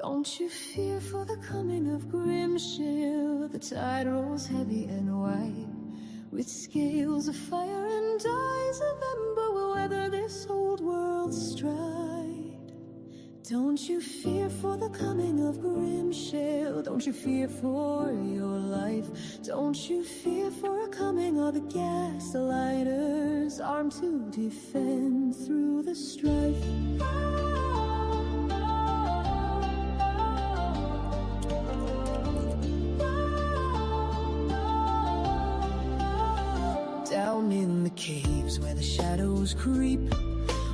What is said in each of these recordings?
Don't you fear for the coming of Grimshale? The tide rolls heavy and white, with scales of fire and eyes of ember will weather this old world's stride. Don't you fear for the coming of Grimshale? Don't you fear for your life? Don't you fear for a coming of the gaslighters, armed to defend through the strife? Down in the caves where the shadows creep,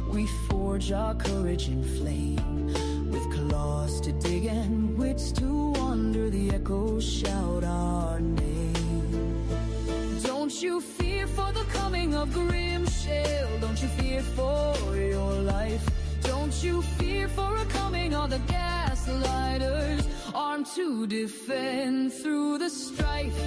we forge our courage in flame. With claws to dig and wits to wander, the echoes shout our name. Don't you fear for the coming of Grimshale? Don't you fear for your life? Don't you fear for a coming of the gaslighters, armed to defend through the strife?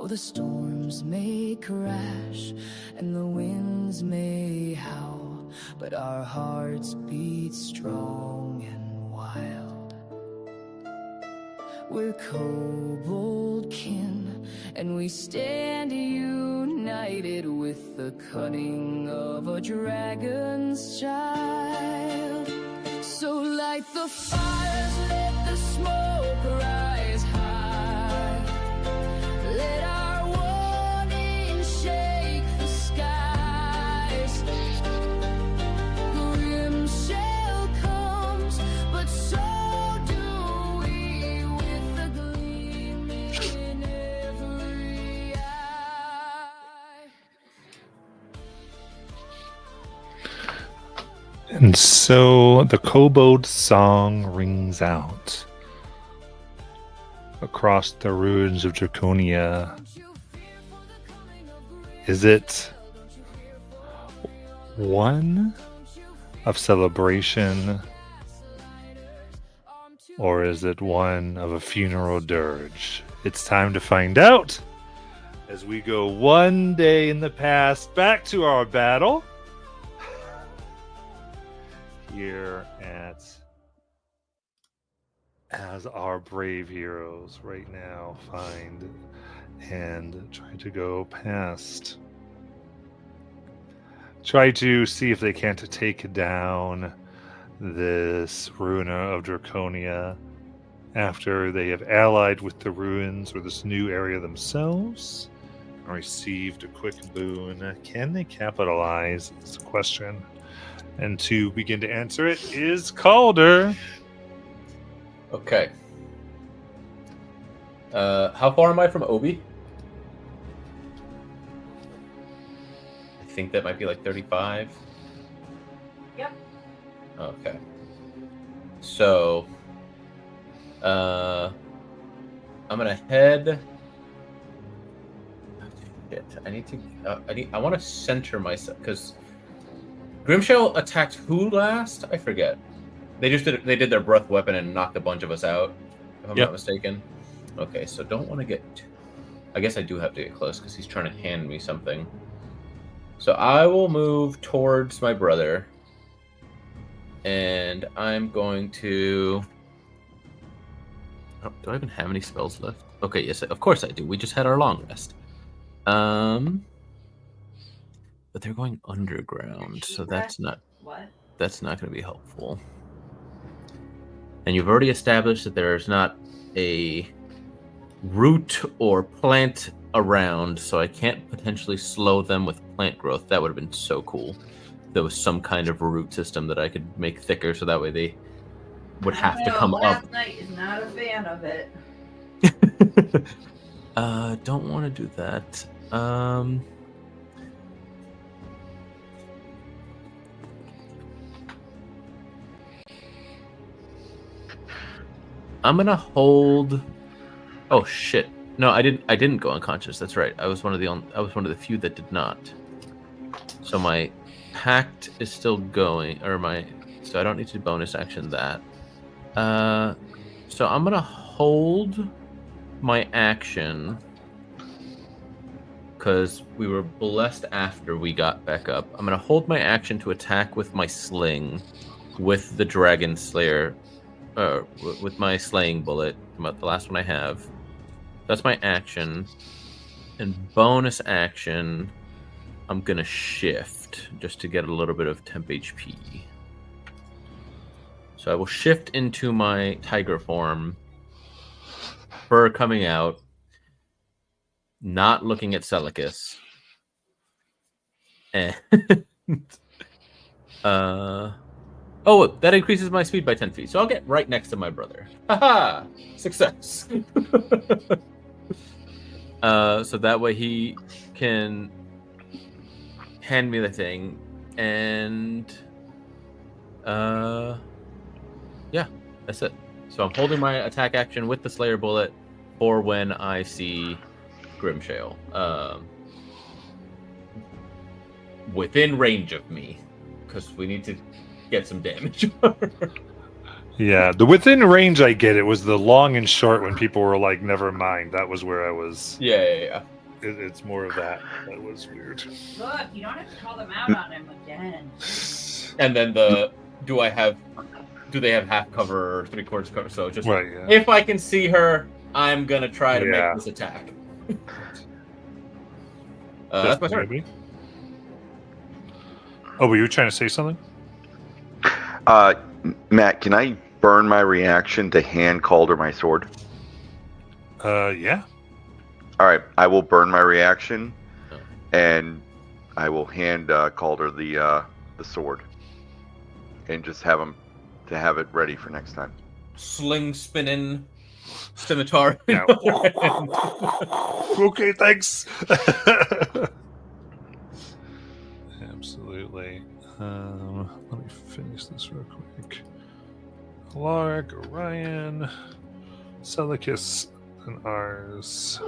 The storms may crash and the winds may howl, but our hearts beat strong and wild. We're kobold kin, and we stand united with the cunning of a dragon's child. So light the fires, let the smoke rise high. Let our warning shake the skies. Grimshale comes, but so do we, with the gleam in every eye. And so the kobold song rings out across the ruins of Draconia. Is it one of celebration, or is it one of a funeral dirge? It's time to find out as we go one day in the past back to our battle here as our brave heroes right now find and try to go past. Try to see if they can't take down this ruin of Draconia after they have allied with the ruins or this new area themselves and received a quick boon. Can they capitalize? Is the question. And to begin to answer it is Calder. Okay. How far am I from Obi? I think that might be like 35. Yep. Okay. So, I'm gonna head. Shit, I need to. I want to center myself because Grimshale attacked who last? I forget. They did their breath weapon and knocked a bunch of us out, if I'm not mistaken. Okay, so don't want to get... I guess I do have to get close because he's trying to hand me something. So I will move towards my brother. And I'm going to... Oh, do I even have any spells left? Okay, yes, of course I do. We just had our long rest. But they're going underground, so that's not... What? That's not going to be helpful. And you've already established that there's not a root or plant around, so I can't potentially slow them with plant growth. That would have been so cool. There was some kind of root system that I could make thicker, so that way they would have to come up. Last night is not a fan of it. Don't want to do that. I'm gonna hold. Oh shit! No, I didn't go unconscious. That's right. I was one of the few that did not. So my pact is still going, so I don't need to bonus action that. So I'm gonna hold my action because we were blessed after we got back up. I'm going to hold my action to attack with my sling with the Dragon Slayer, with my slaying bullet, the last one I have. That's my action. And bonus action, I'm going to shift just to get a little bit of temp HP. So I will shift into my tiger form, fur coming out, not looking at Celicus. And oh, that increases my speed by 10 feet. So I'll get right next to my brother. Haha! Success. So that way he can hand me the thing. And yeah, that's it. So I'm holding my attack action with the Slayer Bullet for when I see Grimshale. Within range of me, because we need to get some damage. Yeah, the within range I get. It was the long and short when people were like, never mind. That was where I was. Yeah. It's more of that. That was weird. Look, you don't have to call them out on him again. And then do they have half cover or 3/4 cover? So just Right, yeah. if I can see her, I'm gonna try to Yeah. make this attack. That's my turn. Maybe. Oh, were you trying to say something? Matt, can I burn my reaction to hand Calder my sword? Yeah. All right, I will burn my reaction, and I will hand Calder the sword, and just have him to have it ready for next time. Sling spinning, scimitar. Yeah. Okay, thanks. Absolutely. Let me finish this real quick. Clark, Orion, Celicus, and ours.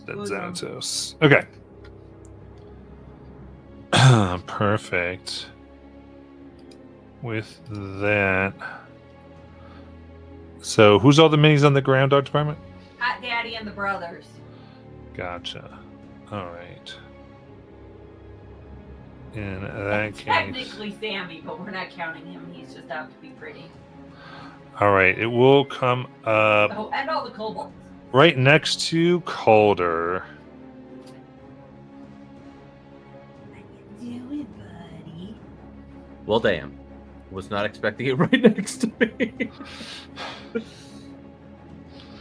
Then Xanatos. Okay. Perfect. With that. So, who's all the minis on the ground, Art Department? Hot Daddy and the brothers. Gotcha. All right. In that case. Technically Sammy, but we're not counting him. He's just out to be pretty. All right. It will come up Oh, and all the kobolds. right next to Calder. Do it, buddy. Well, damn. Was not expecting it right next to me.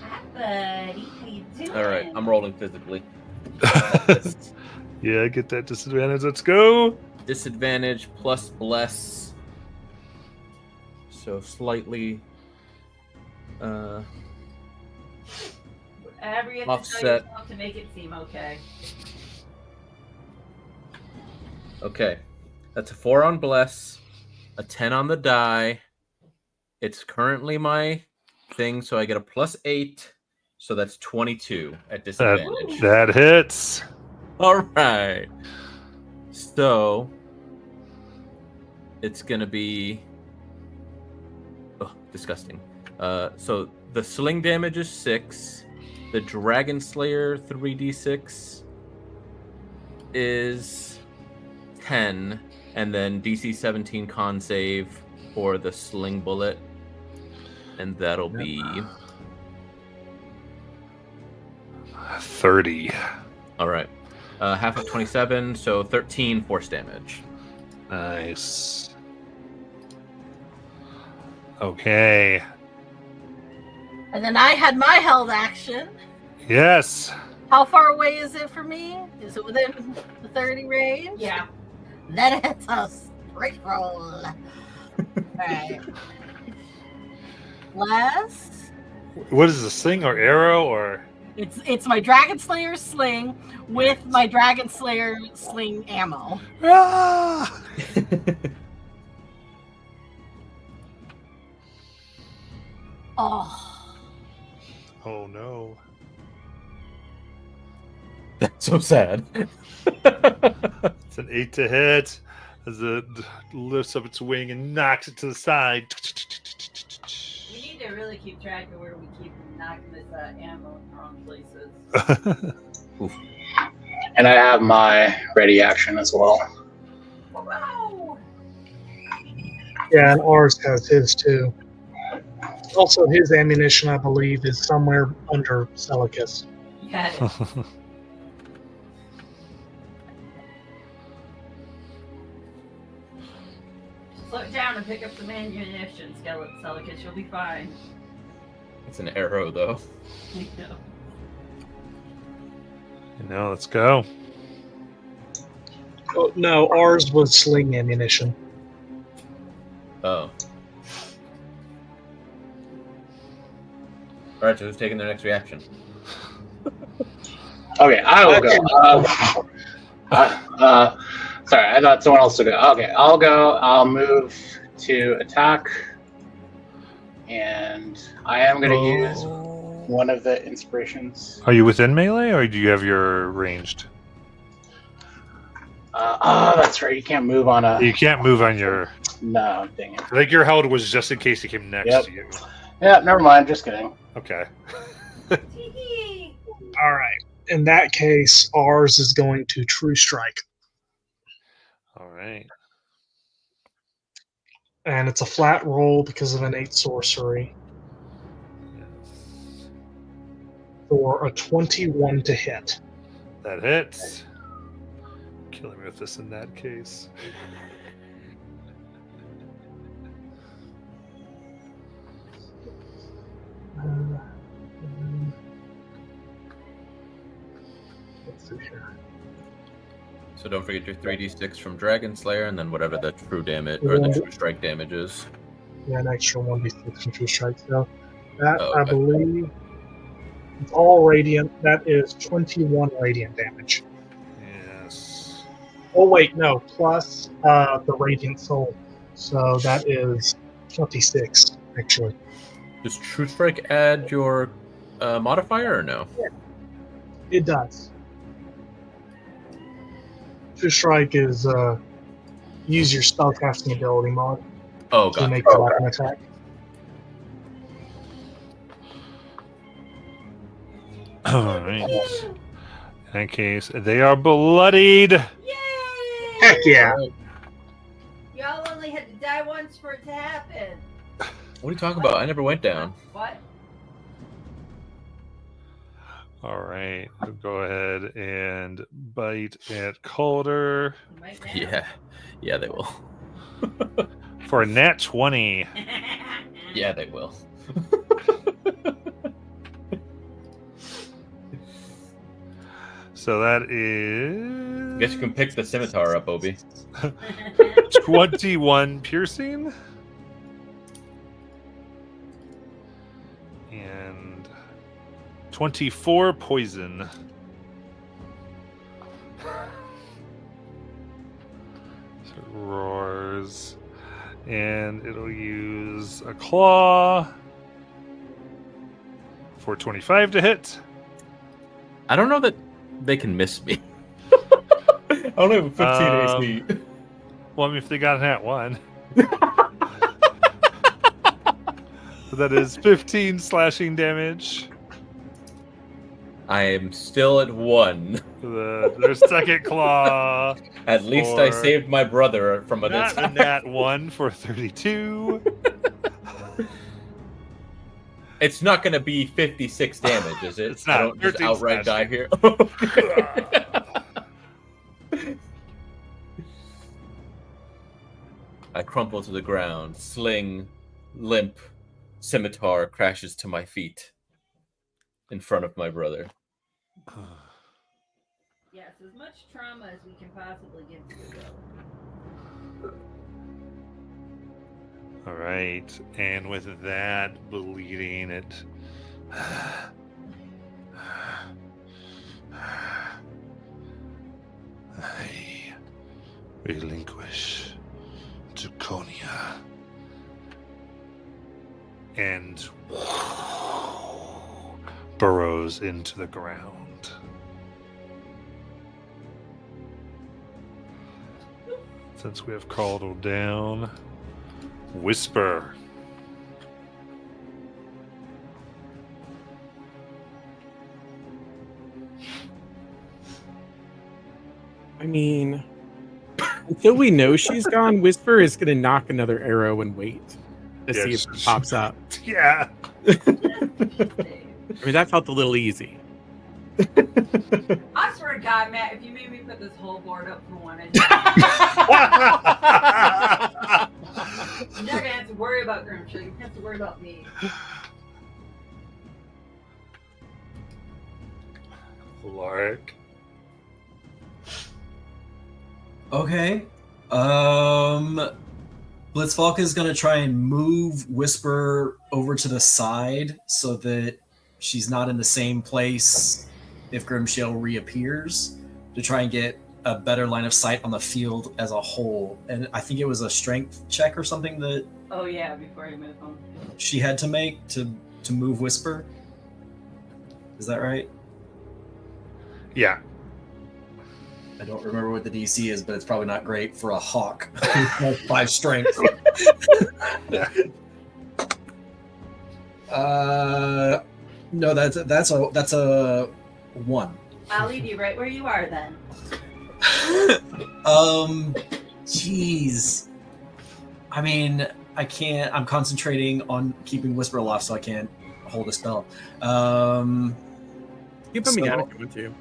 Hi, buddy. How you doing? All right, I'm rolling physically. Yeah, get that disadvantage. Let's go. Disadvantage plus bless. So slightly. Whatever you have to tell Offset. yourself to make it seem okay. Okay, that's a 4 on bless, a 10 on the die. It's currently my thing, so I get a +8. So that's 22 at disadvantage. That hits. All right. So it's gonna be disgusting. So the sling damage is 6. The Dragon Slayer 3d6 is 10, and then DC 17 con save for the sling bullet, and that'll be 30. all right. Half of 27, so 13 force damage. Nice. Okay. And then I had my held action. Yes. How far away is it from me? Is it within the 30 range? Yeah. Then it's a straight roll. Alright. Bless. What is this thing or arrow or? It's my Dragon Slayer sling with my Dragon Slayer sling ammo. Ah! Oh. Oh no. That's so sad. It's an 8 to hit as it lifts up its wing and knocks it to the side. We need to really keep track of where we keep knocking this ammo in the wrong places. Oof. And I have my ready action as well. Wow. Yeah, and ours has his too. Also, his ammunition, I believe, is somewhere under Celicus. Yeah, it is. Slow down and pick up some ammunition, Skeleton Celicus. You'll be fine. It's an arrow, though. I know. Let's go. Oh, no, ours was sling ammunition. Oh. Alright, so who's taking their next reaction? Okay, I will go. Sorry, I thought someone else would go. Okay, I'll go. I'll move to attack. And I am going to use one of the inspirations. Are you within melee, or do you have your ranged? That's right. You can't move on a... You can't move on your... No, dang it. I think your held was just in case he came next to you. Yeah, never mind. Just kidding. Okay. All right. In that case, ours is going to True Strike. All right. And it's a flat roll because of innate sorcery. Yes. For a 21 to hit. That hits. Killing me with this in that case. Let's see here. So don't forget your 3d6 from Dragon Slayer, and then whatever the true damage or the true strike damage is. Yeah, an extra 1d6 from True Strike. So that, Oh, I okay. believe, it's all radiant. That is 21 radiant damage. Yes. Oh, wait, no, plus the Radiant Soul. So that is 26, actually. Does true strike add your modifier or no? It does. True Strike is use your spellcasting ability mod Oh, to gotcha. make the weapon attack. All right. In that case, they are bloodied. Yay! Heck yeah! Y'all only had to die once for it to happen. What are you talking about? I never went down. What? All right. We'll go ahead and bite at Calder Right now. Yeah. Yeah, they will. for a nat 20. Yeah, they will. So that is... I guess you can pick the scimitar up, Obi. 21 piercing. And 24 poison. So it roars. And it'll use a claw for 25 to hit. I don't know that they can miss me. I only have 15 AC. Well, I mean, if they got an at one. So that is 15 slashing damage. I am still at 1. Their second claw. At least I For- saved my brother from an Not a attack. nat 1 for 32. It's not going to be 56 damage, is it? It's not. I don't just 13 outright die slashing. here. I crumple to the ground. Sling, limp, scimitar crashes to my feet in front of my brother. Yes, as much trauma as we can possibly give to you. All right. And with that bleeding, it. I relinquish Draconia. And burrows into the ground. Since we have Caldwell down, Whisper. I mean, until we know she's gone, Whisper is going to knock another arrow and wait to see if it pops up. Yeah. I mean, that felt a little easy. I swear to God, Matt, if you made me put this whole board up for one, you're not gonna have to worry about Grimshale. You have to worry about me. Lark. Okay. Blitzfalk is gonna try and move Whisper over to the side so that she's not in the same place if Grimshale reappears, to try and get a better line of sight on the field as a whole. And I think it was a strength check or something that Oh yeah, before you move on. she had to make to move Whisper. Is that right? Yeah. I don't remember what the DC is, but it's probably not great for a hawk. 5 strength. No, that's a 1. I'll leave you right where you are then. Jeez. I mean, I can't. I'm concentrating on keeping Whisper alive, so I can't hold a spell. You put me down if you want to.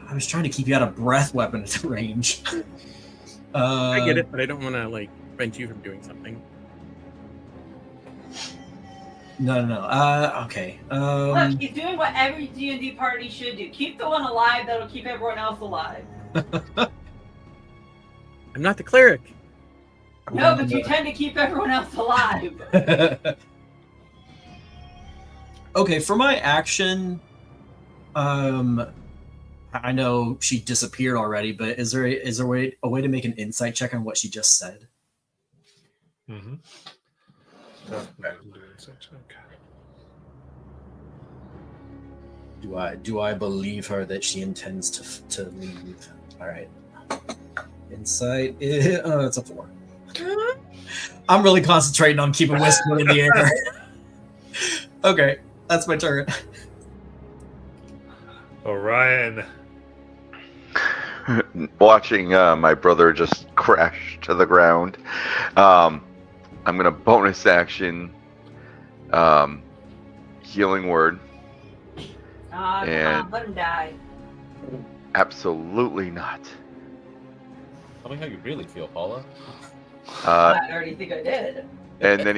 I was trying to keep you out of breath weapon range. I get it, but I don't want to prevent you from doing something. No. Okay. Look, he's doing what every D&D party should do. Keep the one alive that'll keep everyone else alive. I'm not the cleric. No, but you tend to keep everyone else alive. Okay, for my action, I know she disappeared already, but is there a way to make an insight check on what she just said? Mm-hmm. Do I believe her that she intends to leave? All right. Insight. It's a 4. I'm really concentrating on keeping Whisper in the air. Okay, that's my turn. Orion. Watching my brother just crash to the ground, I'm gonna bonus action healing word. Come And- on, let him die. Absolutely not. Tell me how you really feel, Paula. I already think I did. And then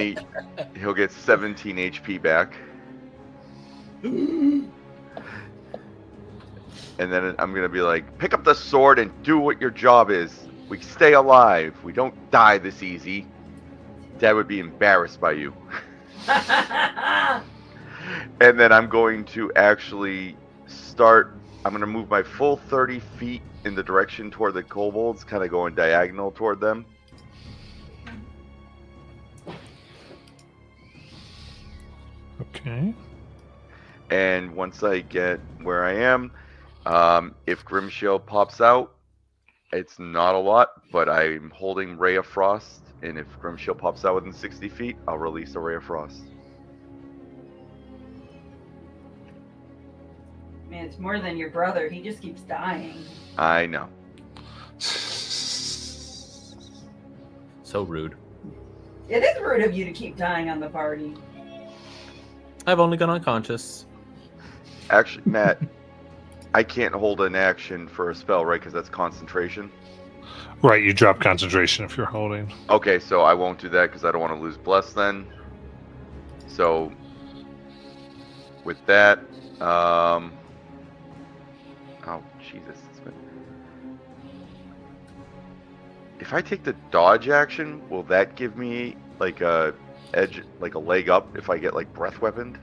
he'll get 17 HP back. And then I'm gonna be like, pick up the sword and do what your job is. We stay alive. We don't die this easy. Dad would be embarrassed by you. And then I'm going to actually I'm going to move my full 30 feet in the direction toward the kobolds, kind of going diagonal toward them. Okay. And once I get where I am, if Grimshale pops out, it's not a lot, but I'm holding Ray of Frost, and if Grimshale pops out within 60 feet, I'll release a Ray of Frost. Man, it's more than your brother. He just keeps dying. I know. So rude. It is rude of you to keep dying on the party. I've only gone unconscious. Actually, Matt, I can't hold an action for a spell, right? Because that's concentration. Right, you drop concentration if you're holding. Okay, so I won't do that because I don't want to lose Bless then. So, with that, oh, Jesus. If I take the dodge action, will that give me like a edge, like a leg up if I get like breath weaponed?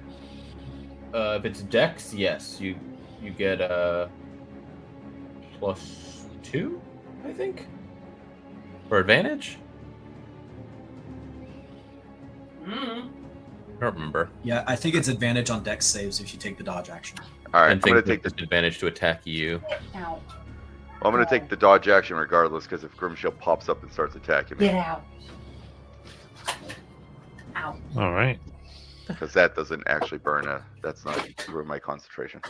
If it's Dex, yes, you get +2, I think, for advantage. I don't remember. Yeah, I think it's advantage on dex saves if you take the dodge action. All right, And I'm gonna think take the advantage to attack you. Ow. I'm gonna take the dodge action regardless because if Grimshale pops up and starts attacking me, Get out. Ow. All right. because that doesn't actually burn that's not ruin my concentration.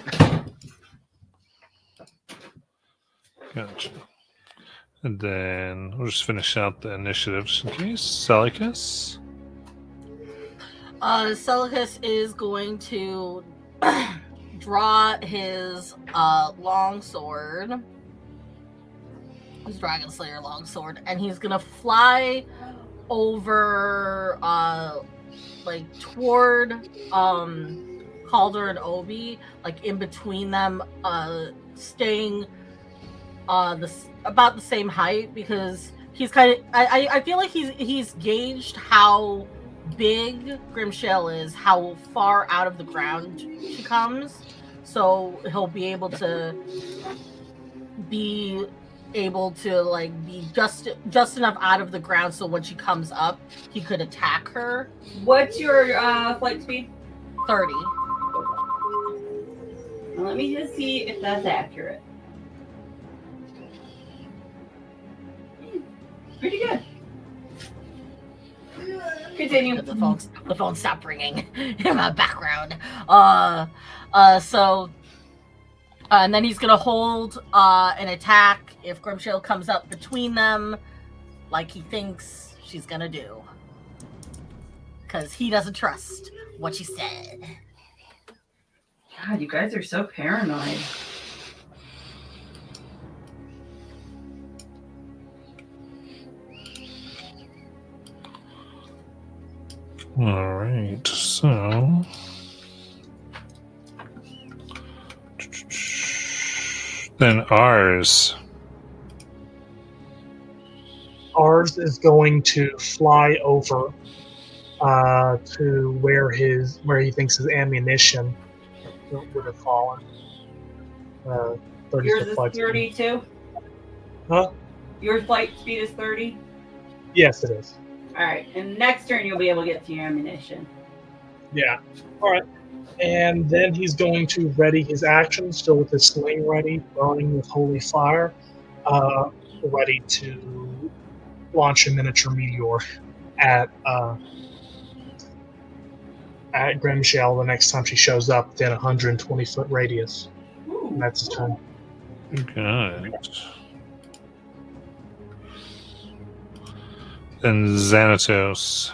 Gotcha. And then we'll just finish out the initiatives in case. Celicus. Celicus is going to draw his long sword, his Dragon Slayer long sword, and he's gonna fly over like toward Calder and Obi, like in between them, staying about the same height, because he's kind of I feel like he's gauged how big Grimshale is, how far out of the ground she comes, so he'll be able to like be just enough out of the ground so when she comes up he could attack her. What's your flight speed? 30. Now, let me just see if that's accurate. Pretty good. Continue. The phone stopped ringing in my background. And then he's gonna hold an attack if Grimshale comes up between them, like he thinks she's gonna do, because he doesn't trust what she said. God, you guys are so paranoid. All right, so then ours. Ours is going to fly over to where he thinks his ammunition would have fallen. 30 Yours is flight 30 speed. too? Huh? Your flight speed is 30? Yes, it is. Alright, and next turn you'll be able to get to your ammunition. Yeah. All right. And then he's going to ready his action, still with his sling ready, burning with holy fire, ready to launch a miniature meteor at Grimshale the next time she shows up within a 120-foot radius. And that's his turn. Good. Then Xanatos.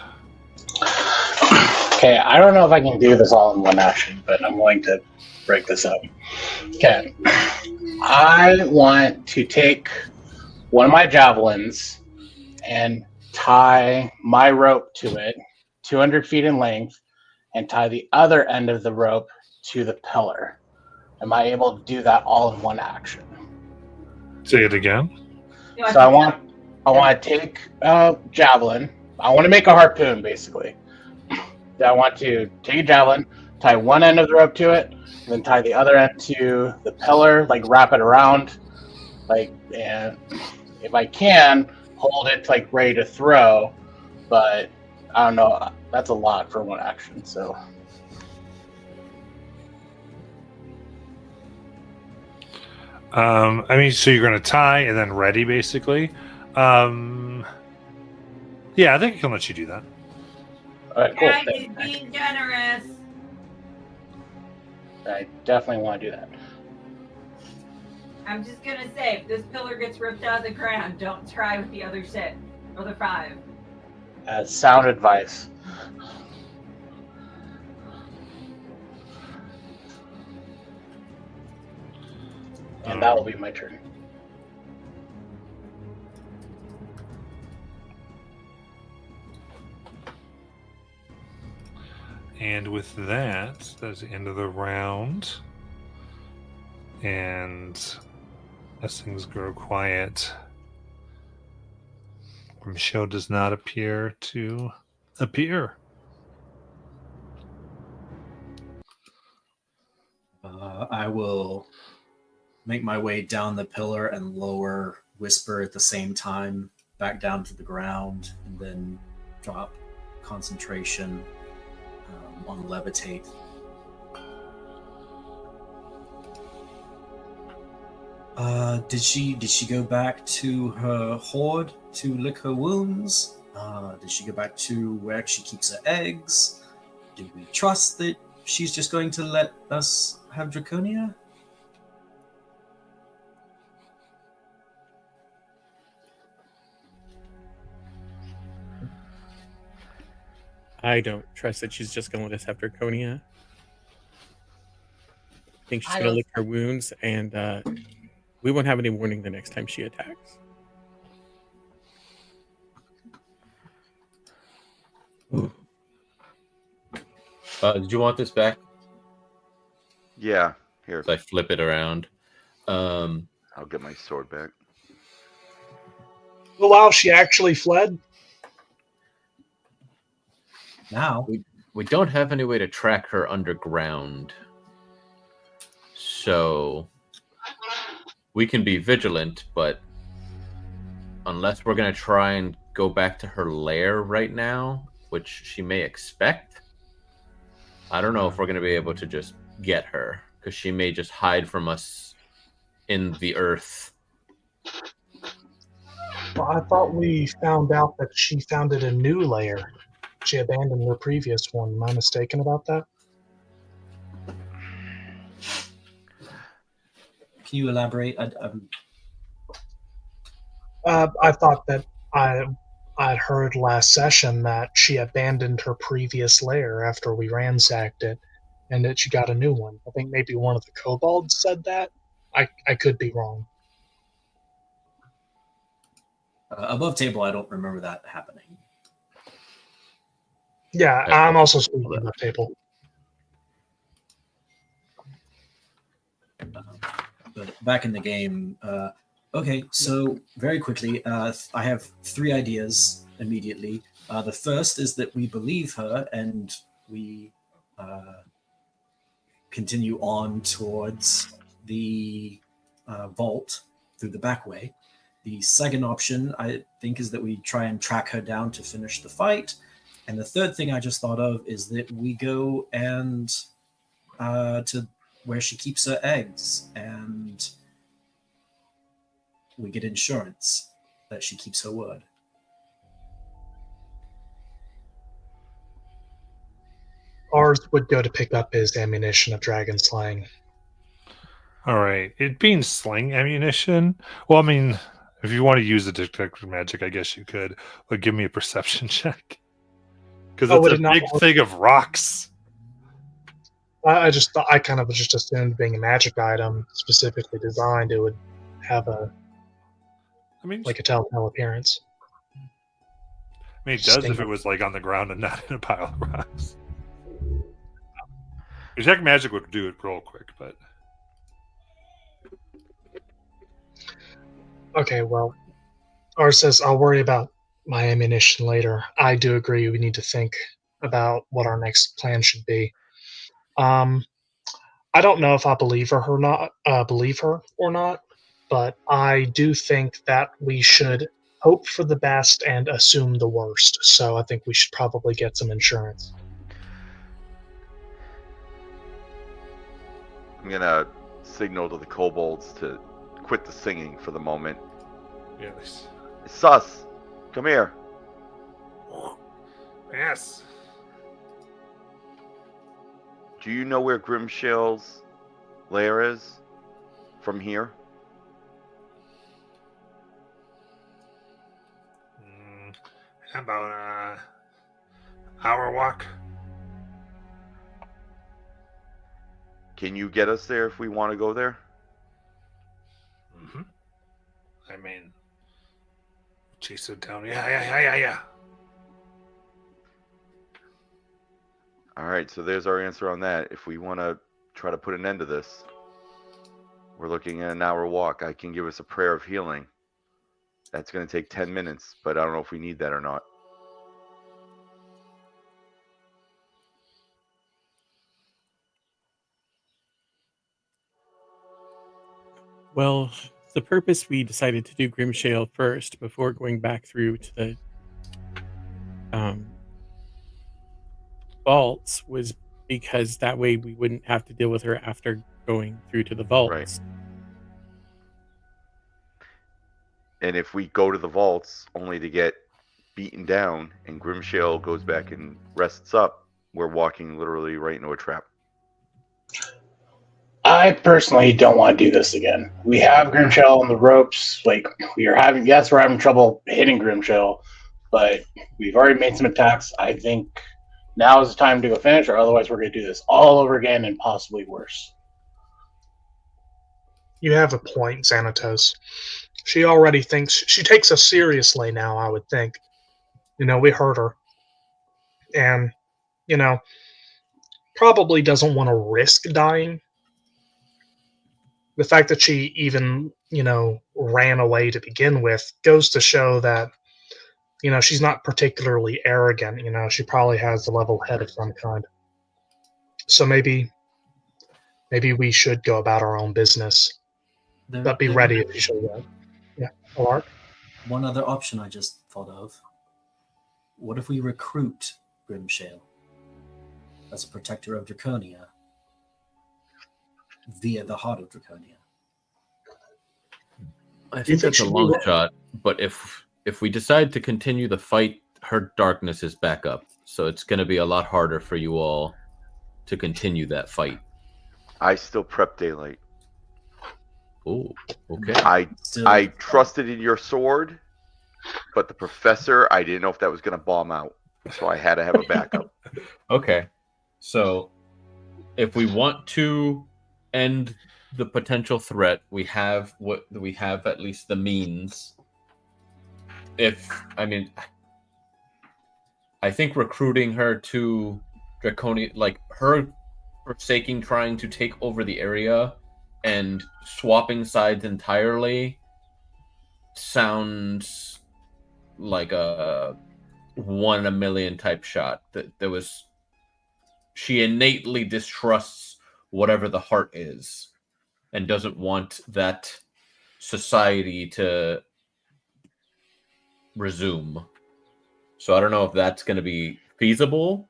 Okay, I don't know if I can do this all in one action, but I'm going to break this up. Okay. I want to take one of my javelins and tie my rope to it, 200 feet in length, and tie the other end of the rope to the pillar. Am I able to do that all in one action? Say it again. So I want to take a javelin. I want to make a harpoon, basically. I want to take a javelin, tie one end of the rope to it, and then tie the other end to the pillar, like wrap it around, like, and if I can, hold it like ready to throw. But I don't know. That's a lot for one action. So. I mean, so you're going to tie and then ready, basically. Yeah, I think I can let you do that. All right, cool. Yeah, he's being generous. I definitely want to do that. I'm just gonna say, if this pillar gets ripped out of the ground, don't try with the other 6 or the 5. Sound advice. And that will be my turn. And with that, that's the end of the round. And as things grow quiet, Michelle does not appear to appear. I will make my way down the pillar and lower Whisper at the same time back down to the ground, and then drop concentration on levitate. Did she go back to her hoard to lick her wounds? Did she go back to where she keeps her eggs? Do we trust that she's just going to let us have Draconia? I don't trust that she's just going to let us have Draconia. I think she's I going to don't- lick her wounds, and we won't have any warning the next time she attacks. Did you want this back? Yeah, here. So I flip it around. I'll get my sword back. Oh, wow, she actually fled? Now, We don't have any way to track her underground. So we can be vigilant, but unless we're going to try and go back to her lair right now, which she may expect, I don't know if we're going to be able to just get her, because she may just hide from us in the earth. Well, I thought we found out that she founded a new lair. She abandoned her previous one. Am I mistaken about that? can you elaborate? I thought that I'd heard last session that she abandoned her previous lair after we ransacked it, and that she got a new one. I think maybe one of the kobolds said that. I could be wrong. Above table, I don't remember that happening. Yeah, I'm also speaking about table. But back in the game, okay, so very quickly, I have 3 ideas immediately. The first is that we believe her and we continue on towards the vault through the back way. The second option, I think, is that we try and track her down to finish the fight. And the third thing I just thought of is that we go and to where she keeps her eggs, and we get insurance that she keeps her word. Ours would go to pick up his ammunition of dragon slaying. All right. It being sling ammunition. Well, I mean, if you want to use the detector magic, I guess you could. But give me a perception check. Because would it's it a not big work? thing of rocks. I just thought, I kind of just assumed being a magic item specifically designed, it would have a like a telltale appearance. I mean, it does if it was like on the ground and not in a pile of rocks. Detect magic would do it real quick, but Okay, well, ours says I'll worry about my ammunition later. I do agree we need to think about what our next plan should be. I don't know if I believe her or not, but I do think that we should hope for the best and assume the worst. So I think we should probably get some insurance. I'm gonna signal to the kobolds to quit the singing for the moment. yes. Sus, come here. Yes. Do you know where Grimshales' lair is from here? About an hour walk. Can you get us there if we want to go there? Mm-hmm. I mean, chase it down. Yeah. All right, so there's our answer on that. If we want to try to put an end to this, we're looking at an hour walk. I can give us a prayer of healing. That's going to take 10 minutes, but I don't know if we need that or not. Well, the purpose we decided to do Grimshale first before going back through to the vaults was because that way we wouldn't have to deal with her after going through to the vaults. Right. And if we go to the vaults only to get beaten down and Grimshale goes back and rests up, we're walking literally right into a trap. I personally don't want to do this again. We have Grimshell on the ropes. Like, we're having trouble hitting Grimshell, but we've already made some attacks. I think Now is the time to go finish, or otherwise we're going to do this all over again and possibly worse. You have a point, Xanatos. She already thinks she takes us seriously now, I would think. We hurt her. And, probably doesn't want to risk dying. The fact that she even, ran away to begin with goes to show that, she's not particularly arrogant. She probably has a level head of some kind. So maybe we should go about our own business. But be ready if you show that. Yeah. Alark? One other option I just thought of. What if we recruit Grimshale as a protector of Draconia via the Heart of Draconia? I think that's a long shot, but if we decide to continue the fight, her darkness is back up. So it's going to be a lot harder for you all to continue that fight. I still prep daylight. Oh, okay. I trusted in your sword, but the professor, I didn't know if that was going to bomb out. So I had to have a backup. Okay. So if we want to end the potential threat, we have at least the means. I think recruiting her to Draconia, like her forsaking trying to take over the area and swapping sides entirely, sounds like a 1 in a million type shot. She innately distrusts whatever the heart is and doesn't want that society to resume. So I don't know if that's going to be feasible.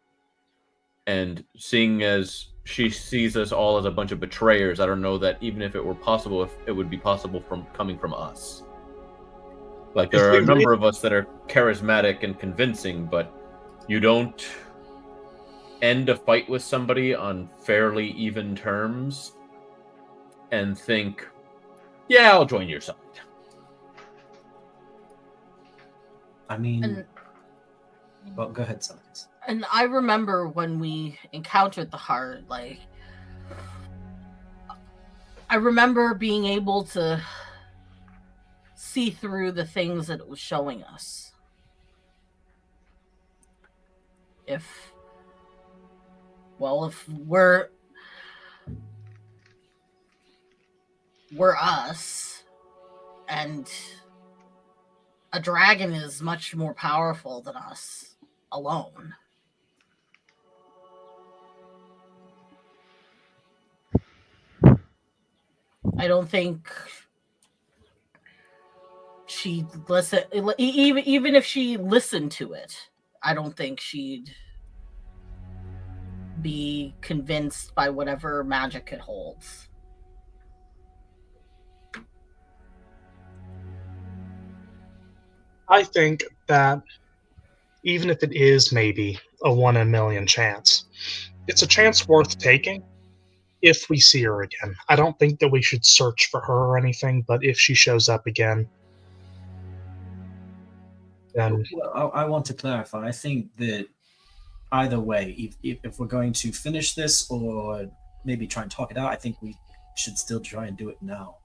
And seeing as she sees us all as a bunch of betrayers, I don't know that even if it were possible, if it would be possible coming from us. Like, there are a number of us that are charismatic and convincing, but you don't end a fight with somebody on fairly even terms and think, yeah, I'll join your side. Well, go ahead, Silas. And I remember when we encountered the heart, I remember being able to see through the things that it was showing us. If we're us, and a dragon is much more powerful than us alone. I don't think she'd listen. Even if she listened to it, I don't think she'd be convinced by whatever magic it holds. I think that even if it is maybe a 1 in a million chance, it's a chance worth taking if we see her again. I don't think that we should search for her or anything, but if she shows up again, then... Well, I want to clarify. I think that either way, if we're going to finish this or maybe try and talk it out, I think we should still try and do it now.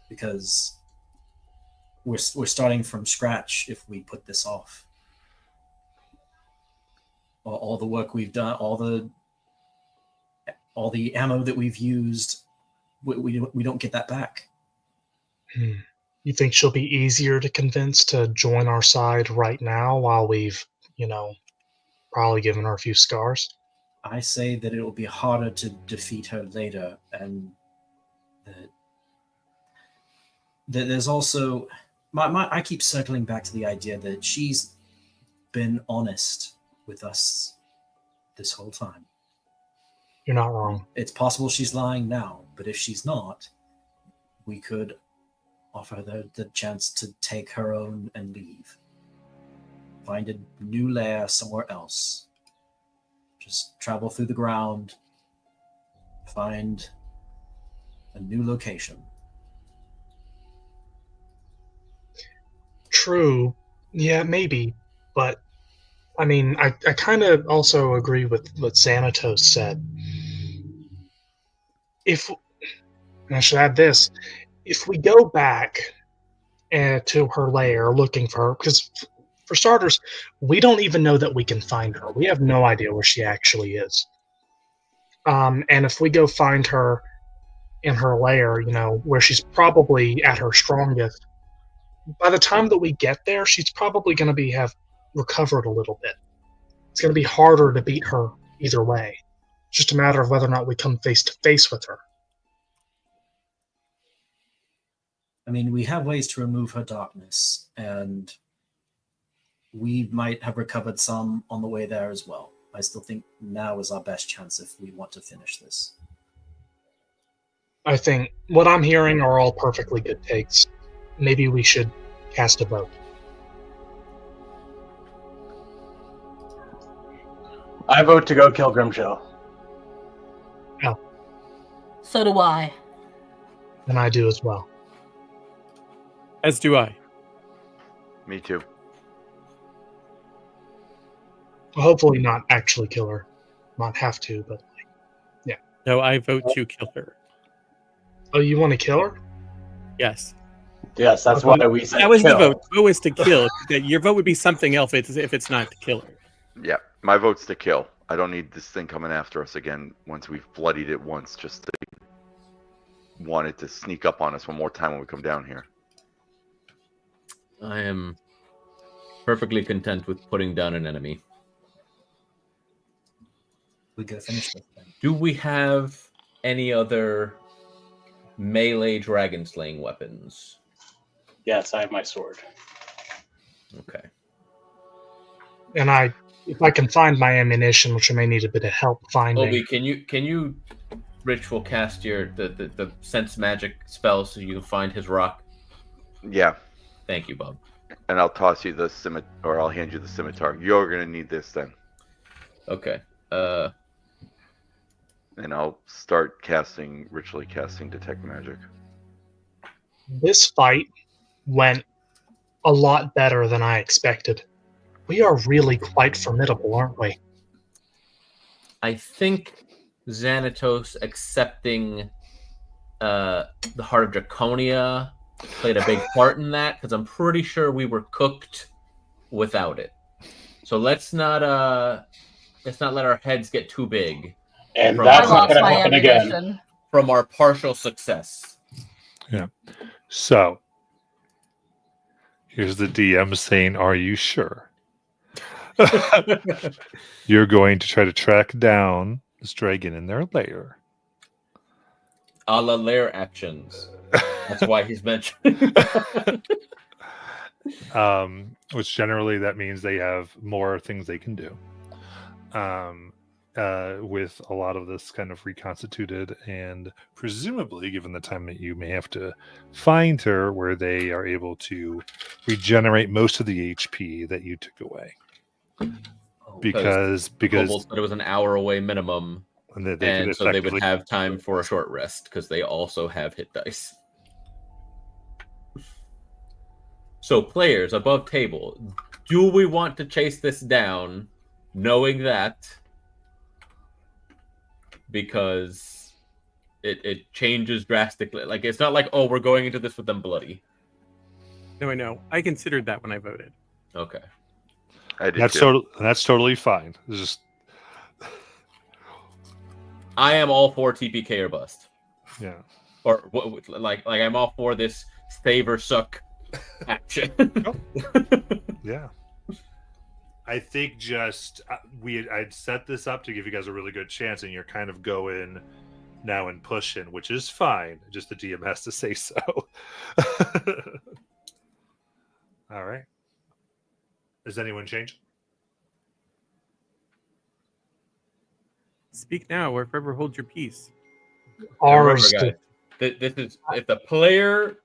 Because we're starting from scratch if we put this off. All the work we've done, all the ammo that we've used, we don't get that back. You think she'll be easier to convince to join our side right now while we've, probably given her a few scars? I say that it will be harder to defeat her later, and that there's also... I keep circling back to the idea that she's been honest with us this whole time. You're not wrong. It's possible she's lying now, but if she's not, we could offer her the chance to take her own and leave. Find a new lair somewhere else. Just travel through the ground. Find a new location. True. Yeah, maybe. But I mean, I kind of also agree with what Xanatos said. If and I should add this, if we go back to her lair looking for her, because for starters, we don't even know that we can find her. We have no idea where she actually is. And if we go find her in her lair, where she's probably at her strongest, by the time that we get there, she's probably going to have recovered a little bit. It's going to be harder to beat her either way. It's just a matter of whether or not we come face to face with her. I mean, we have ways to remove her darkness, and we might have recovered some on the way there as well. I still think now is our best chance if we want to finish this. I think what I'm hearing are all perfectly good takes. Maybe we should cast a vote. I vote to go kill Grimshale. So do I. And I do as well. As do I. Me too. Hopefully not actually kill her. Not have to, but yeah. No, I vote to kill her. Oh, you want to kill her? Yes. Yes, that's why we said That was kill. the vote. The vote was to kill. Your vote would be something else if it's not to kill her. Yeah, my vote's to kill. I don't need this thing coming after us again once we've bloodied it once. Just to want it to sneak up on us one more time when we come down here. I am perfectly content with putting down an enemy. We go finish this thing. Do we have any other melee dragon slaying weapons? Yes, I have my sword. Okay. And if I can find my ammunition, which I may need a bit of help finding. Obi, can you ritual cast the sense magic spell so you can find his rock? Yeah. Thank you, Bob. And I'll toss you the scimitar, or I'll hand you the scimitar. You're gonna need this then. Okay. And I'll start ritually casting detect magic. This fight went a lot better than I expected. We are really quite formidable, aren't we? I think Xanatos accepting the Heart of Draconia played a big part in that, because I'm pretty sure we were cooked without it. So let's not let our heads get too big. And From- that's I not lost going to my happen again. ammunition. From our partial success. Yeah. So here's the DM saying, "Are you sure?" You're going to try to track down this dragon in their lair. A la lair actions. That's why he's mentioned. Which generally that means they have more things they can do. With a lot of this kind of reconstituted, and presumably, given the time that you may have to find her, where they are able to regenerate most of the HP that you took away. Because Kobolds said it was an hour away minimum, and so they would have time for a short rest because they also have hit dice. So, players above table, do we want to chase this down, knowing that? Because it changes drastically. Like, it's not like, oh, we're going into this with them bloody. No, I know. I considered that when I voted. Okay. I did too. That's totally fine. It's just I am all for TPK or bust. yeah. Or like I'm all for this save or suck action. Yeah. I think just I'd set this up to give you guys a really good chance, and you're kind of going now and pushing, which is fine. Just the DM has to say so. All right. Does anyone change? Speak now, or forever hold your peace. Ours. Remember, guys, this is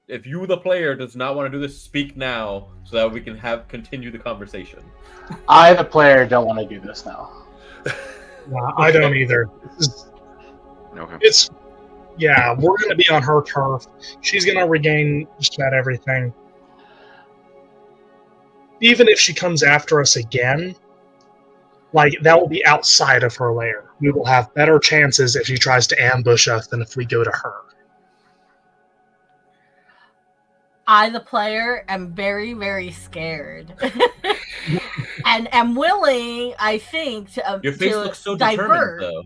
if you the player does not want to do this, speak now so that we can continue the conversation. I, the player, don't want to do this now. I don't either. Okay. We're going to be on her turf. She's going to regain just about everything. Even if she comes after us again, Like, that will be outside of her lair. We will have better chances if she tries to ambush us than if we go to her. I, the player, am very, very scared. And am willing, I think, Your face to looks so divert. determined, though.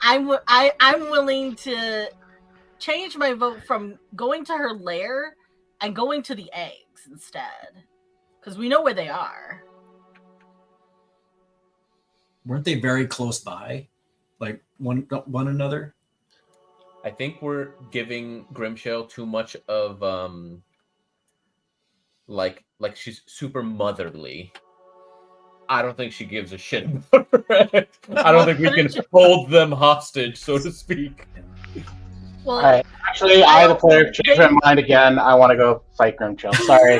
I'm willing to change my vote from going to her lair and going to the eggs instead, because we know where they are. Weren't they very close by, like one another? I think we're giving Grimshale too much of like she's super motherly. I don't think she gives a shit about her. I don't think we can hold them hostage, so to speak. Well, All right. Actually, I, the player, changed my mind again. I want to go fight Grimshale. Sorry.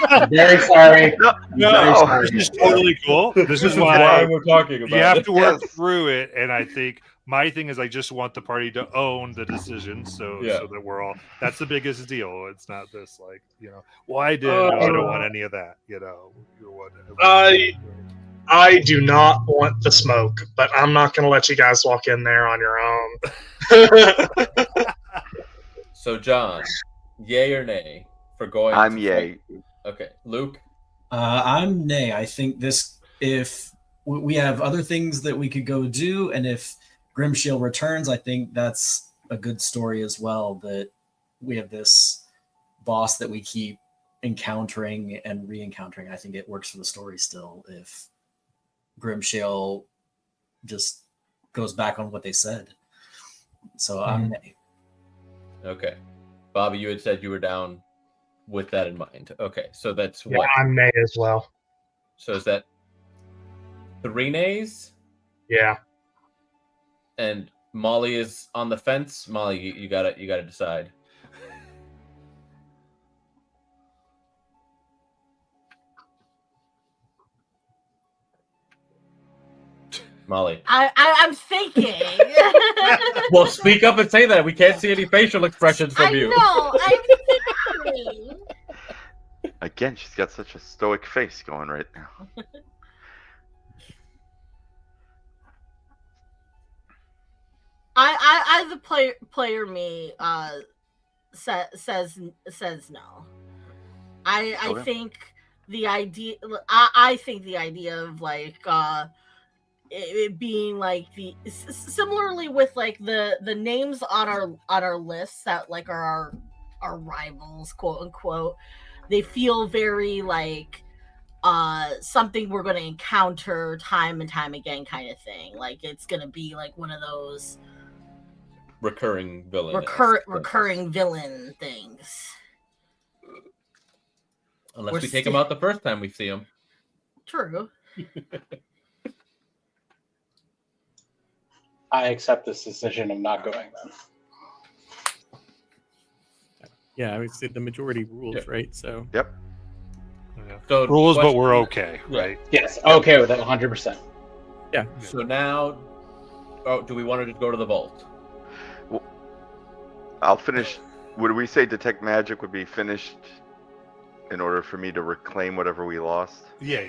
I'm very sorry. Very sorry. This is totally cool. This is why we're talking about you have it. to work through it, and I think my thing is I just want the party to own the decision, so that we're all. That's the biggest deal. It's not this like well I did. No, I don't want any of that. You're what. I do not want the smoke, but I'm not going to let you guys walk in there on your own. So, John, yay or nay for going? I'm yay. Okay, Luke. I'm nay. I think if we have other things that we could go do, and if Grimshale returns, I think that's a good story as well. That we have this boss that we keep encountering and re-encountering. I think it works for the story still if Grimshale just goes back on what they said. So I'm nay. Okay, Bobby, you had said you were down with that in mind. Okay, so that's Yeah, what? I'm nay as well. So is that 3 nays? Yeah. And Molly is on the fence. Molly, you gotta decide. Molly. I'm thinking. Well, speak up and say that. We can't see any facial expressions from you. I'm thinking. Again, she's got such a stoic face going right now. I the player me says no. I think the idea. I think the idea of like it being like similarly with like the names on our lists that like are our rivals, quote unquote. They feel very like something we're going to encounter time and time again kind of thing. Like it's going to be like one of those recurring villain recurring villain things. Unless we take him out the first time we see him. True. I accept this decision of not going then. Yeah, I would say the majority rules, right? So. Yep. Yeah. So rules, but we're okay, right? Yes, okay with it, 100%. Yeah. So now, do we want to just go to the vault? Well, I'll finish. Would we say detect magic would be finished in order for me to reclaim whatever we lost? Yeah.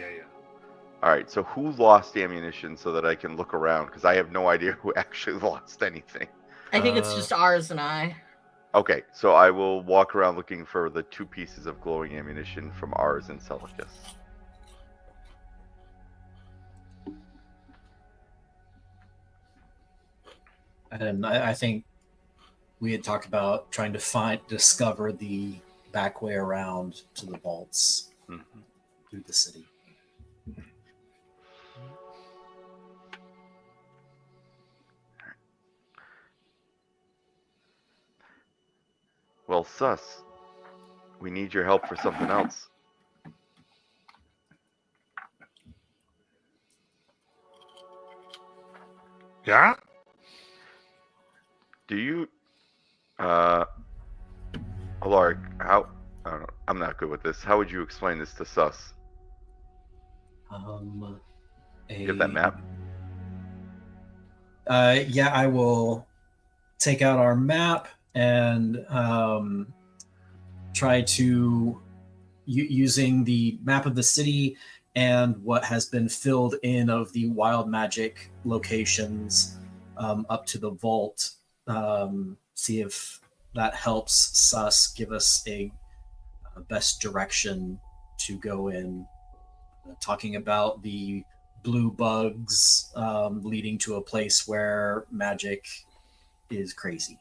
All right, so who lost ammunition so that I can look around? Because I have no idea who actually lost anything. I think it's just ours and I. Okay, so I will walk around looking for the 2 pieces of glowing ammunition from Ars and Celicus. And I think we had talked about trying to discover the back way around to the vaults through the city. Well, Sus, we need your help for something else. Yeah? Do you, Alaric, how, I don't know, I'm not good with this. How would you explain this to Sus? Get that map? Yeah, I will take out our map and try to using the map of the city and what has been filled in of the wild magic locations up to the vault. See if that helps us give us a best direction to go in. Talking about the blue bugs leading to a place where magic is crazy.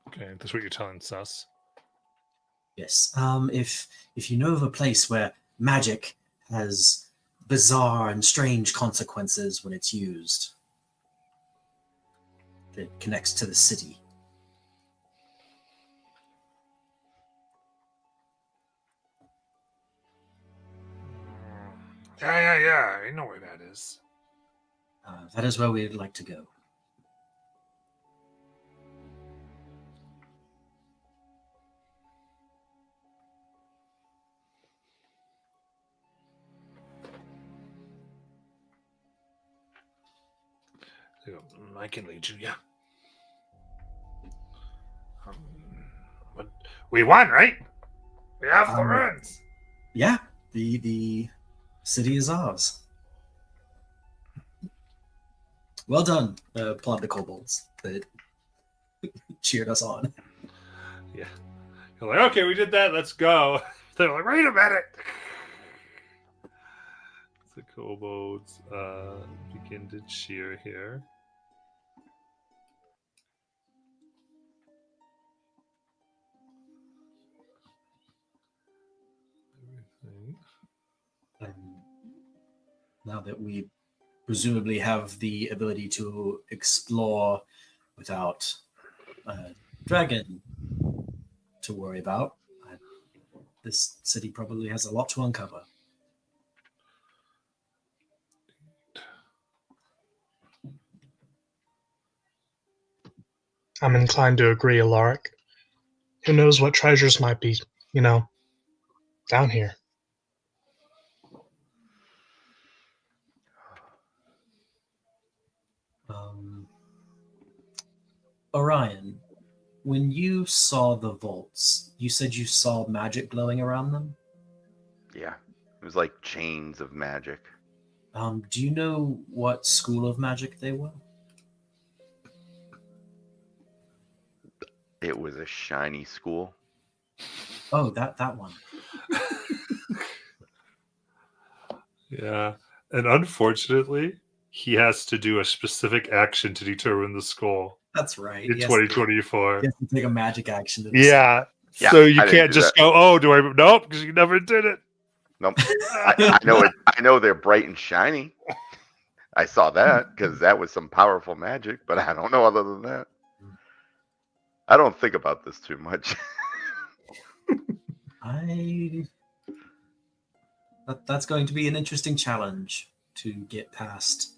Okay, that's what you're telling Sus. Yes. If you know of a place where magic has bizarre and strange consequences when it's used, that connects to the city. Yeah. I know where that is. That is where we'd like to go. I can lead you, yeah. But we won, right? We have the ruins. Yeah, the city is ours. Well done, applaud the kobolds that cheered us on. Yeah. You're like, okay, we did that, let's go. They're like, wait a minute. The kobolds begin to cheer here. Now that we presumably have the ability to explore without a dragon to worry about, this city probably has a lot to uncover. I'm inclined to agree, Alaric. Who knows what treasures might be, down here. Orion, when you saw the vaults, you said you saw magic glowing around them? Yeah. It was like chains of magic. Do you know what school of magic they were? It was a shiny school. Oh, that one. Yeah. And unfortunately, he has to do a specific action to determine the school. That's right. In 2024. He has to take a magic action. Yeah. Yeah, So you I didn't can't do just that. go, oh, do I? Nope, because you never did it. Nope. I know it. I know they're bright and shiny. I saw that because that was some powerful magic, but I don't know other than that. I don't think about this too much. That's going to be an interesting challenge to get past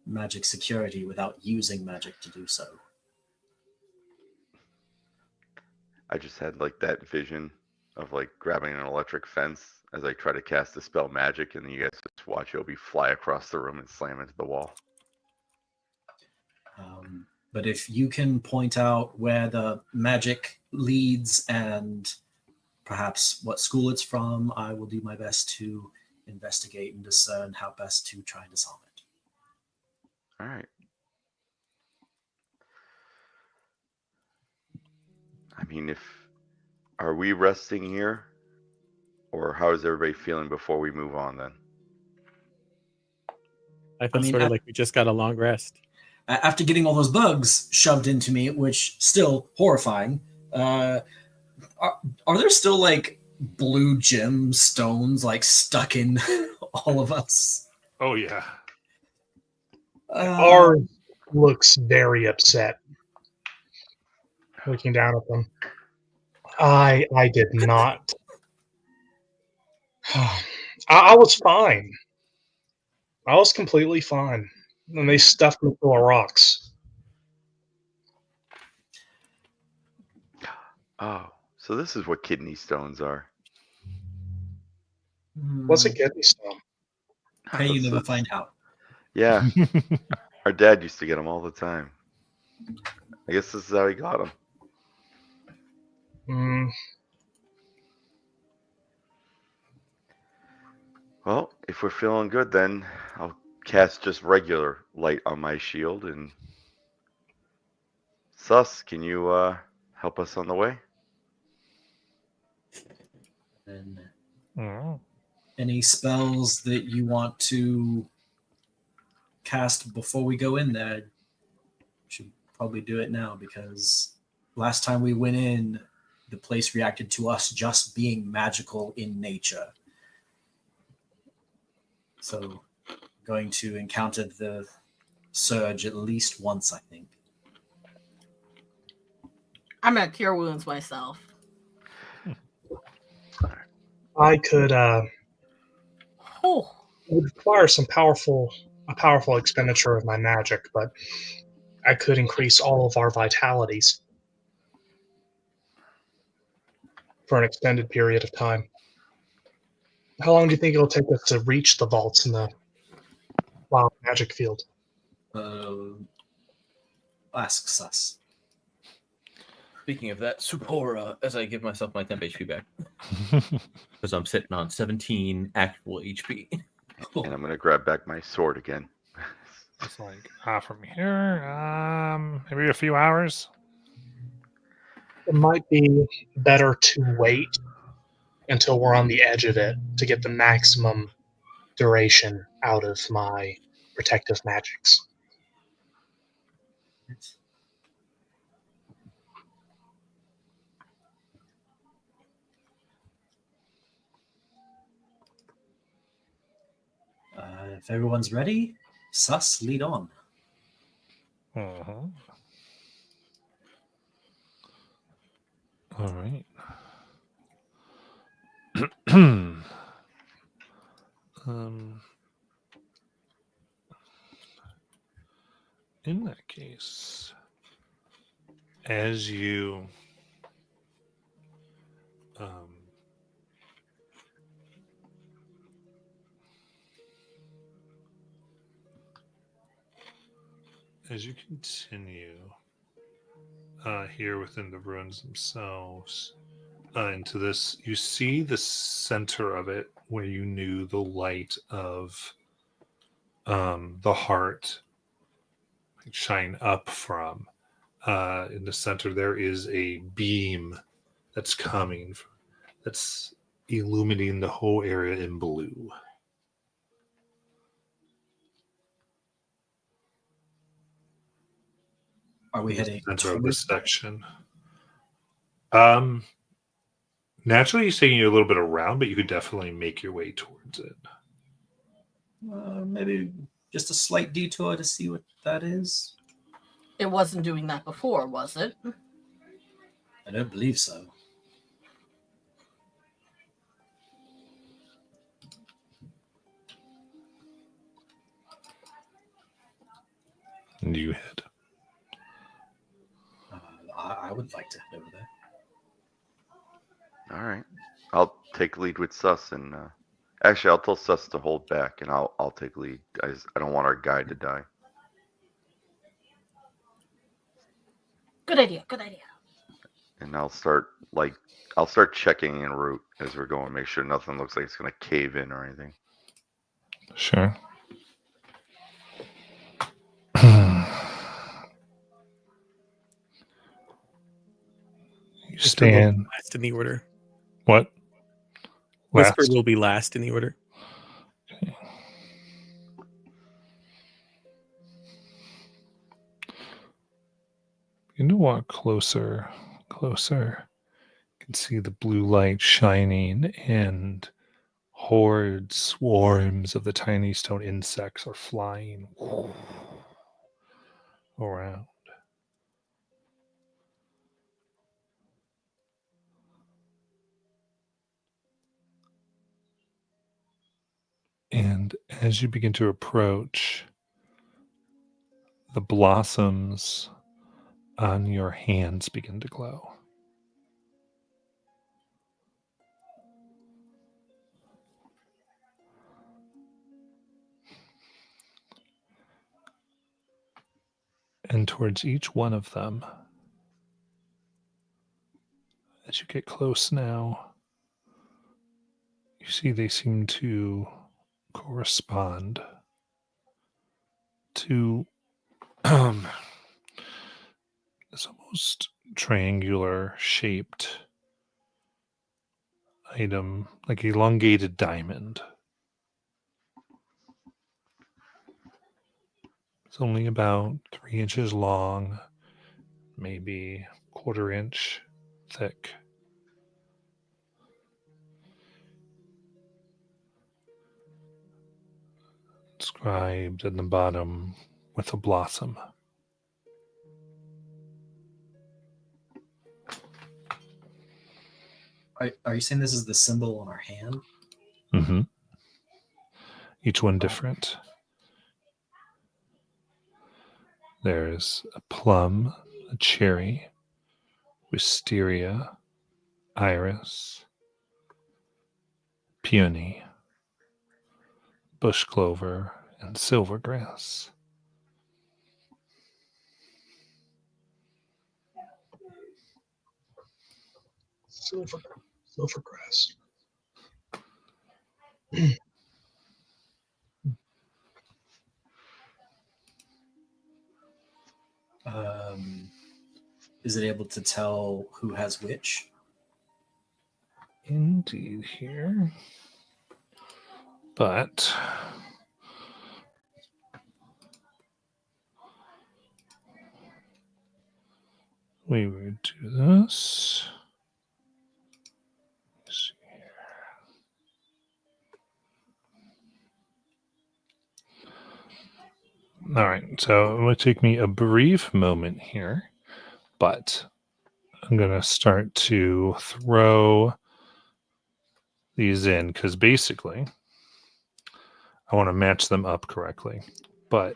magic security without using magic to do so. I just had like that vision of like grabbing an electric fence as I try to cast the spell magic, and you guys just watch Obi fly across the room and slam into the wall. But if you can point out where the magic leads and perhaps what school it's from, I will do my best to investigate and discern how best to try and disarm it. All right. I mean, are we resting here, or how is everybody feeling before we move on? Then I feel sort of like we just got a long rest. After getting all those bugs shoved into me, which still horrifying. Are there still like blue gem stones like stuck in all of us? Oh yeah. R looks very upset, looking down at them. I did not. I was fine. I was completely fine. And they stuffed me full of rocks. oh, so this is what kidney stones are. What's a kidney stone? Okay, you never find out. Yeah. Our dad used to get them all the time. I guess this is how he got him. Mm, Well, if we're feeling good, then I'll cast just regular light on my shield. And Sus, can you help us on the way? And Oh. any spells that you want to cast before we go in there, should probably do it now, because last time we went in, the place reacted to us just being magical in nature. So, going to encounter the surge at least once, I think. I'm gonna cure wounds myself. I could Oh, it would require a powerful expenditure of my magic, but I could increase all of our vitalities for an extended period of time. How long do you think it'll take us to reach the vaults in the wild magic field? Asks us. Speaking of that, Supora, as I give myself my temp HP back. Because I'm sitting on 17 actual HP. And I'm gonna grab back my sword again. It's like from here, maybe a few hours. It might be better to wait until we're on the edge of it to get the maximum duration out of my protective magics. If everyone's ready, Sus, lead on. Uh-huh. All right. In that case, as you continue here within the ruins themselves into this, you see the center of it where you knew the light of the heart shine up from. In the center, there is a beam that's coming, that's illuminating the whole area in blue. Are we heading Center of towards this section? Naturally, he's taking you a little bit around, but you could definitely make your way towards it. Maybe just a slight detour to see what that is? it wasn't doing that before, was it? I don't believe so. And you head. I would like to head over there. All right. I'll take lead with Sus, and actually, I'll tell Sus to hold back, and I'll take lead. I don't want our guide to die. Good idea. Good idea. And I'll start checking en route as we're going, make sure nothing looks like it's gonna cave in or anything. Sure. You stand. Last in the order. What? Whisper Last? will be last in the order. Okay. You know what? Closer. You can see the blue light shining, and swarms of the tiny stone insects are flying around. And as you begin to approach, the blossoms on your hands begin to glow. And towards each one of them, as you get close now, you see they seem to correspond to this almost triangular shaped item, like elongated diamond. It's only about 3 inches long, maybe 1/4 inch thick. Inscribed at the bottom with a blossom. Are you saying this is the symbol on our hand? Mm-hmm. Each one different. There's a plum, a cherry, wisteria, iris, peony, bush clover, and silvergrass. Silvergrass. Is it able to tell who has which? Indeed, here. But we would do this. Let's see here. All right, so it will take me a brief moment here, but I'm going to start to throw these in because basically I want to match them up correctly. But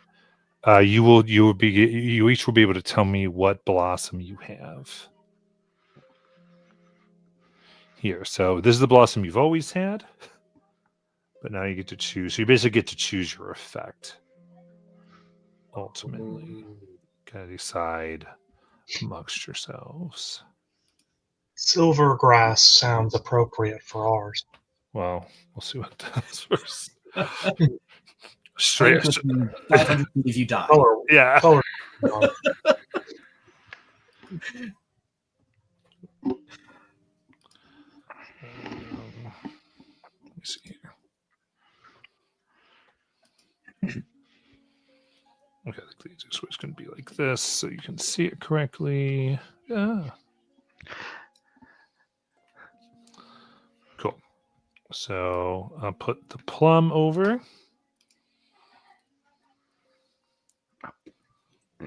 you each will be able to tell me what blossom you have here. So this is the blossom you've always had, but now you get to choose. So you basically get to choose your effect. Ultimately, gotta decide amongst yourselves. Silvergrass sounds appropriate for ours. Well, we'll see what it does first. Straight 500 feet if you die. Color. Yeah. Color. Let me see here. Okay, the laser switch is going to be like this so you can see it correctly. Yeah. Cool. So I'll put the plum over.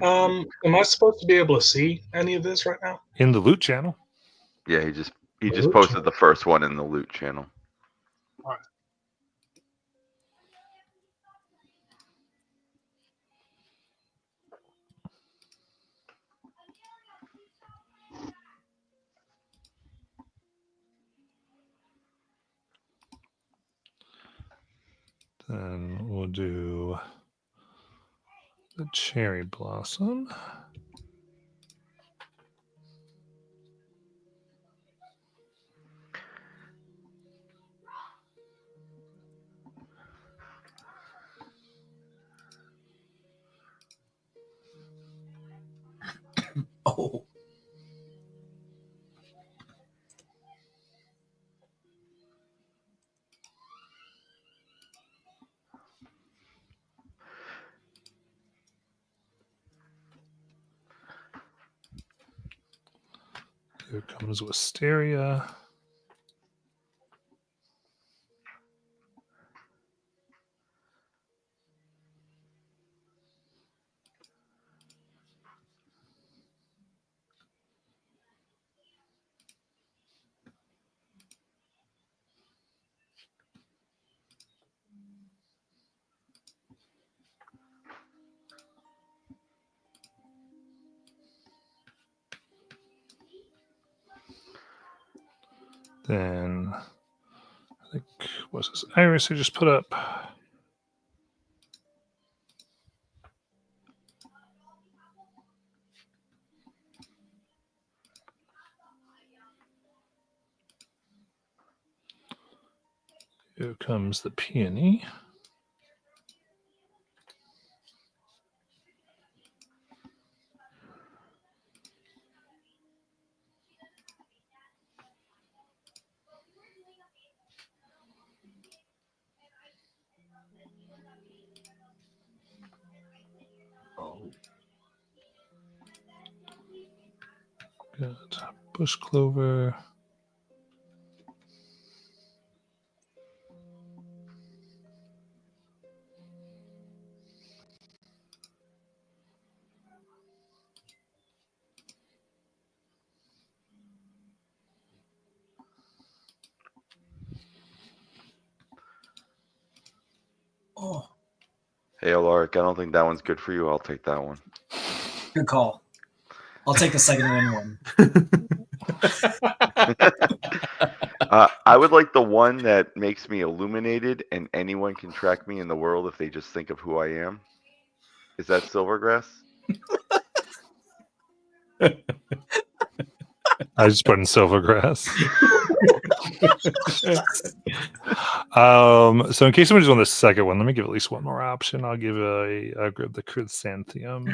Am I supposed to be able to see any of this right now? In the loot channel. Yeah, he just Loot posted channel. the first one in the loot channel. All right. Then we'll do the cherry blossom. Oh. Here comes wisteria. Then I think what's this iris I just put up. Here comes the peony. Got bush clover. Oh, Hey, Alaric, I don't think that one's good for you. I'll take that one. good call. I'll take the second win one. I would like the one that makes me illuminated and anyone can track me in the world if they just think of who I am. Is that Silvergrass? I just put in Silvergrass. So in case somebody just want the second one, let me give at least one more option. I'll give I'll grab the chrysanthemum.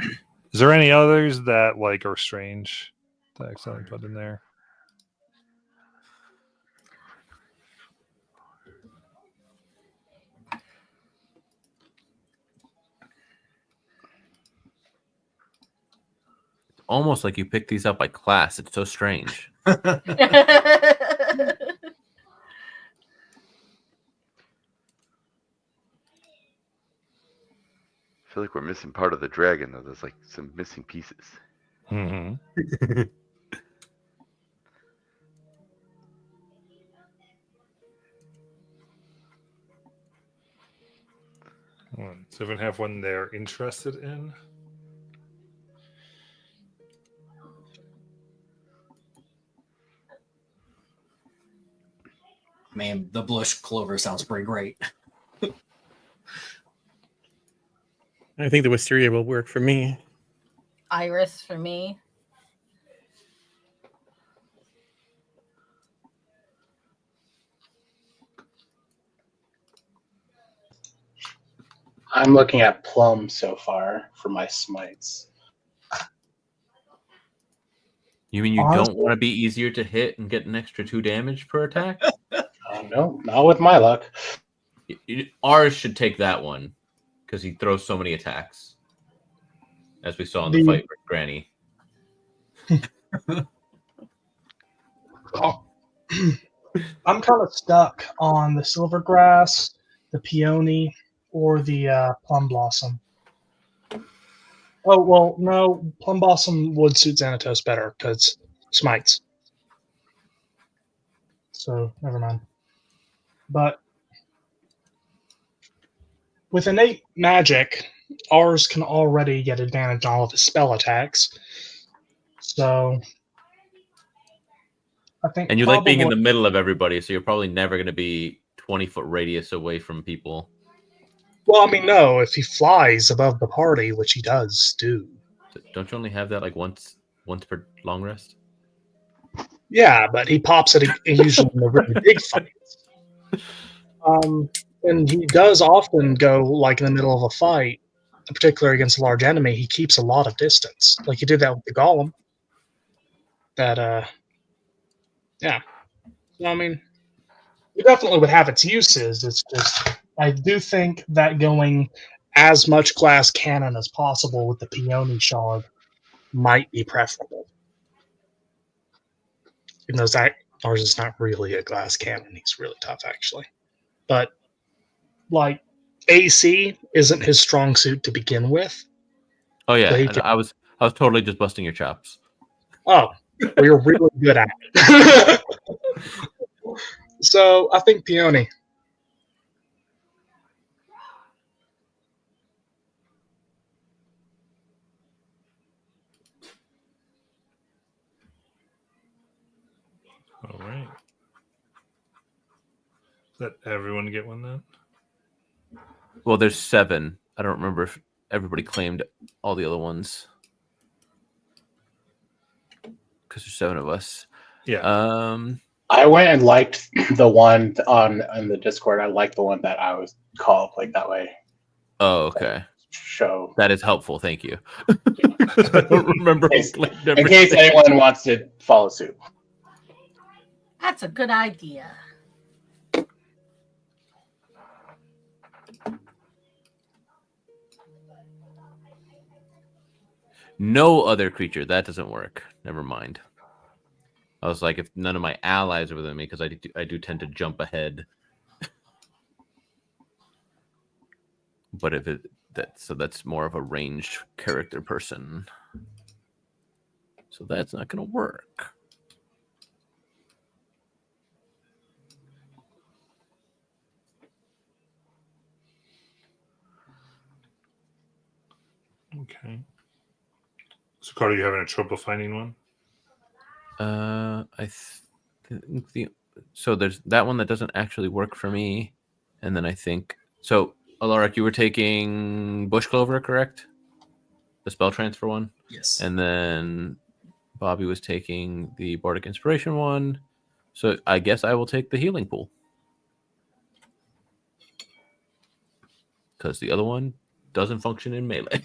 Is there any others that like are strange that I accidentally put in there? Almost like you picked these up by class. It's so strange. I feel like we're missing part of the dragon, though. There's like some missing pieces. Mm-hmm. Does everyone have one they're interested in? Man, the bush clover sounds pretty great. I think the wisteria will work for me. Iris for me. I'm looking at plum so far for my smites. You mean you Honestly- don't want to be easier to hit and get an extra 2 damage per attack? No, not with my luck. Ours should take that one because he throws so many attacks, as we saw in the fight with Granny. Oh. I'm kind of stuck on the silvergrass, the peony, or the plum blossom. Oh, well, no, plum blossom would suit Xanatos better because smites. So, never mind. But with innate magic, ours can already get advantage on all of his spell attacks. So, I think And you like being in probably- the middle of everybody, so you're probably never going to be 20-foot radius away from people. Well, I mean, no, if he flies above the party, which he does do. Don't you only have that like once per long rest? Yeah, but he pops it usually in the really big fights. And he does often go like in the middle of a fight, particularly against a large enemy. He keeps a lot of distance, like he did that with the golem. That yeah. So, I mean, it definitely would have its uses. It's just I do think that going as much glass cannon as possible with the peony shard might be preferable. Even though that ours is not really a glass cannon, he's really tough actually. But like AC isn't his strong suit to begin with. Oh yeah, So he and can- I was totally just busting your chops. Oh, well, you're really good at it. So I think peony. All right. Does that everyone get one then? Well, there's 7. I don't remember if everybody claimed all the other ones because there's 7 of us. Yeah. I went and liked the one on the Discord. I liked the one that I was called like that way. Oh, okay. Show. That is helpful. Thank you. I don't remember. In case anyone wants to follow suit. That's a good idea. No other creature. That doesn't work. Never mind. I was like, if none of my allies are within me, because I do tend to jump ahead. But if that's more of a ranged character person. So that's not going to work. Okay. So, Carter, you having a trouble finding one? I think so. There's that one that doesn't actually work for me, and then I think so. Alaric, you were taking Bush Clover, correct? The spell transfer one. Yes. And then Bobby was taking the Bardic Inspiration one. So I guess I will take the Healing Pool because the other one doesn't function in melee.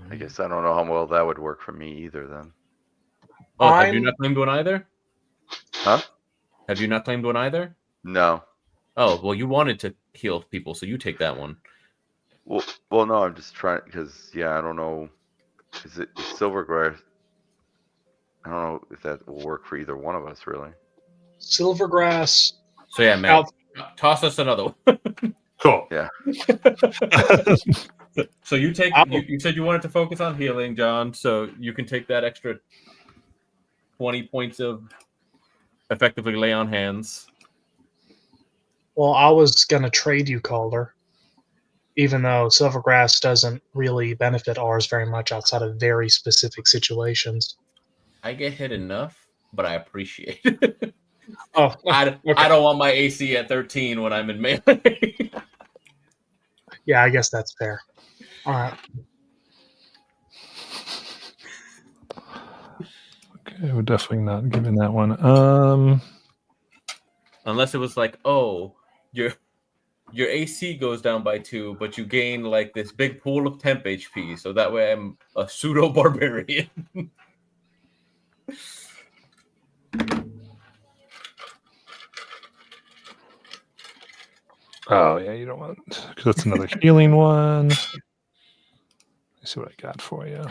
I guess I don't know how well that would work for me either. Then. Oh, have you not claimed one either? Huh? Have you not claimed one either? No. Oh, well, you wanted to heal people, so you take that one. Well, no, I'm just trying because I don't know. Is it Silvergrass? I don't know if that will work for either one of us, really. Silvergrass. So yeah, man, toss us another one. Cool. Yeah. So you take. You said you wanted to focus on healing, John. So you can take that extra 20 points of effectively lay on hands. Well, I was gonna trade you, Calder. Even though Silvergrass doesn't really benefit ours very much outside of very specific situations. I get hit enough, but I appreciate it. Oh, I don't want my AC at 13 when I'm in melee. Yeah, I guess that's fair. All right. Okay, we're definitely not giving that one. Unless it was like, oh, your AC goes down by 2, but you gain like this big pool of temp HP, so that way I'm a pseudo barbarian. Oh yeah, you don't want because that's another healing one. Let's see what I got for you.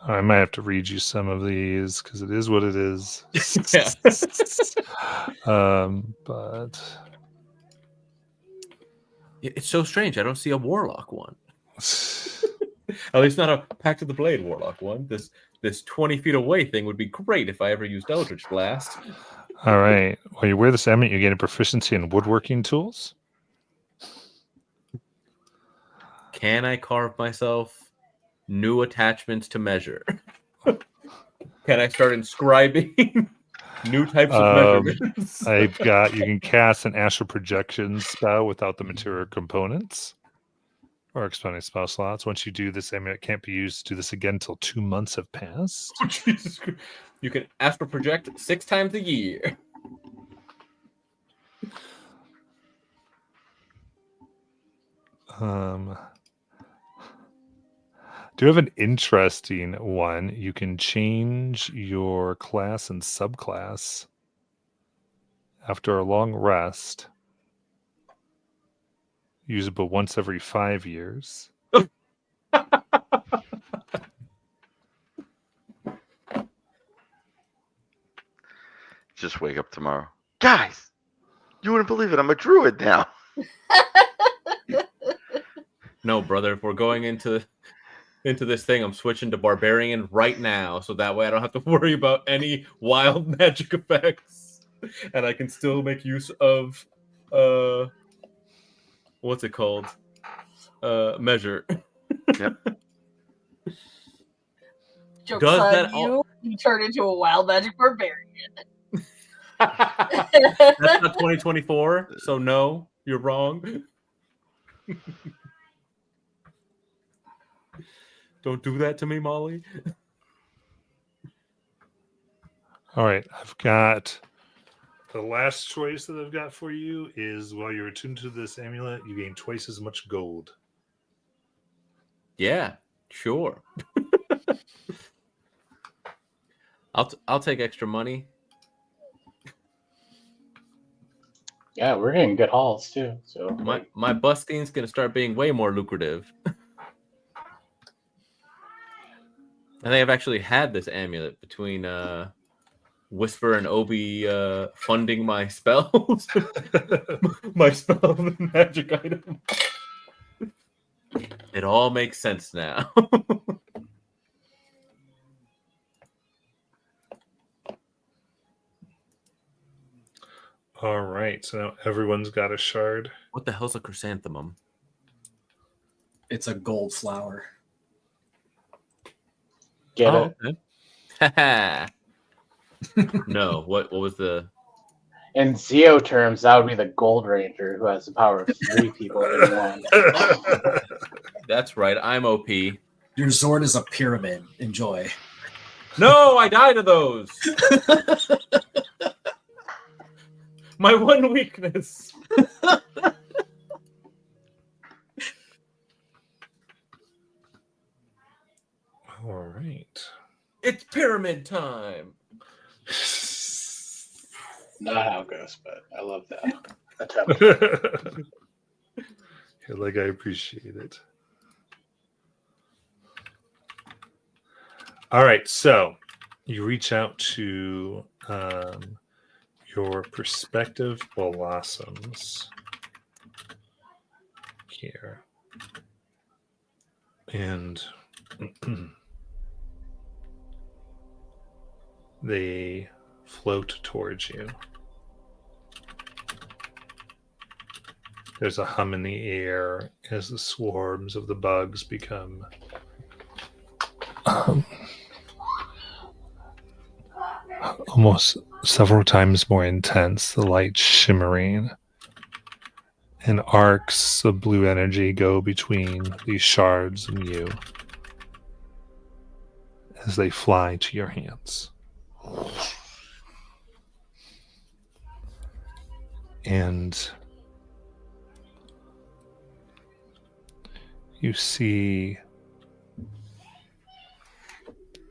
I might have to read you some of these because it is what it is. But it's so strange. I don't see a warlock one. At least not a Pact of the Blade warlock one. This 20 feet away thing would be great if I ever used Eldritch Blast. All right. When you wear this element, you gain a proficiency in woodworking tools. Can I carve myself new attachments to measure? Can I start inscribing new types of measurements? I've got you can cast an astral projection spell without the material components or expending spell slots. Once you do this, amulet can't be used to do this again until 2 months have passed. Oh, Jesus Christ. You can astral project 6 times a year. Do you have an interesting one? You can change your class and subclass after a long rest. Usable once every 5 years. Just wake up tomorrow. Guys, you wouldn't believe it. I'm a druid now. No, brother. If we're going into into this thing, I'm switching to Barbarian right now, so that way I don't have to worry about any wild magic effects, and I can still make use of what's it called? Measure. Yep. Joke's Does on that you. You turn into a wild magic barbarian. That's not 2024, so no, you're wrong. Don't do that to me, Molly. All right, I've got the last choice that I've got for you is while you're attuned to this amulet, you gain twice as much gold. Yeah, sure. I'll take extra money. Yeah, we're getting good hauls too. So My busting's gonna start being way more lucrative. I think I've actually had this amulet between Whisper and Obi funding my spells. My spell and magic item. It all makes sense now. All right, so now everyone's got a shard. What the hell's a chrysanthemum? It's a gold flower. get it. Okay. No, what was the... In Zeo terms, that would be the Gold Ranger who has the power of 3 people in one. That's right, I'm OP. Your Zord is a pyramid. Enjoy. No, I died of those. My one weakness. All right. It's pyramid time. Not how it goes, but I love that attempt. You're like, I appreciate it. All right, so you reach out to your prospective blossoms here, and they float towards you. There's a hum in the air as the swarms of the bugs become almost several times more intense, the light shimmering, and arcs of blue energy go between these shards and you as they fly to your hands. And you see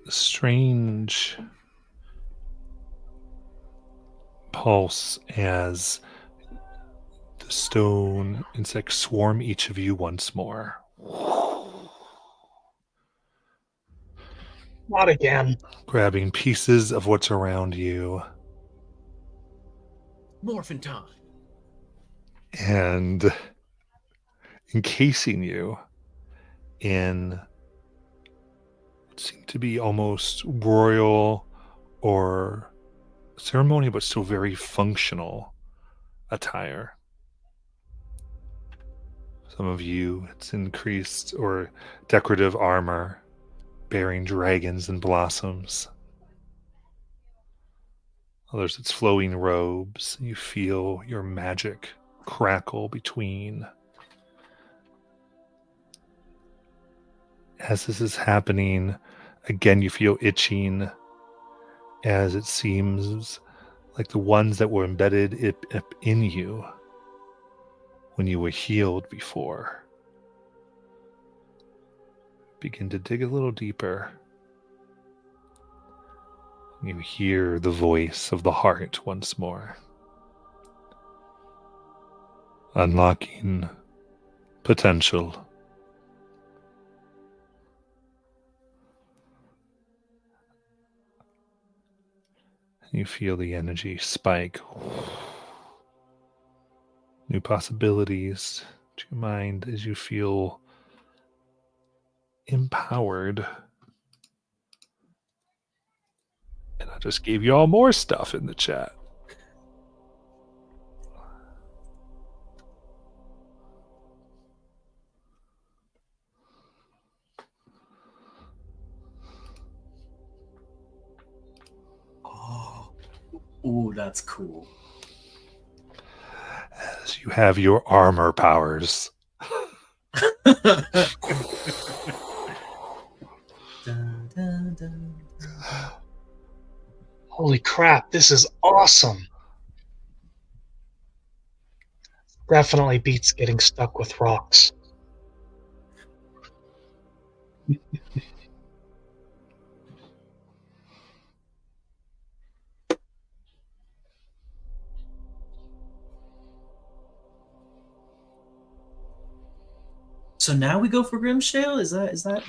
a strange pulse as the stone insects swarm each of you once more. Not again. Grabbing pieces of what's around you Morphin time. and encasing you in what seemed to be almost royal or ceremonial, but still very functional attire. Some of you, it's increased or decorative armor bearing dragons and blossoms. Others, it's flowing robes. You feel your magic crackle between. As this is happening, again, you feel itching as it seems like the ones that were embedded in you when you were healed before begin to dig a little deeper. You hear the voice of the heart once more, unlocking potential. You feel the energy spike. New possibilities to your mind as you feel empowered. And I just gave you all more stuff in the chat. Oh, ooh, that's cool. As you have your armor powers. Dun, dun, dun. Holy crap, this is awesome. Definitely beats getting stuck with rocks. So now we go for Grimshale? Is that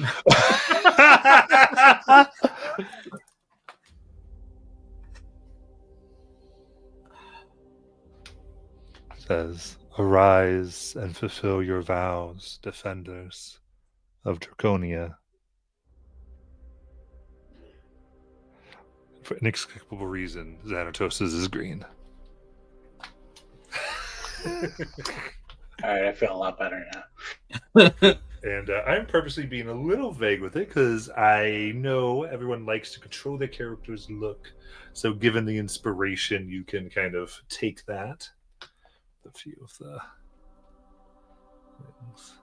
Says, arise and fulfill your vows, defenders of Draconia. For inexplicable reason, Xanatos is green. All right, I feel a lot better now. And I'm purposely being a little vague with it because I know everyone likes to control their character's look. So given the inspiration, you can kind of take that. A few of the things.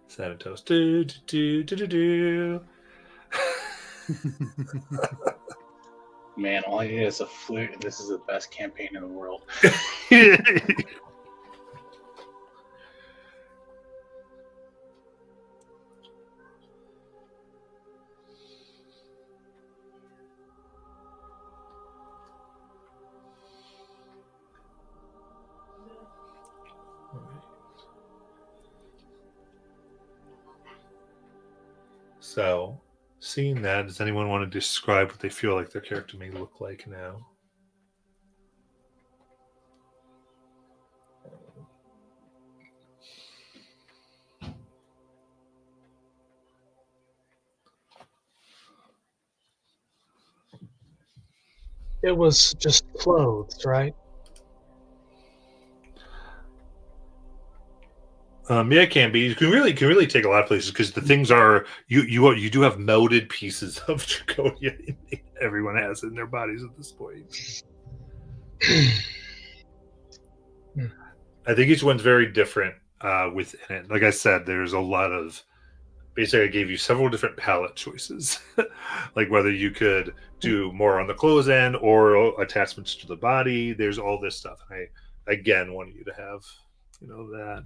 Xanatos. Do, do, do, do, do. Man, all I need is a flute, and this is the best campaign in the world. So, seeing that, does anyone want to describe what they feel like their character may look like now? It was just clothes, right? Yeah, it can be. You can really take a lot of places because the things are you do have molded pieces of Draconia. Everyone has in their bodies at this point. I think each one's very different within it. Like I said, there's a lot of. Basically, I gave you several different palette choices, like whether you could do more on the clothes end or attachments to the body. There's all this stuff. I again want you to have that.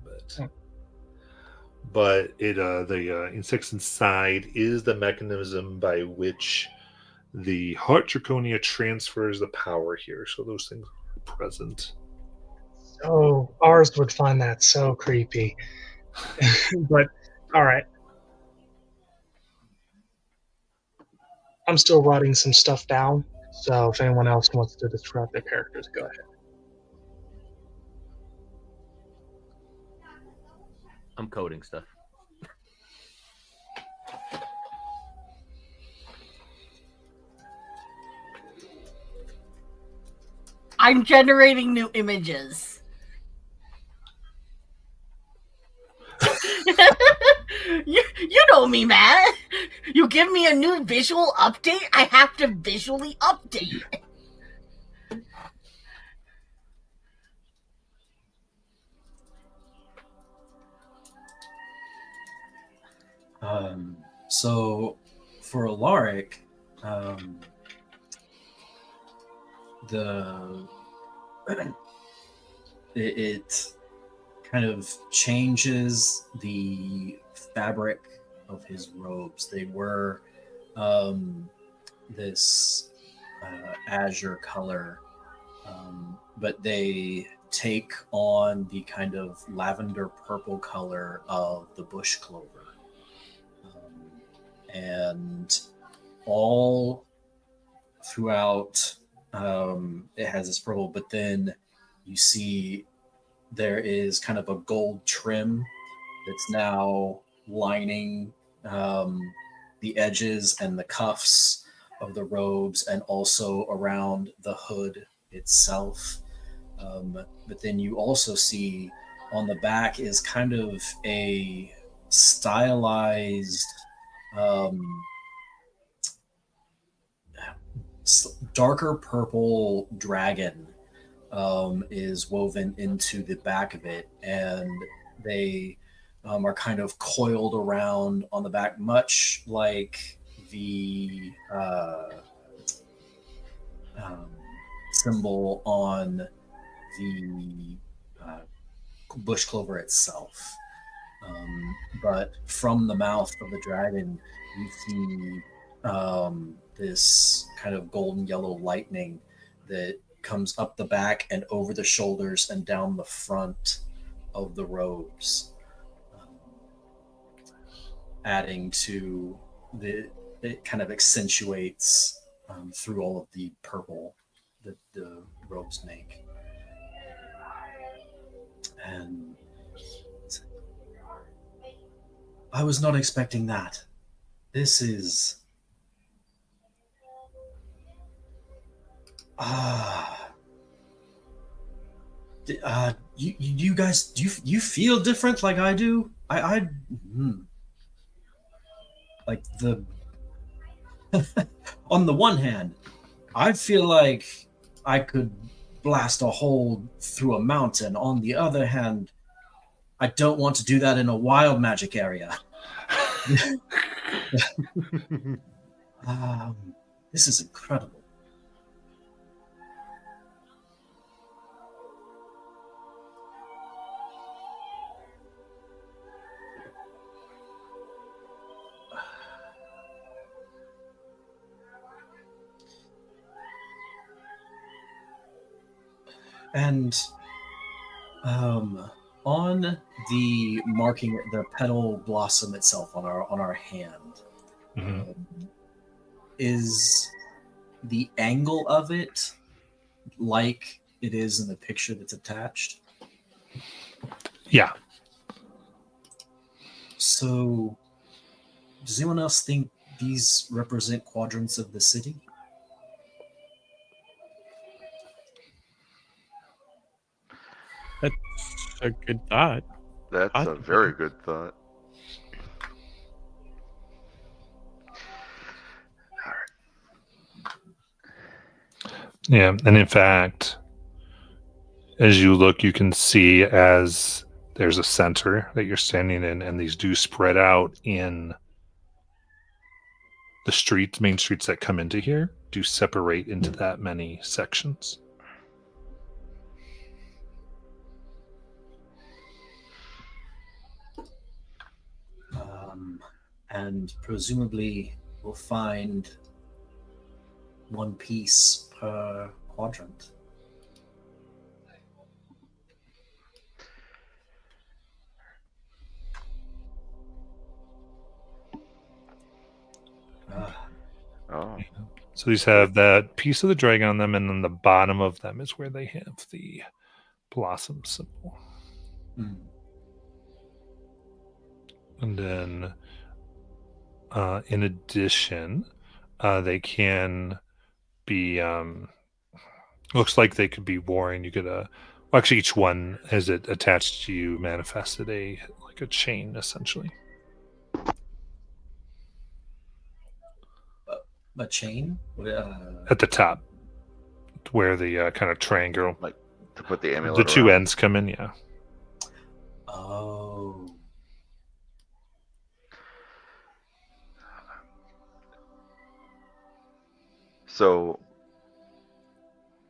Bit. But the insects inside is the mechanism by which the heart Draconia transfers the power here. So those things are present. So ours would find that so creepy. But all right. I'm still writing some stuff down. So if anyone else wants to describe their characters, go ahead. I'm coding stuff. I'm generating new images. you know me, man. You give me a new visual update, I have to visually update. So for Alaric, it kind of changes the fabric of his robes. They were this azure color, but they take on the kind of lavender purple color of the bush clover. And all throughout it has this purple, but then you see there is kind of a gold trim that's now lining the edges and the cuffs of the robes and also around the hood itself. But then you also see on the back is kind of a stylized darker purple dragon is woven into the back of it, and they are kind of coiled around on the back, much like the symbol on the bush clover itself. But from the mouth of the dragon, you see this kind of golden yellow lightning that comes up the back and over the shoulders and down the front of the robes, adding to it kind of accentuates through all of the purple that the robes make. And I was not expecting that. This is you guys, do you feel different like I do? Like the on the one hand, I feel like I could blast a hole through a mountain. On the other hand, I don't want to do that in a wild magic area. This is incredible. And on the marking, the petal blossom itself on our hand, is the angle of it like it is in the picture that's attached? Yeah. So, does anyone else think these represent quadrants of the city? That's a good thought. That's a very good thought. Yeah, and in fact, as you look, you can see as there's a center that you're standing in, and these do spread out in the streets, main streets that come into here, do separate into that many sections. And presumably we'll find one piece per quadrant. So these have that piece of the dragon on them, and then the bottom of them is where they have the blossom symbol. And then in addition, they can be looks like they could be worn. You could well, actually each one, as it attached to you, manifested a chain essentially. A chain? At the top, where the kind of triangle, like to put the amulet, the two around. ends come in. Yeah. Oh. So,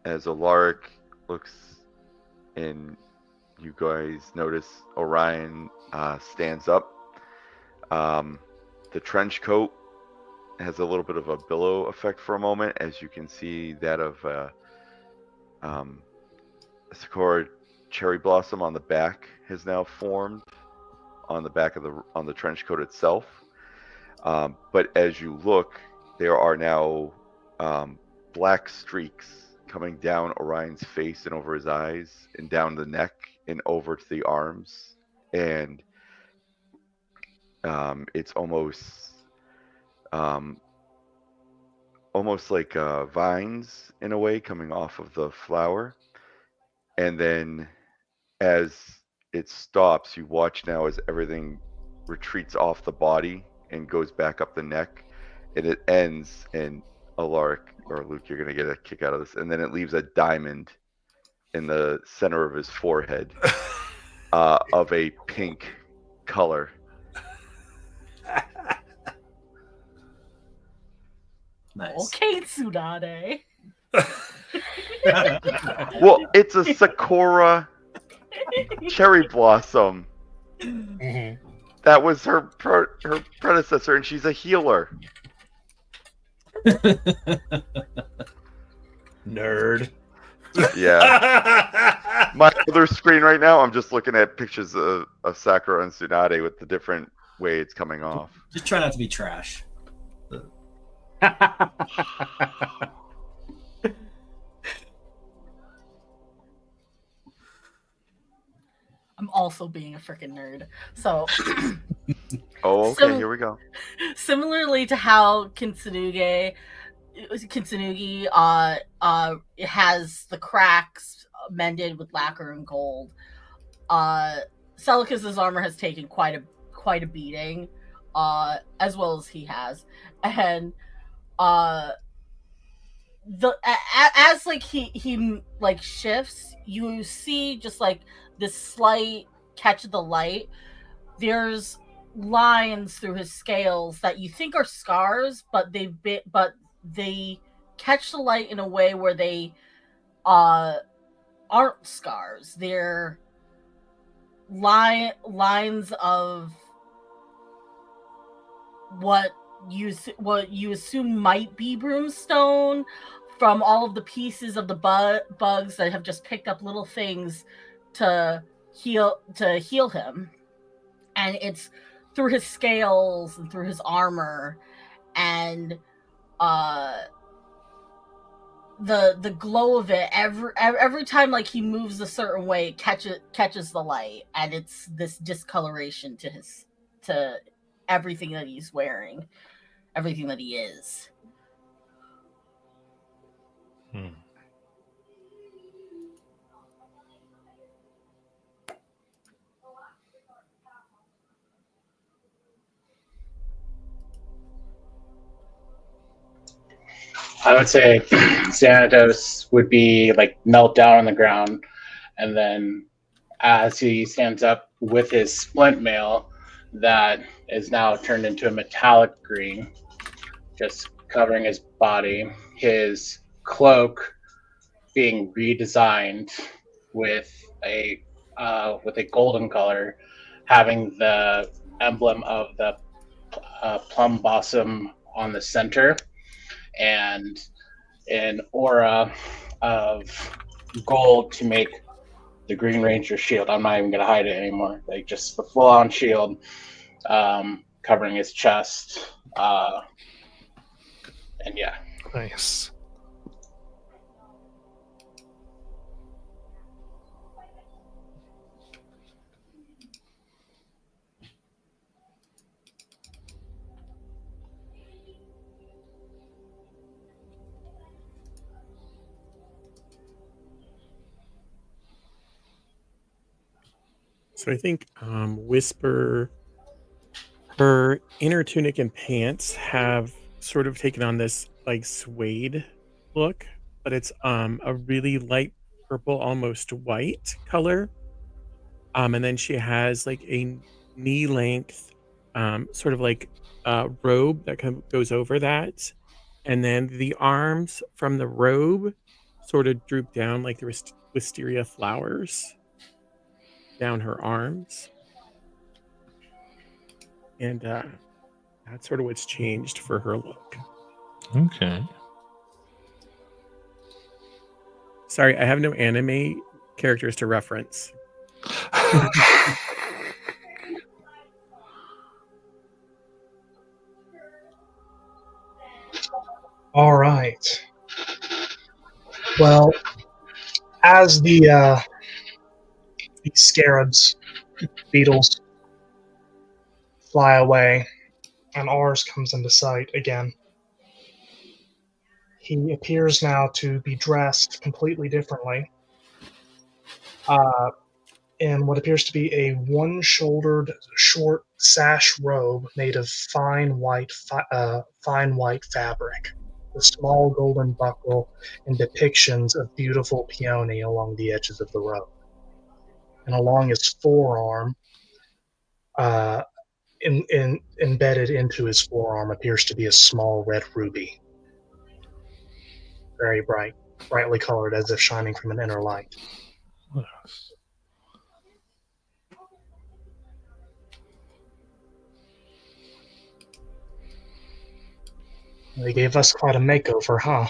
as Alaric looks and you guys notice Orion stands up, the trench coat has a little bit of a billow effect for a moment, as you can see that of a Sakura cherry blossom on the back has now formed on the back of the trench coat itself. But as you look, there are now black streaks coming down Orion's face and over his eyes and down the neck and over to the arms. And It's um, almost like vines in a way coming off of the flower. And then as it stops, you watch now as everything retreats off the body and goes back up the neck, and it ends. And Alaric or Luke, you're gonna get a kick out of this. And then it leaves a diamond in the center of his forehead, of a pink color. Nice. Okay, Tsunade. Well, it's a sakura cherry blossom. Mhm. That was her predecessor, and she's a healer. Nerd. Yeah. My other screen right now, I'm just looking at pictures of Sakura and Tsunade with the different way it's coming off. Just try not to be trash. I'm also being a freaking nerd. So, Oh, okay, here we go. similarly to how Kitsunugi has the cracks mended with lacquer and gold, Celicus's armor has taken quite a beating, as well as he has, and as like he like shifts, you see just like this slight catch of the light. There's lines through his scales that you think are scars, but they catch the light in a way where they aren't scars. They're lines of what you assume might be broomstone from all of the pieces of the bugs that have just picked up little things to heal him, and it's through his scales and through his armor, and the glow of it every time like he moves a certain way, it catches the light, and it's this discoloration to everything that he's wearing, everything that he is. I would say Xanatos would be like melt down on the ground, and then as he stands up with his splint mail that is now turned into a metallic green, just covering his body, his cloak being redesigned with a golden color, having the emblem of the plum blossom on the center, and an aura of gold to make the Green Ranger shield. I'm not even going to hide it anymore. Like just the full-on shield, covering his chest, and yeah. Nice. So I think Whisper, her inner tunic and pants have sort of taken on this like suede look, but it's a really light purple, almost white color. And then she has like a knee length, sort of like robe that goes over that, and then the arms from the robe sort of droop down like the wisteria flowers down her arms. And that's sort of what's changed for her look. Okay. Sorry, I have no anime characters to reference. All right. Well, as the scarabs, beetles, fly away, and ours comes into sight again. He appears now to be dressed completely differently, in what appears to be a one-shouldered, short sash robe made of fine white fabric, with small golden buckle and depictions of beautiful peony along the edges of the robe. And along his forearm, embedded into his forearm, appears to be a small red ruby, very brightly colored, as if shining from an inner light. Yes. They gave us quite a makeover, huh?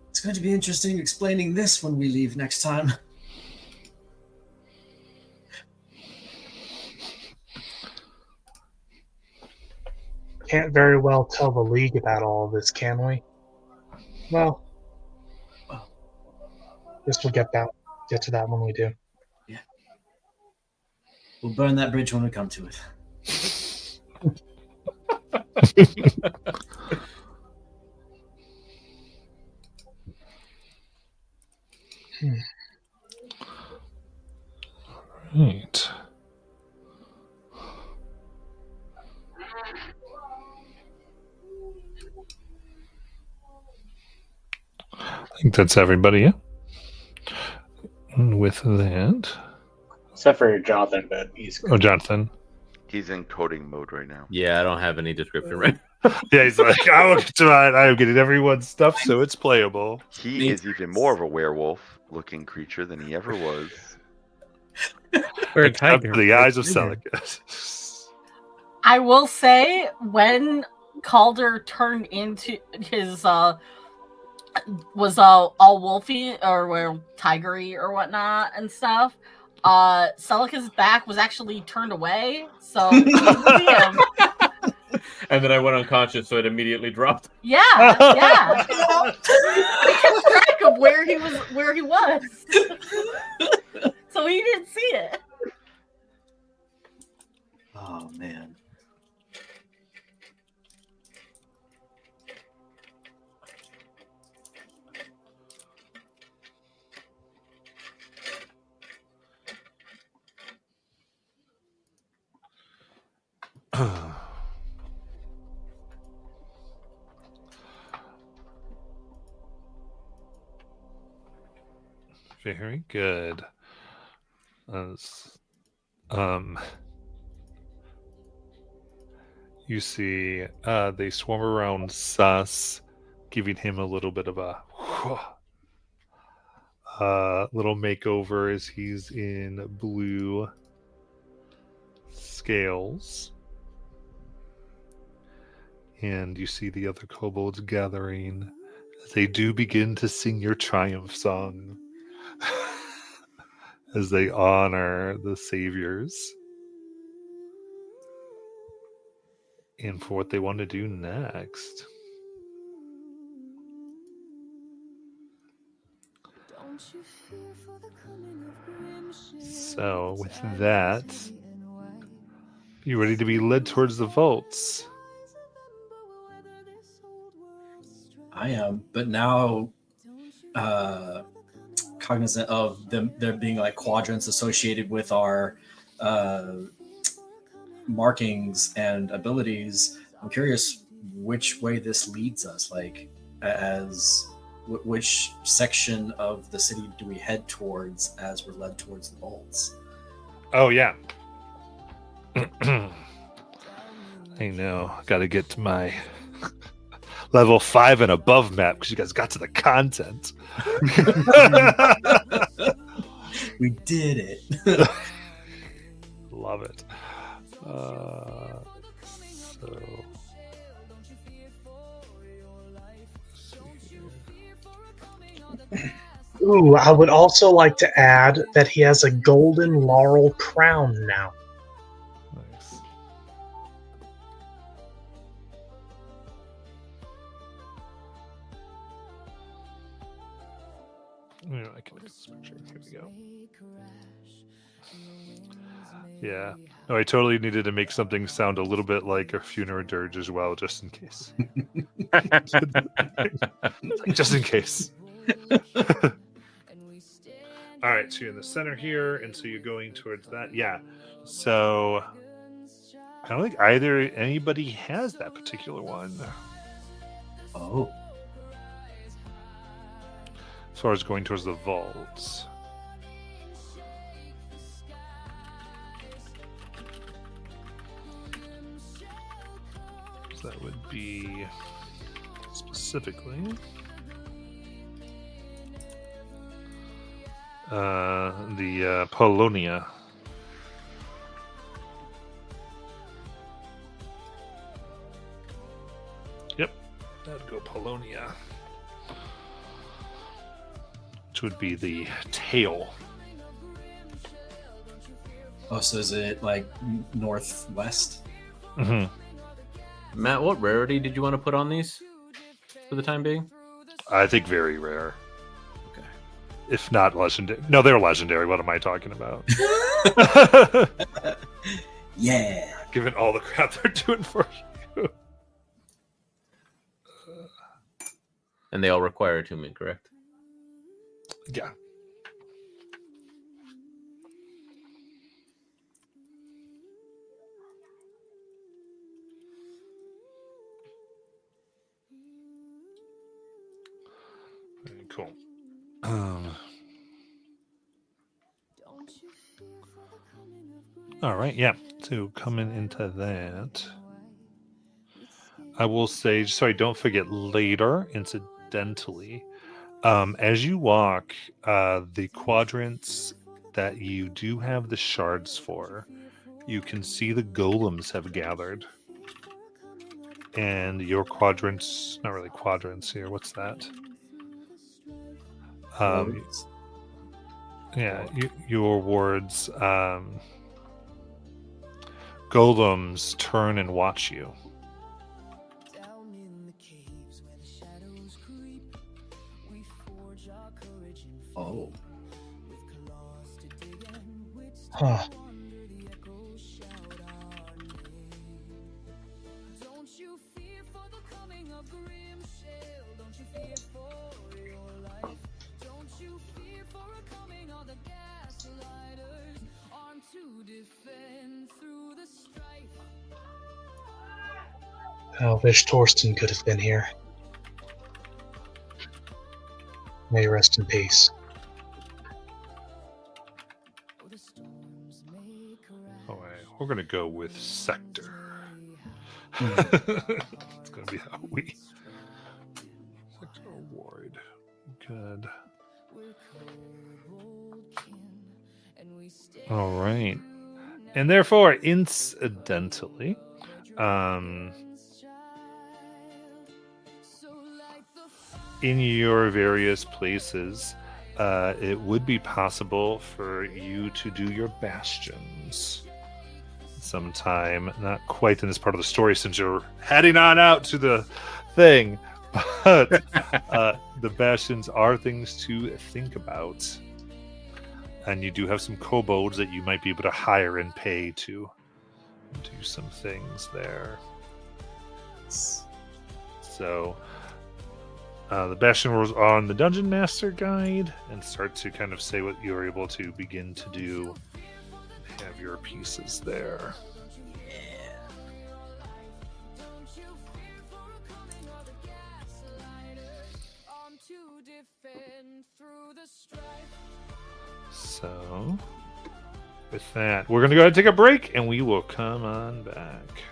It's going to be interesting explaining this when we leave next time. Can't very well tell the League about all of this, can we? Well, guess we'll get to that when we do. Yeah. We'll burn that bridge when we come to it. Right. I think that's everybody. Yeah. And with that, Except for Jonathan, but he's oh, Jonathan. He's in coding mode right now. Yeah, I don't have any description right. Yeah, he's like, I will get to mine. I am getting everyone's stuff, so it's playable. He is even more of a werewolf-looking creature than he ever was. Or a Except tiger. for the eyes of Seneca. I will say, when Calder turned into his was all wolfy or tigery or whatnot and stuff, Celica's back was actually turned away, so you couldn't see him. And then I went unconscious, so it immediately dropped. Yeah. I kept track of where he was. So he didn't see it. Oh, man. Very good. You see, they swarm around Sus, giving him a little bit of a little makeover as he's in blue scales. And you see the other kobolds gathering as they do begin to sing your triumph song as they honor the saviors and for what they want to do next. So with that, be ready to be led towards the vaults. I am, but now cognizant of them there being like quadrants associated with our markings and abilities. I'm curious which way this leads us. Like, which section of the city do we head towards as we're led towards the vaults? Oh yeah. I know. Got to get to my level 5 and above map because you guys got to the content. We did it. Love it. Ooh, I would also like to add that he has a golden laurel crown now. Nice. I can look at this picture. Here we go. Yeah. No, I totally needed to make something sound a little bit like a funeral dirge as well, just in case. Just in case. All right, so you're in the center here, and so you're going towards that. Yeah. So I don't think anybody has that particular one. Oh. As far as going towards the vaults. So that would be specifically the Polonia. Yep, that'd go Polonia. Which would be the tail. Oh, so is it like northwest? Mm-hmm. Matt, what rarity did you want to put on these for the time being? I think very rare. Okay. If not legendary. No, they're legendary. What am I talking about? Yeah. Given all the crap they're doing for you. And they all require attunement, correct? Yeah. Very cool. All right, yeah. So coming into that, I will say, sorry, don't forget later, incidentally, as you walk, the quadrants that you do have the shards for, you can see the golems have gathered. And your quadrants, not really quadrants here, what's that? Yeah, your wards, golems turn and watch you. Oh. Huh. I wish Torsten could have been here. May he rest in peace. All right, we're going to go with sector. It's going to be how we... Sector ward. Good. All right. And therefore, incidentally, in your various places, it would be possible for you to do your bastions sometime. Not quite in this part of the story since you're heading on out to the thing, but the bastions are things to think about. And you do have some kobolds that you might be able to hire and pay to do some things there. So the bastion was on the Dungeon Master Guide and start to kind of say what you're able to begin to do. Have your pieces there. So, with that, we're going to go ahead and take a break, and we will come on back.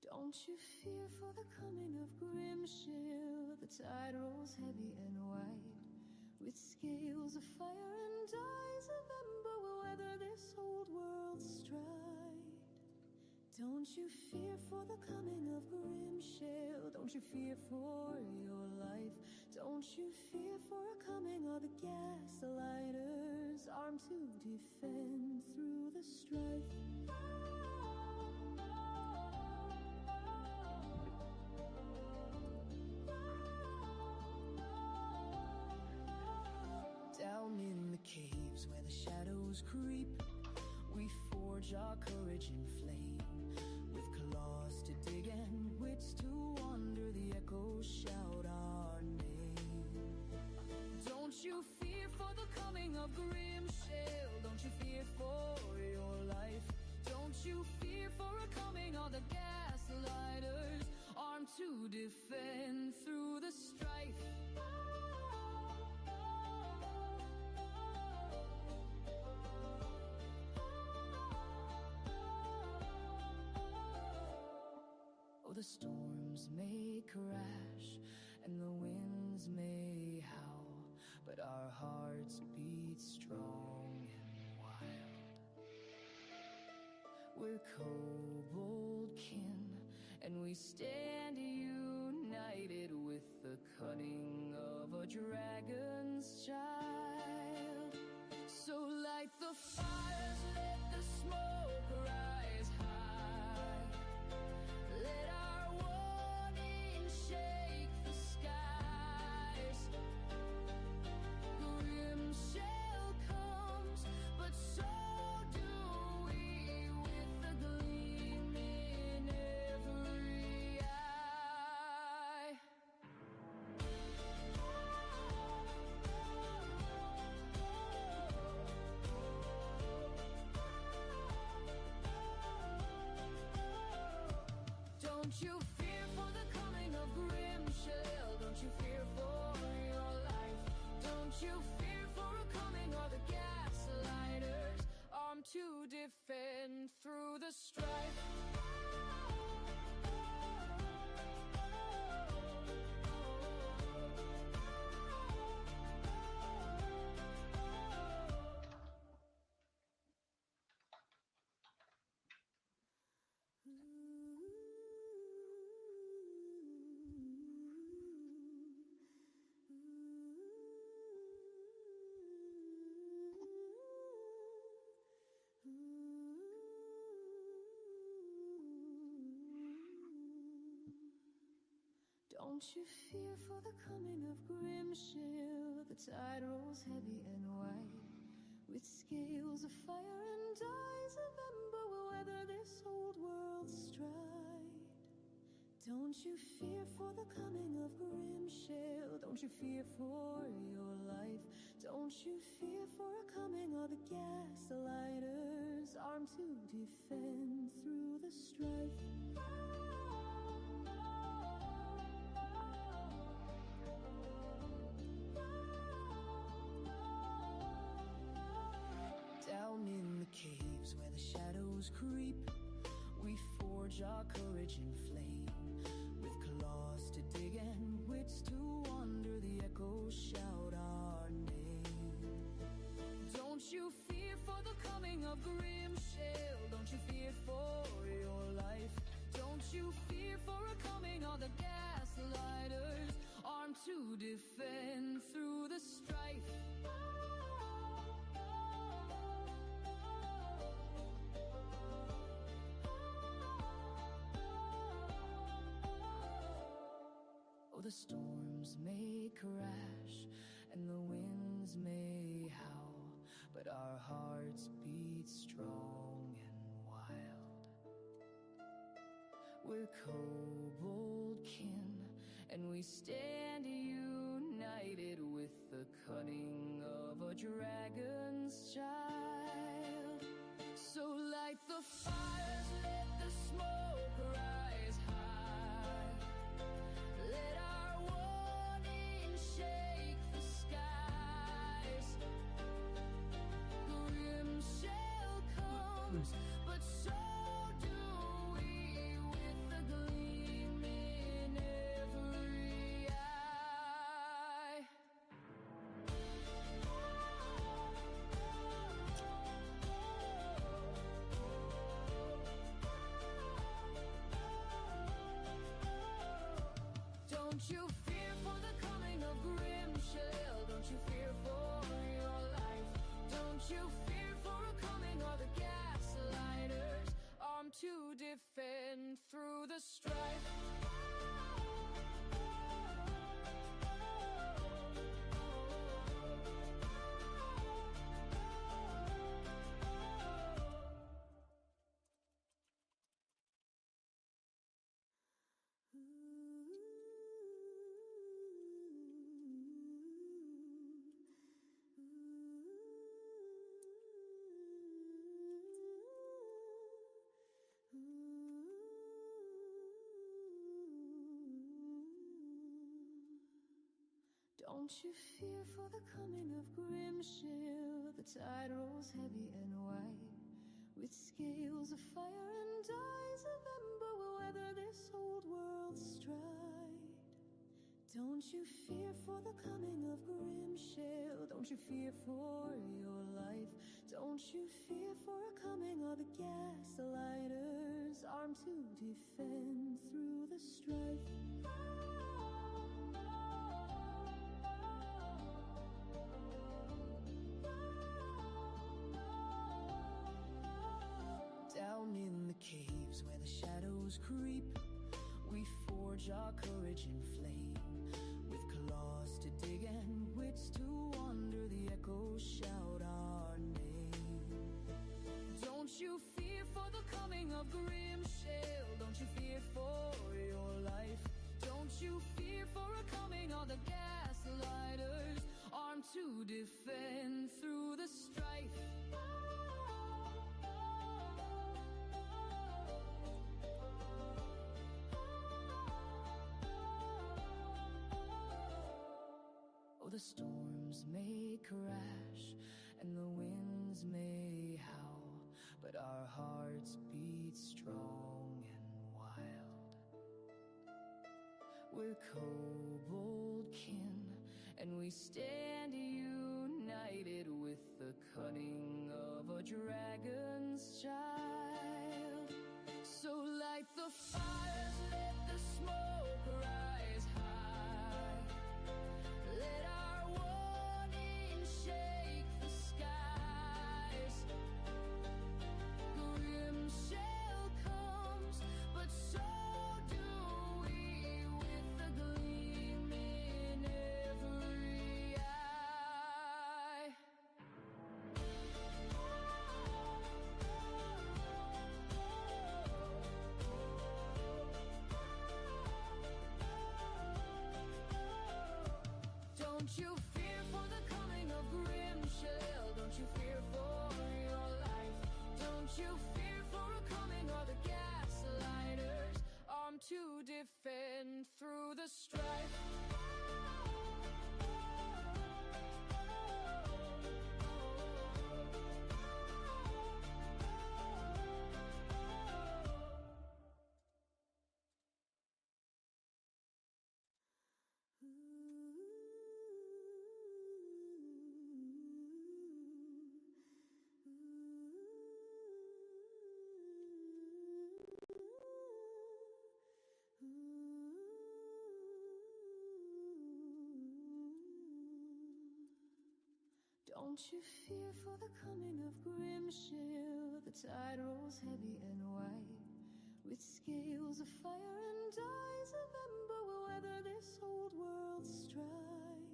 Don't you fear for the coming of Grimshale? The tide rolls heavy and wide. With scales of fire and eyes of ember, we'll weather this old world's stride. Don't you fear for the coming of Grimshale. Don't you fear for your life. Don't you fear for a coming of the gaslighters, armed to defend through the strife. Down in the caves where the shadows creep, we forge our courage in flame. With claws to dig and wits to wander, the echoes shout our name. Don't you fear for the coming of Grimshale. Don't you fear for your life. Don't you fear for a coming of the gaslighters, armed to defend through the strife. The storms may crash and the winds may howl, but our hearts beat strong and wild. We're kobold kin, and we stand united with the cunning of a dragon's child. So light the fires, let the smoke rise high. Let our to defend through the strife. Don't you fear for the coming of Grimshale. The tide rolls heavy and white. With scales of fire and eyes of ember, we'll weather this old world's stride. Don't you fear for the coming of Grimshale. Don't you fear for your life. Don't you fear for a coming of the gaslighters, armed to defend through the strife. Down in the caves where the shadows creep, we forge our courage in flame. With claws to dig and wits to wander, the echoes shout our name. Don't you fear for the coming of Grimshale. Don't you fear for your life. Don't you fear for a coming of the gaslighters, armed to defend through the strife. The storms may crash and the winds may howl, but our hearts beat strong and wild. We're kobold kin, and we stand united with the cunning of a dragon's child. So light the fires, let the smoke rise high. Let our but so do we, with the gleam in every eye. the strife. Don't you fear for the coming of Grimshale? The tide rolls heavy and white, with scales of fire and eyes of ember will weather this old world's stride. Don't you fear for the coming of Grimshale? Don't you fear for your life? Don't you fear for a coming of the gaslighters, armed to defend through the strife? Down in the caves where the shadows creep, we forge our courage in flame. With claws to dig and wits to wander, the echoes shout our name. Don't you fear for the coming of Grimshale? Don't you fear for your life? Don't you fear for a coming of the gaslighters, armed to defend through the strife? Oh, the storms may crash and the winds may howl, but our hearts beat strong and wild. We're kobold kin, and we stand united with the cunning of a dragon's child. So light the fires, let the smoke rise high. Let our warning shake the skies. Grimshale comes, but so do we, with the gleam in every eye. Don't you fear for the coming of Grimshale? Don't you fear for your life? Don't you fear for a coming of the gaslighters, armed to defend through the strife? Don't you fear for the coming of Grimshale? The tide rolls heavy and white, with scales of fire and eyes of ember will weather this old world's stride.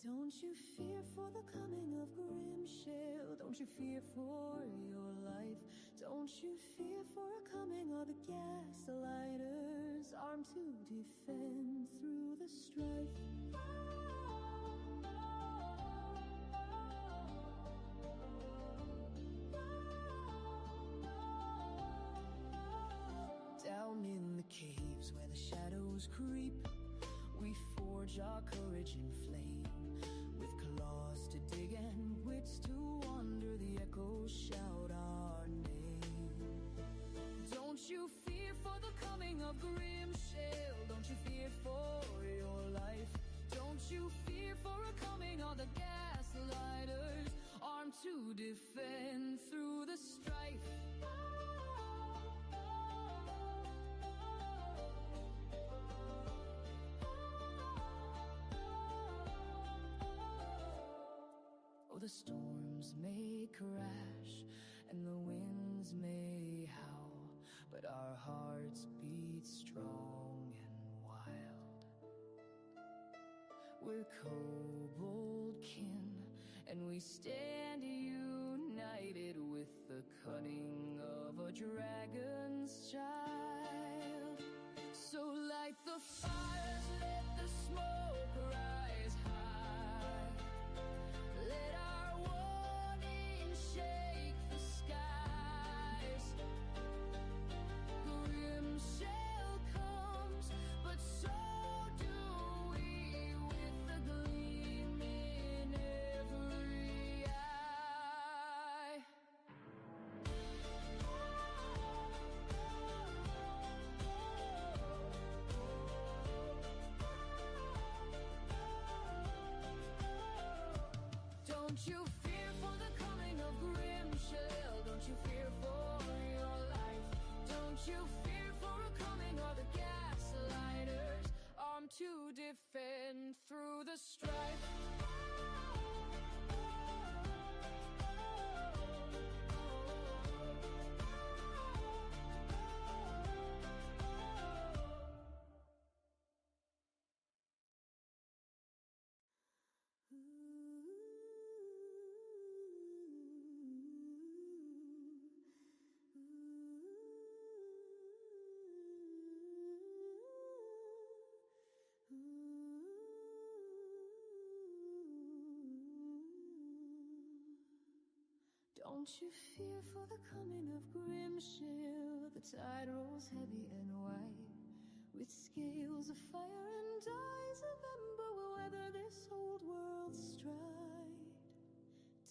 Don't you fear for the coming of Grimshale? Don't you fear for your life? Don't you fear for a coming of the gaslighters, armed to defend through the strife? Down in the caves where the shadows creep, we forge our courage in flame. With claws to dig and wits to wander, the echoes shout our name. Don't you fear for the coming of Grimshale? Don't you fear for your life? Don't you fear for a coming of the gaslighters, armed to defend through the strife? Oh, the storms may crash and the winds may howl, but but our hearts beat strong and wild. We're kobold kin, and we stand united with the cunning of a dragon's child. So light the fires, let the smoke rise high. Let our warning shake the skies. Grimshale comes, but so do we, with the gleam in every eye. Don't you fear for the coming of Grimshale. Don't you fear for your life. Don't you fear for a coming of the gaslighters, armed to defend through the strife. Don't you fear for the coming of Grimshale. The tide rolls heavy and white, with scales of fire and eyes of ember will weather this old world's stride.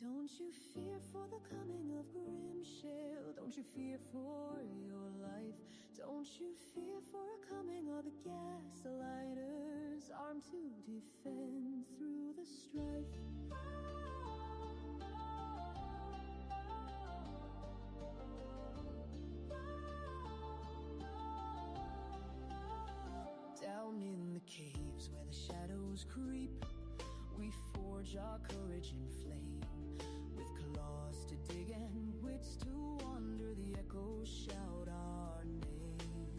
Don't you fear for the coming of Grimshale. Don't you fear for your life. Don't you fear for a coming of the gaslighters, armed to defend through the strife. Down in the caves where the shadows creep, we forge our courage in flame. With claws to dig and wits to wander, the echoes shout our name.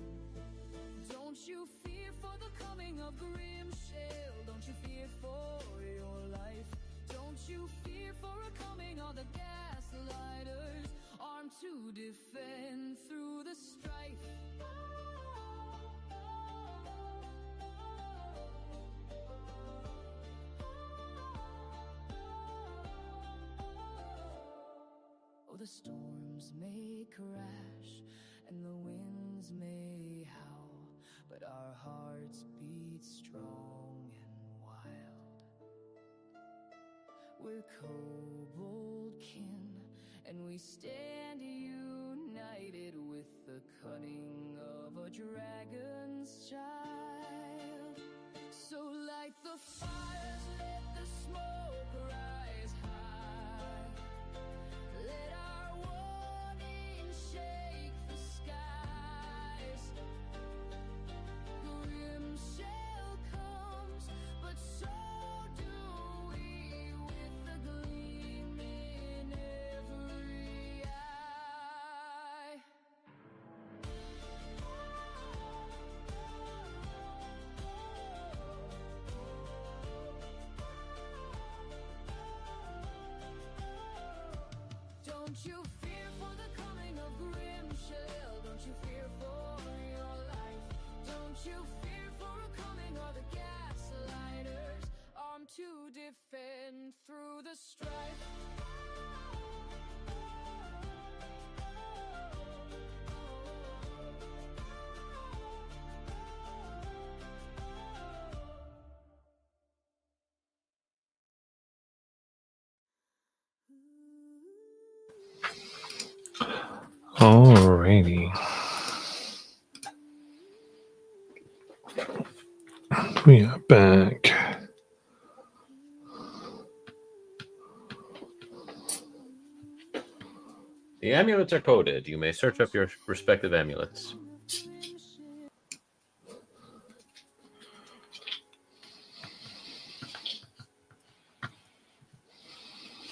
Don't you fear for the coming of Grimshale. Don't you fear for your life. Don't you fear for a coming of the gaslighters, armed to defend through the strife. Oh, the storms may crash and the winds may howl, but our hearts beat strong and wild. We're kobold kin, and we stand united with the cunning of a dragon's child. So light the fires, let the smoke rise high. Let our warning shake the skies. Grimshale comes, but so do we, with the gleam in every eye. Don't you fear for the coming of Grimshale. Don't you fear for your life. Don't you fear for a coming of the gaslighters, armed to defend through the strife. Alrighty. We are back. The amulets are coded. You may search up your respective amulets.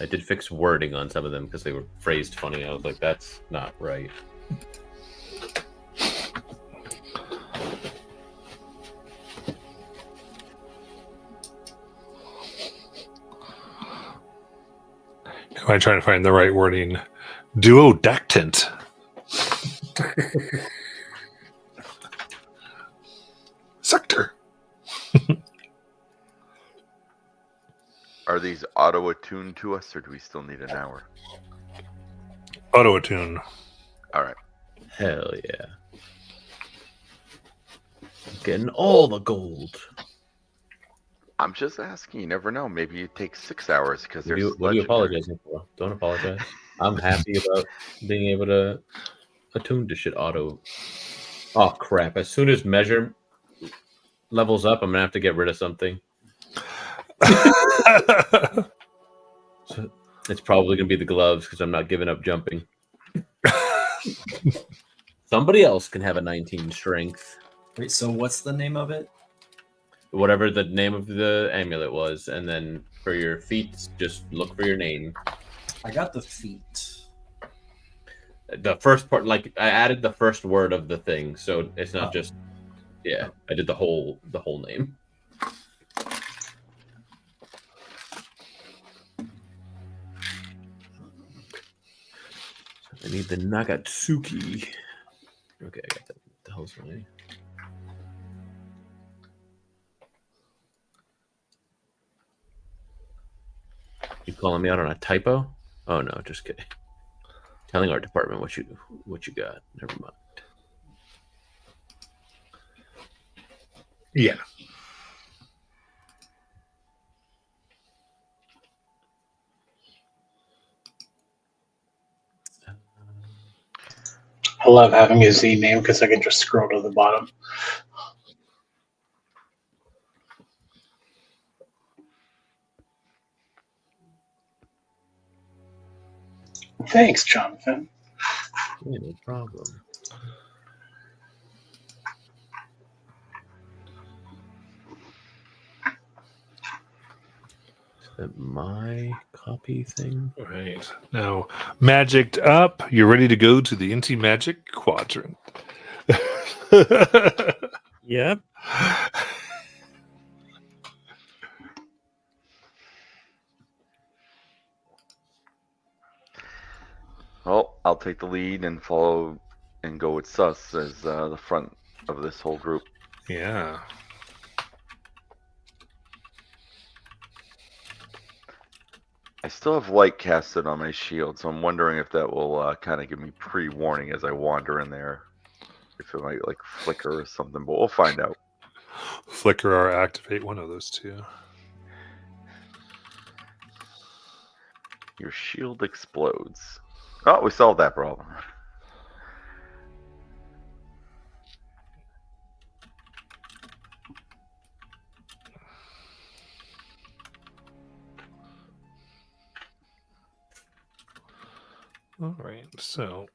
I did fix wording on some of them because they were phrased funny. I was like, that's not right. Am I trying to find the right wording? Duodectant. Sector. Are these auto attuned to us, or do we still need an hour? Auto attune. All right. Hell yeah. Getting all the gold. I'm just asking. You never know. Maybe it takes 6 hours because What there's. are you apologizing for? Don't apologize. I'm happy about being able to attune to shit auto. Oh crap! As soon as measure levels up, I'm gonna have to get rid of something. So it's probably gonna be the gloves because I'm not giving up jumping. Somebody else can have a 19 strength. Wait, so what's the name of it? Whatever the name of the amulet was, and then for your feet, just look for your name. I got the feet. The first part, like I added the first word of the thing, so it's not just. Yeah, I did the whole name. I need the Nagatsuki. Okay, I got that. What the hell's my name? You calling me out on a typo? Oh no, just kidding. Telling our department what you got. Never mind. Yeah. I love having a Z name because I can just scroll to the bottom. Thanks, Jonathan. Yeah, no problem. Is that my copy thing? Right. Now, magicked up. You're ready to go to the anti-magic quadrant. Yep. Well, I'll take the lead and follow and go with Sus as the front of this whole group. Yeah. I still have light casted on my shield, so I'm wondering if that will kind of give me pre-warning as I wander in there. If it might like flicker or something, but we'll find out. Flicker or activate, one of those two. Your shield explodes. Oh, we solved that problem. All right, so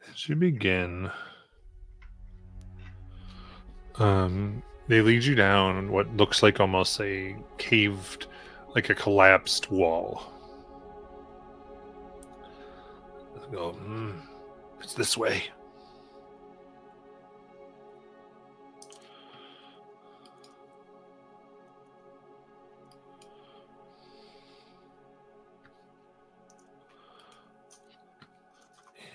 as you begin, they lead you down what looks like almost a caved, like a collapsed wall. Go, it's this way.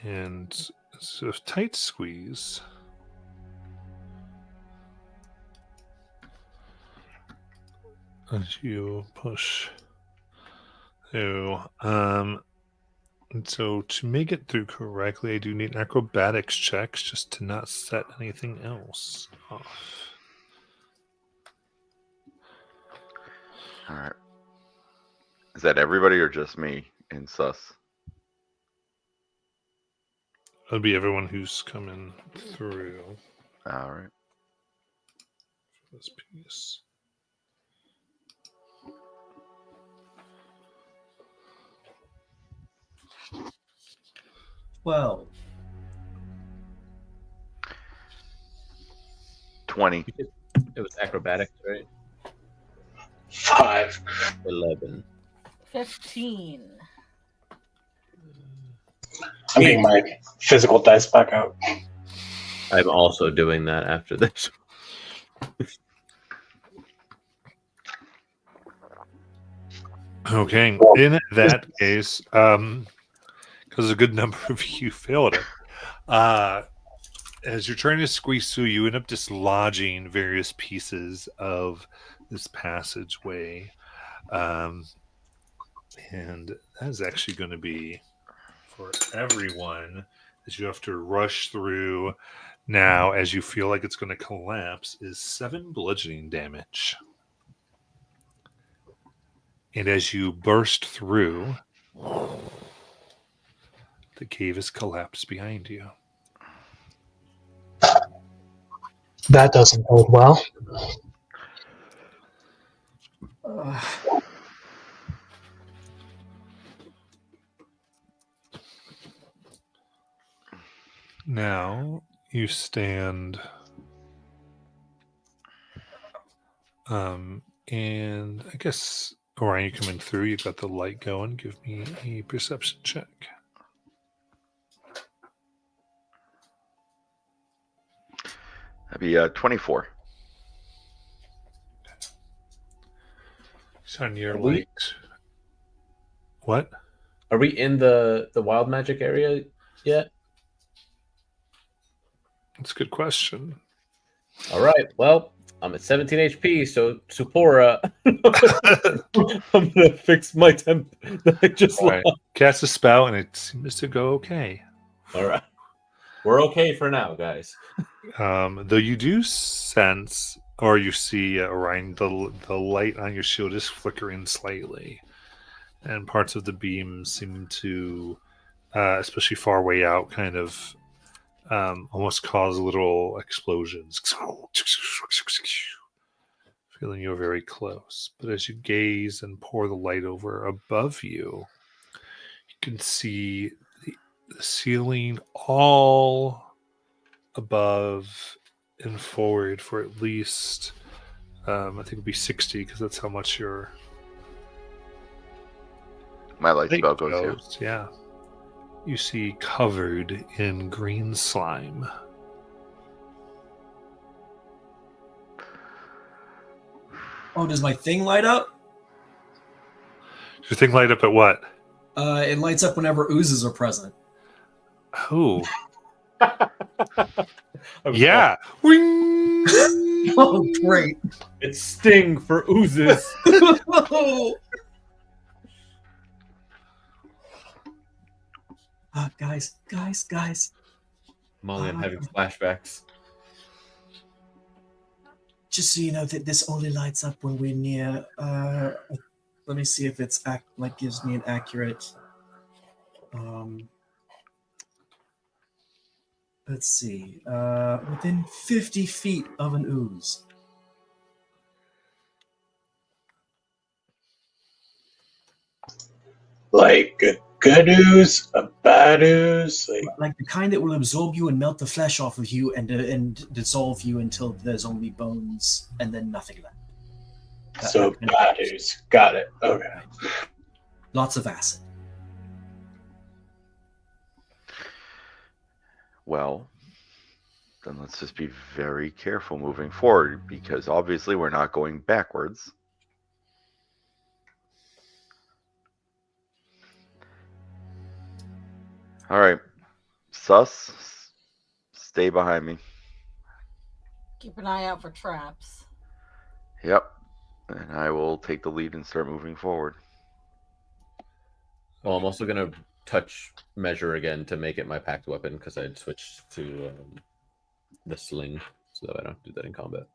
And so tight squeeze. As you push through. And so to make it through correctly, I do need acrobatics checks just to not set anything else off. All right. Is that everybody or just me in Sus? That'll be everyone who's coming through All right. this piece. Well, 20. It was acrobatics, right? 5. 11. 15. I'm getting my physical dice back out. I'm also doing that after this. Okay. In that case, because a good number of you failed it, as you're trying to squeeze through, you end up dislodging various pieces of this passageway. And that is actually going to be for everyone as you have to rush through now as you feel like it's going to collapse is 7 bludgeoning damage. And as you burst through, the cave has collapsed behind you. That doesn't bode well. Now you stand, and I guess Orion, you coming through. You've got the light going. Give me a perception check. That'd be 24. On your Are we- light. What? Are we in the wild magic area yet? That's a good question. All right. Well, I'm at 17 HP, so Supora, I'm gonna fix my temp that I just All right. lost. Cast a spell, and it seems to go okay. All right. We're okay for now, guys. Though you do sense, or you see, Orion, the light on your shield is flickering slightly, and parts of the beam seem to, especially far away out, kind of almost cause little explosions. Feeling you're very close. But as you gaze and pour the light over above you, you can see the ceiling all above and forward for at least, I think it'll be 60 because that's how much your My light light spell goes here. Yeah. You see covered in green slime. Oh, does my thing light up? Does your thing light up at what? It lights up whenever oozes are present. Oh. Yeah. Wing! Oh, great. It's Sting for oozes. Guys. Molly, I'm having flashbacks. Just so you know that this only lights up when we're near. Let me see if it's gives me an accurate. Let's see. Within 50 feet of an ooze. Like a good ooze, a bad ooze. Like the kind that will absorb you and melt the flesh off of you and dissolve you until there's only bones and then nothing left. So bad ooze. Got it. Okay. Lots of acid. Well, then let's just be very careful moving forward because obviously we're not going backwards. All right. Sus, stay behind me. Keep an eye out for traps. Yep. And I will take the lead and start moving forward. Well, I'm also gonna touch measure again to make it my packed weapon because I'd switched to the sling so that I don't do that in combat.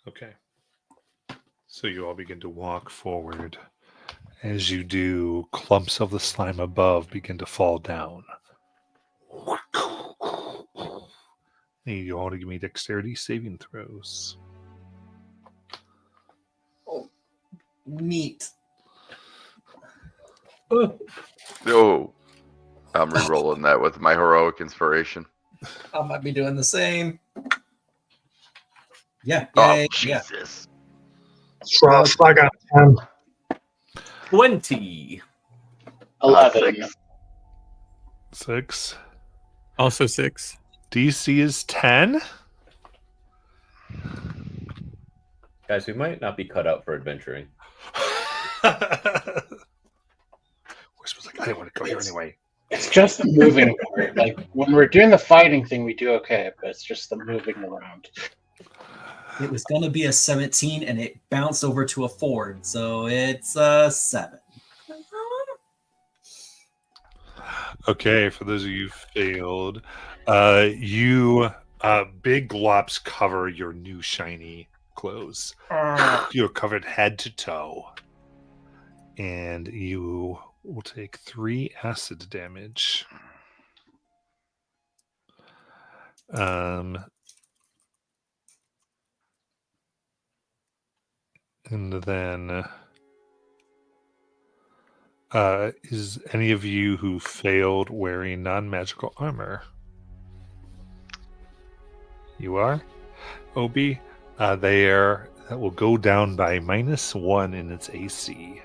Okay. So you all begin to walk forward. As you do, clumps of the slime above begin to fall down. Need you all to give me dexterity saving throws. Neat. Oh, I'm re-rolling that with my heroic inspiration. I might be doing the same. Yeah. Oh, Yeah. Jesus. Trust. I got 10. 20. 11. 6. 6. Also 6. DC is 10. Guys, we might not be cut out for adventuring. Whisper's like, I didn't want to go here anyway. It's just the moving part. Like when we're doing the fighting thing, we do okay, but it's just the moving around. It was gonna be a 17, and it bounced over to a 4, so it's a 7. Okay, for those of you who failed, big glops cover your new shiny clothes. You're covered head to toe, and you will take 3 acid damage. And then, is any of you who failed wearing non-magical armor? You are? Obi? That will go down by -1 in its AC.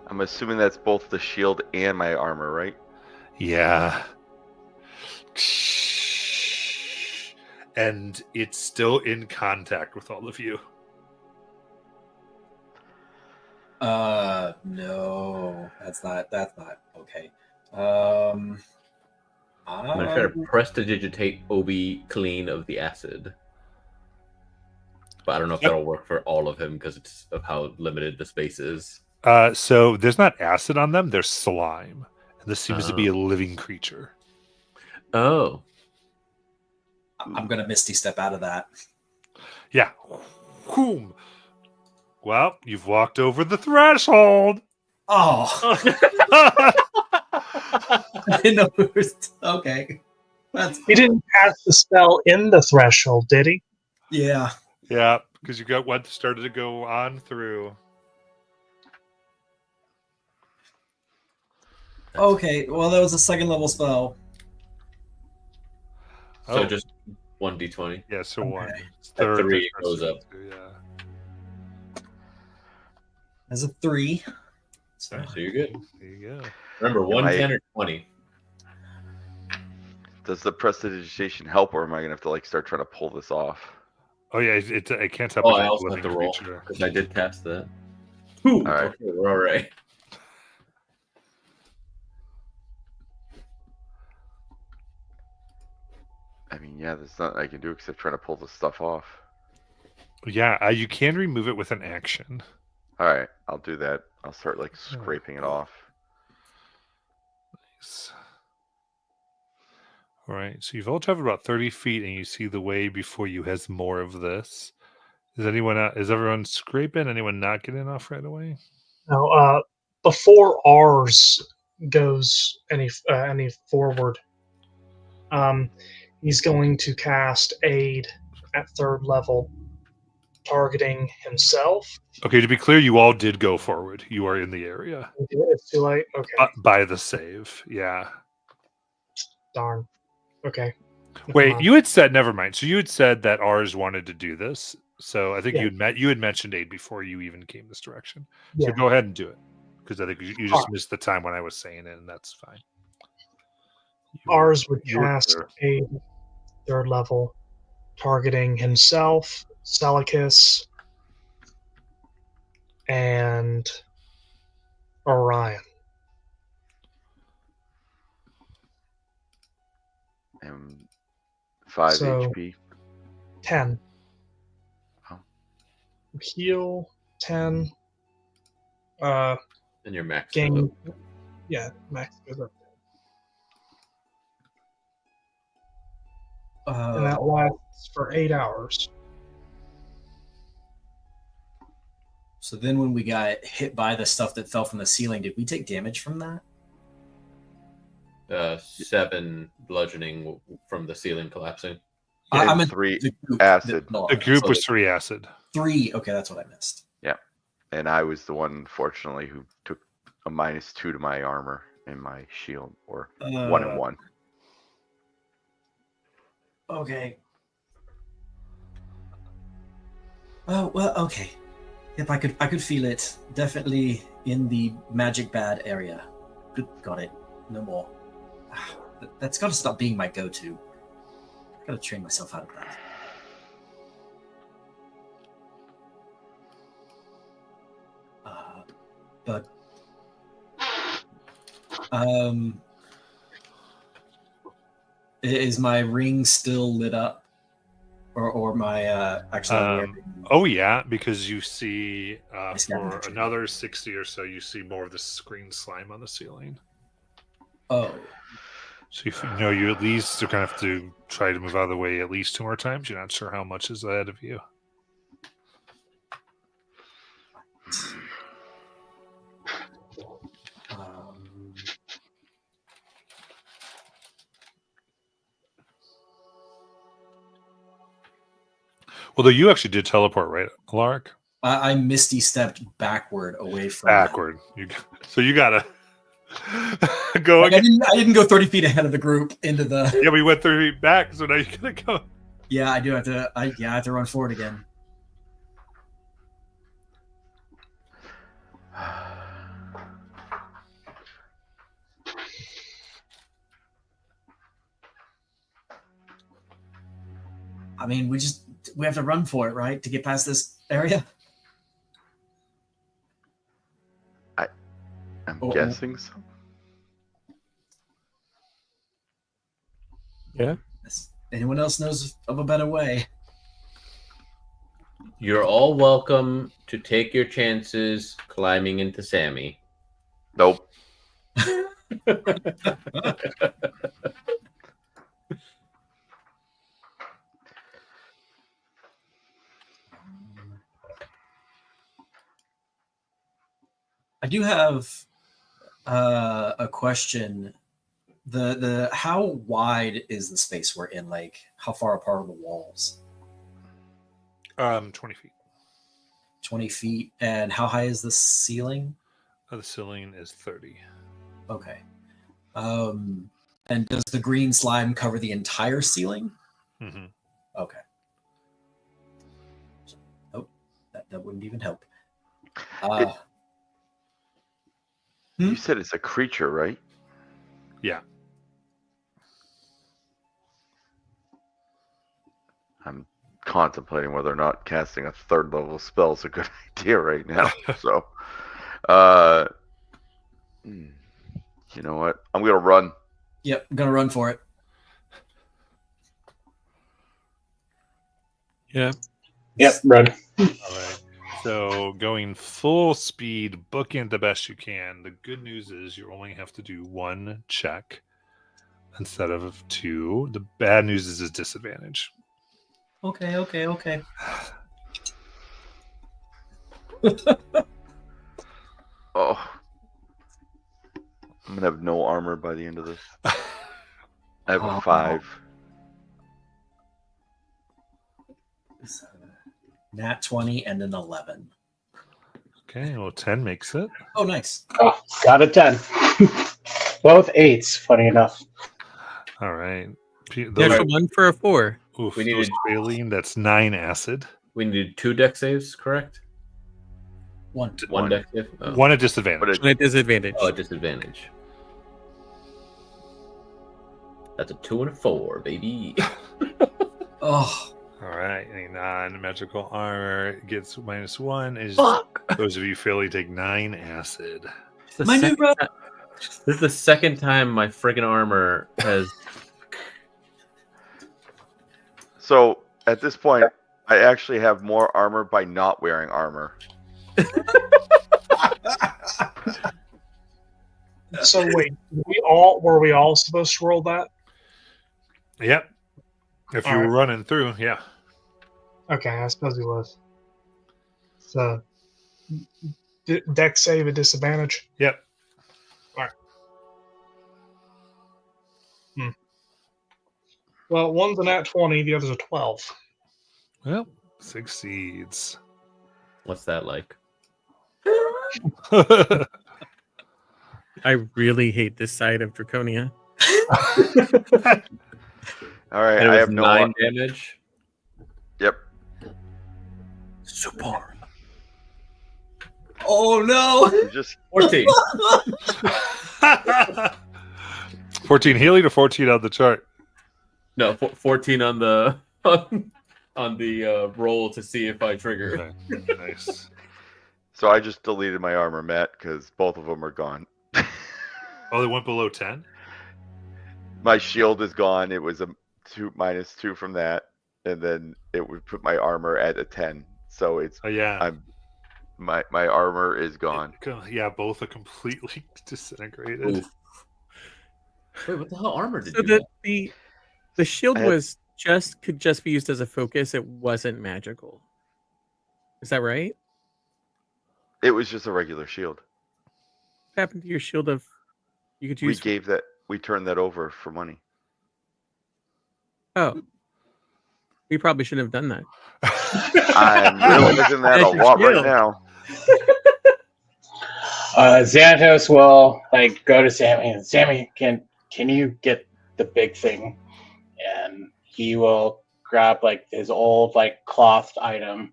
I'm assuming that's both the shield and my armor, right? Yeah. And it's still in contact with all of you. No, that's not okay. I'm gonna try to prestidigitate Obi clean of the acid. But I don't know if that'll work for all of him because it's of how limited the space is. So there's not acid on them, there's slime. And this seems to be a living creature. Oh. I'm gonna Misty Step out of that. Yeah. Whoom. Well, you've walked over the threshold. Oh. I didn't know it was okay. He didn't cast the spell in the threshold, did he? Yeah. Yeah, because you got what started to go on through. Okay, well that was a 2nd level spell. So just 1d20. Yeah, so Okay. 1. At 3 it goes up. Yeah. As a 3. So you're good. There you go. Remember, 110 or 20. Does the prestidigitation help, or am I going to have to like start trying to pull this off? Oh yeah, it can't help. Oh, it's I a also living have to roll creature. because I did cast that. Ooh, All right. okay, we're all right. I mean, yeah, there's nothing I can do except try to pull this stuff off. Yeah, you can remove it with an action. All right, I'll do that. I'll start like scraping it off. Nice. All right, so you've all traveled about 30 feet, and you see the way before you has more of this. Is everyone scraping? Anyone not getting off right away? No. Before ours goes any forward, he's going to cast Aid at 3rd level, targeting himself. Okay, to be clear, you all did go forward. You are in the area. It's too late. Okay. By the save, yeah. Darn. Okay. Wait, you had said, never mind. So you had said that ours wanted to do this. So I think Yeah. you had mentioned Aid before you even came this direction. So Yeah. go ahead and do it. Because I think you just missed the time when I was saying it, and that's fine. Ours would you were cast there. Aid 3rd level, targeting himself, Celicus, and Orion. And 5 So- HP. 10. Oh. Heal 10. And your max. Gain. Yeah, max goes up. And that lasts for 8 hours. So then when we got hit by the stuff that fell from the ceiling, did we take damage from that? 7 bludgeoning from the ceiling collapsing. Yeah, I'm in 3 the group. acid. The group was 3 acid. 3. Okay, that's what I missed. And I was the one, unfortunately, who took a -2 to my armor and my shield, or 1 and 1. Okay. Oh well, okay. Yep, I could feel it. Definitely in the magic bad area. Good, got it. No more. That's got to stop being my go-to. Got to train myself out of that. But is my ring still lit up, or my actually? I'm wearing- Oh yeah, because you see scavenger for tree. another 60 or so, you see more of this green slime on the ceiling. Oh, So you know you at least are gonna have to try to move out of the way at least 2 more times. You're not sure how much is ahead of you. Although you actually did teleport, right, Lark? I misty stepped backward away from Backward. So you gotta go Like, again. I didn't go 30 feet ahead of the group into the. Yeah, we went 30 feet back, so now you gotta go. Yeah, I do have to. I have to run forward again. I mean, we have to run for it, right, to get past this area. I'm guessing so. Yeah. Anyone else knows of a better way? You're all welcome to take your chances climbing into Sammy. Nope. I do have a question. The how wide is the space we're in? Like, how far apart are the walls? 20 feet. 20 feet. And how high is the ceiling? The ceiling is 30. Okay. And does the green slime cover the entire ceiling? Mm-hmm. Okay. Oh, that wouldn't even help. You said it's a creature, right? Yeah. I'm contemplating whether or not casting a 3rd level spell is a good idea right now. So, you know what? I'm gonna run. Yep, I'm gonna run for it. Yeah. Yep, run. All right. So going full speed, bookend the best you can. The good news is you only have to do 1 check instead of 2. The bad news is a disadvantage. Okay. Oh, I'm gonna have no armor by the end of this. I have a 5. Nat 20 and an 11. Okay, well 10 makes it. Oh, nice. Oh, got a 10. Both 8s, funny enough. All right. There's a 1 for a 4. Oof, We those needed- failing, that's 9 acid. We needed 2 deck saves, correct? One. One deck save? Oh. 1 at disadvantage. And a disadvantage. Oh, a disadvantage. That's a 2 and a 4, baby. Oh. All right. Any non-magical armor gets -1. Is Fuck. those of you failing take 9 acid. My new run. This is the second time my friggin' armor has. So at this point, I actually have more armor by not wearing armor. So wait, were we all supposed to roll that? Yep. If you All were right. running through, yeah. Okay, I suppose he was. So, deck save at disadvantage. Yep. Well, one's a nat 20, the other's a 12. Well, succeeds. What's that like? I really hate this side of Draconia. All right, And it I was have no 9 damage. Yep. Support. Oh no! You just 14. 14 healing or 14 on the chart? No, 14 on the on the roll to see if I trigger. Okay. Nice. so I just deleted my armor, Matt, because both of them are gone. Oh, they went below 10? My shield is gone. It was a -2 from that, and then it would put my armor at a 10. So it's Oh, yeah. my armor is gone. Yeah, both are completely disintegrated. Oof. Wait, what the hell armor did So you have? the shield I had- could just be used as a focus. It wasn't magical. Is that right? It was just a regular shield. What happened to your shield of you could use? We turned that over for money. Oh, we probably shouldn't have done that. I'm realizing that a That's your lot right shield. now. Xanatos will go to Sammy and Sammy, can you get the big thing? And he will grab his old cloth item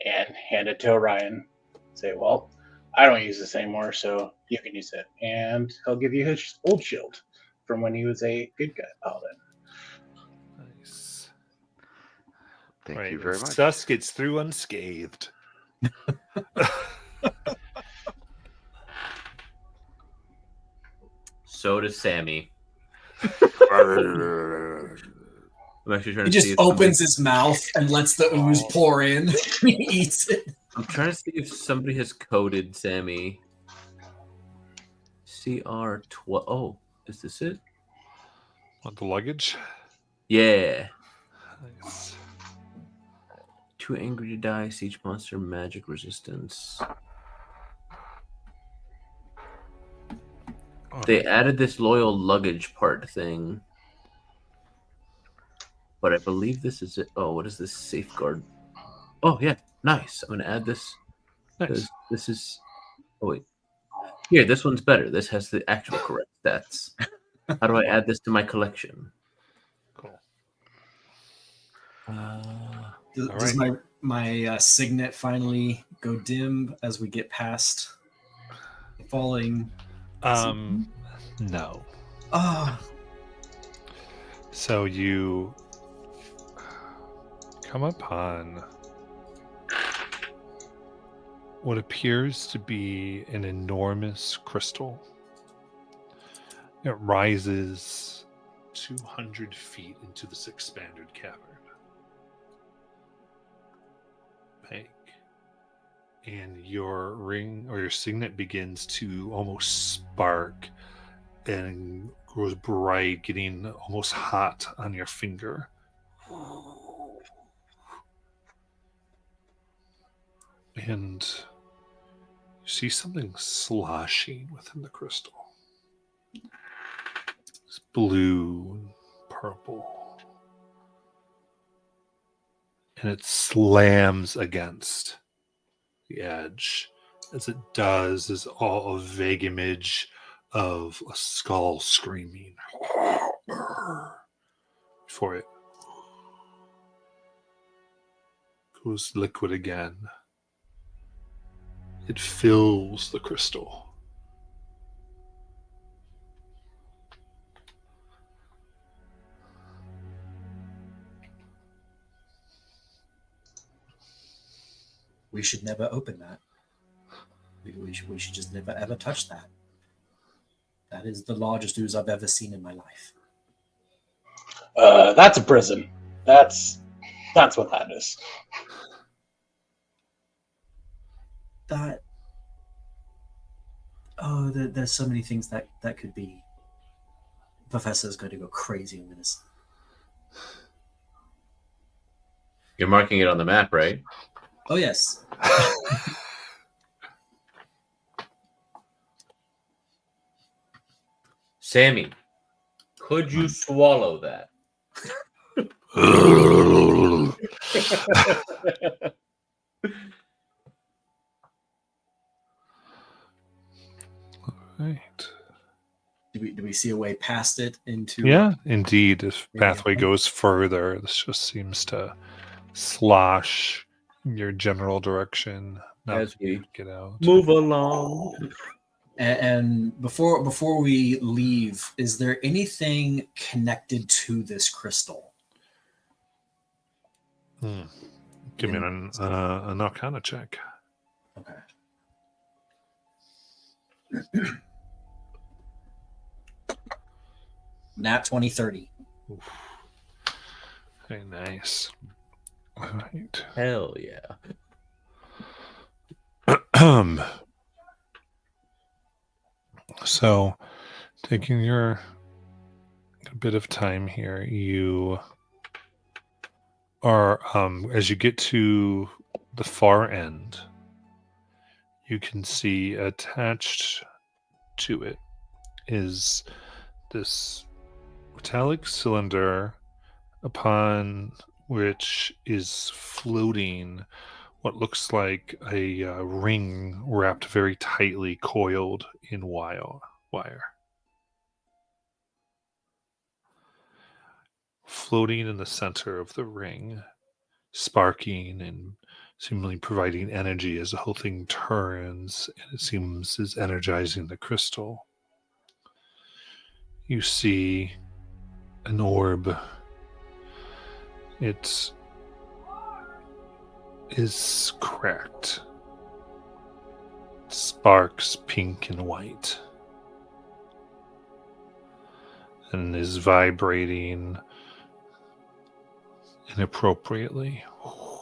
and hand it to Orion. Say, well, I don't use this anymore, so you can use it. And he'll give you his old shield from when he was a good guy paladin. Nice. Thank you very much. Sus gets through unscathed. So does Sammy. I'm actually trying He to just see if opens his mouth and lets the ooze pour in. He eats it. I'm trying to see if somebody has coded Sammy. CR12. Oh, is this it? Want the luggage? Yeah. Nice. Too angry to die. Siege monster magic resistance. They added this loyal luggage part thing. But I believe this is it. Oh, what is this safeguard? Oh, yeah. Nice. I'm going to add this. Nice. This is. Oh, wait. Here, this one's better. This has the actual correct stats. How do I add this to my collection? Cool. Does my signet finally go dim as we get past falling? No. Ah, So you come upon what appears to be an enormous crystal. It rises 200 feet into this expanded cavern. Peg. And your ring or your signet begins to almost spark and grows bright, getting almost hot on your finger. And you see something sloshing within the crystal. It's blue and purple. And it slams against the edge. As it does, is all a vague image of a skull screaming before it goes liquid again. It fills the crystal. we should never open that. We should just never ever touch that. That is the largest ooze I've ever seen in my life. That's a prison. That's what that is. That. Oh, there's so many things that could be. Professor's going to go crazy over this. You're marking it on the map, right? Oh yes. Sammy, could you swallow that? Right. Do we see a way past it into? Yeah, indeed. This Yeah. pathway goes further. This just seems to slosh your general direction. Not As we get out. Move along. And before we leave, is there anything connected to this crystal? Give me an Arcana check. Okay. Nat 2030. Very nice. All right. Hell yeah. So, taking your a bit of time here, you are as you get to the far end, you can see attached to it is this metallic cylinder upon which is floating what looks like a ring wrapped very tightly, coiled in wire. Floating in the center of the ring, sparking and seemingly providing energy as the whole thing turns, and it seems is energizing the crystal. You see an orb. It is cracked. Sparks pink and white. And is vibrating inappropriately. Oh.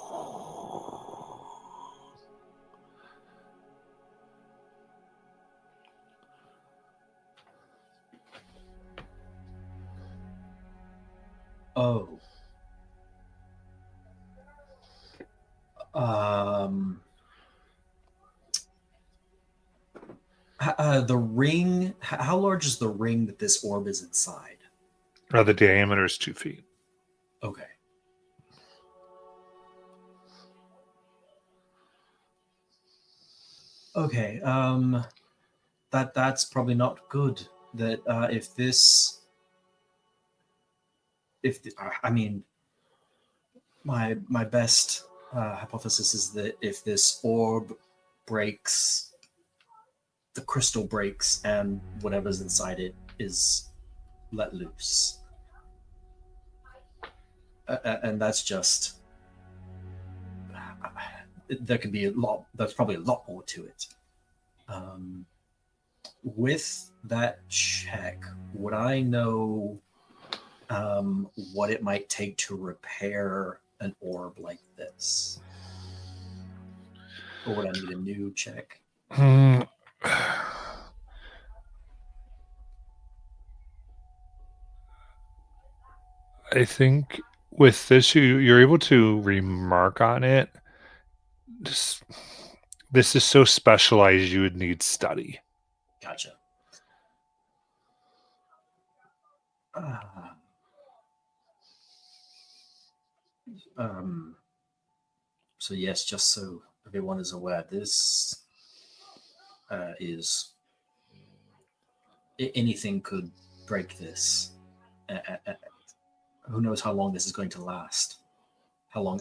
The ring. How large is the ring that this orb is inside? The diameter is 2 feet. Okay. Okay. That's probably not good. That I mean, my best hypothesis is that if this orb breaks, the crystal breaks, and whatever's inside it is let loose. And that's just there could be a lot. There's probably a lot more to it. With that check, would I know what it might take to repair an orb like this, or would I need a new check? I think with this, you're able to remark on it. This is so specialized, you would need study. Gotcha. So yes, just so everyone is aware, this is anything could break this. Who knows how long this is going to last? How long?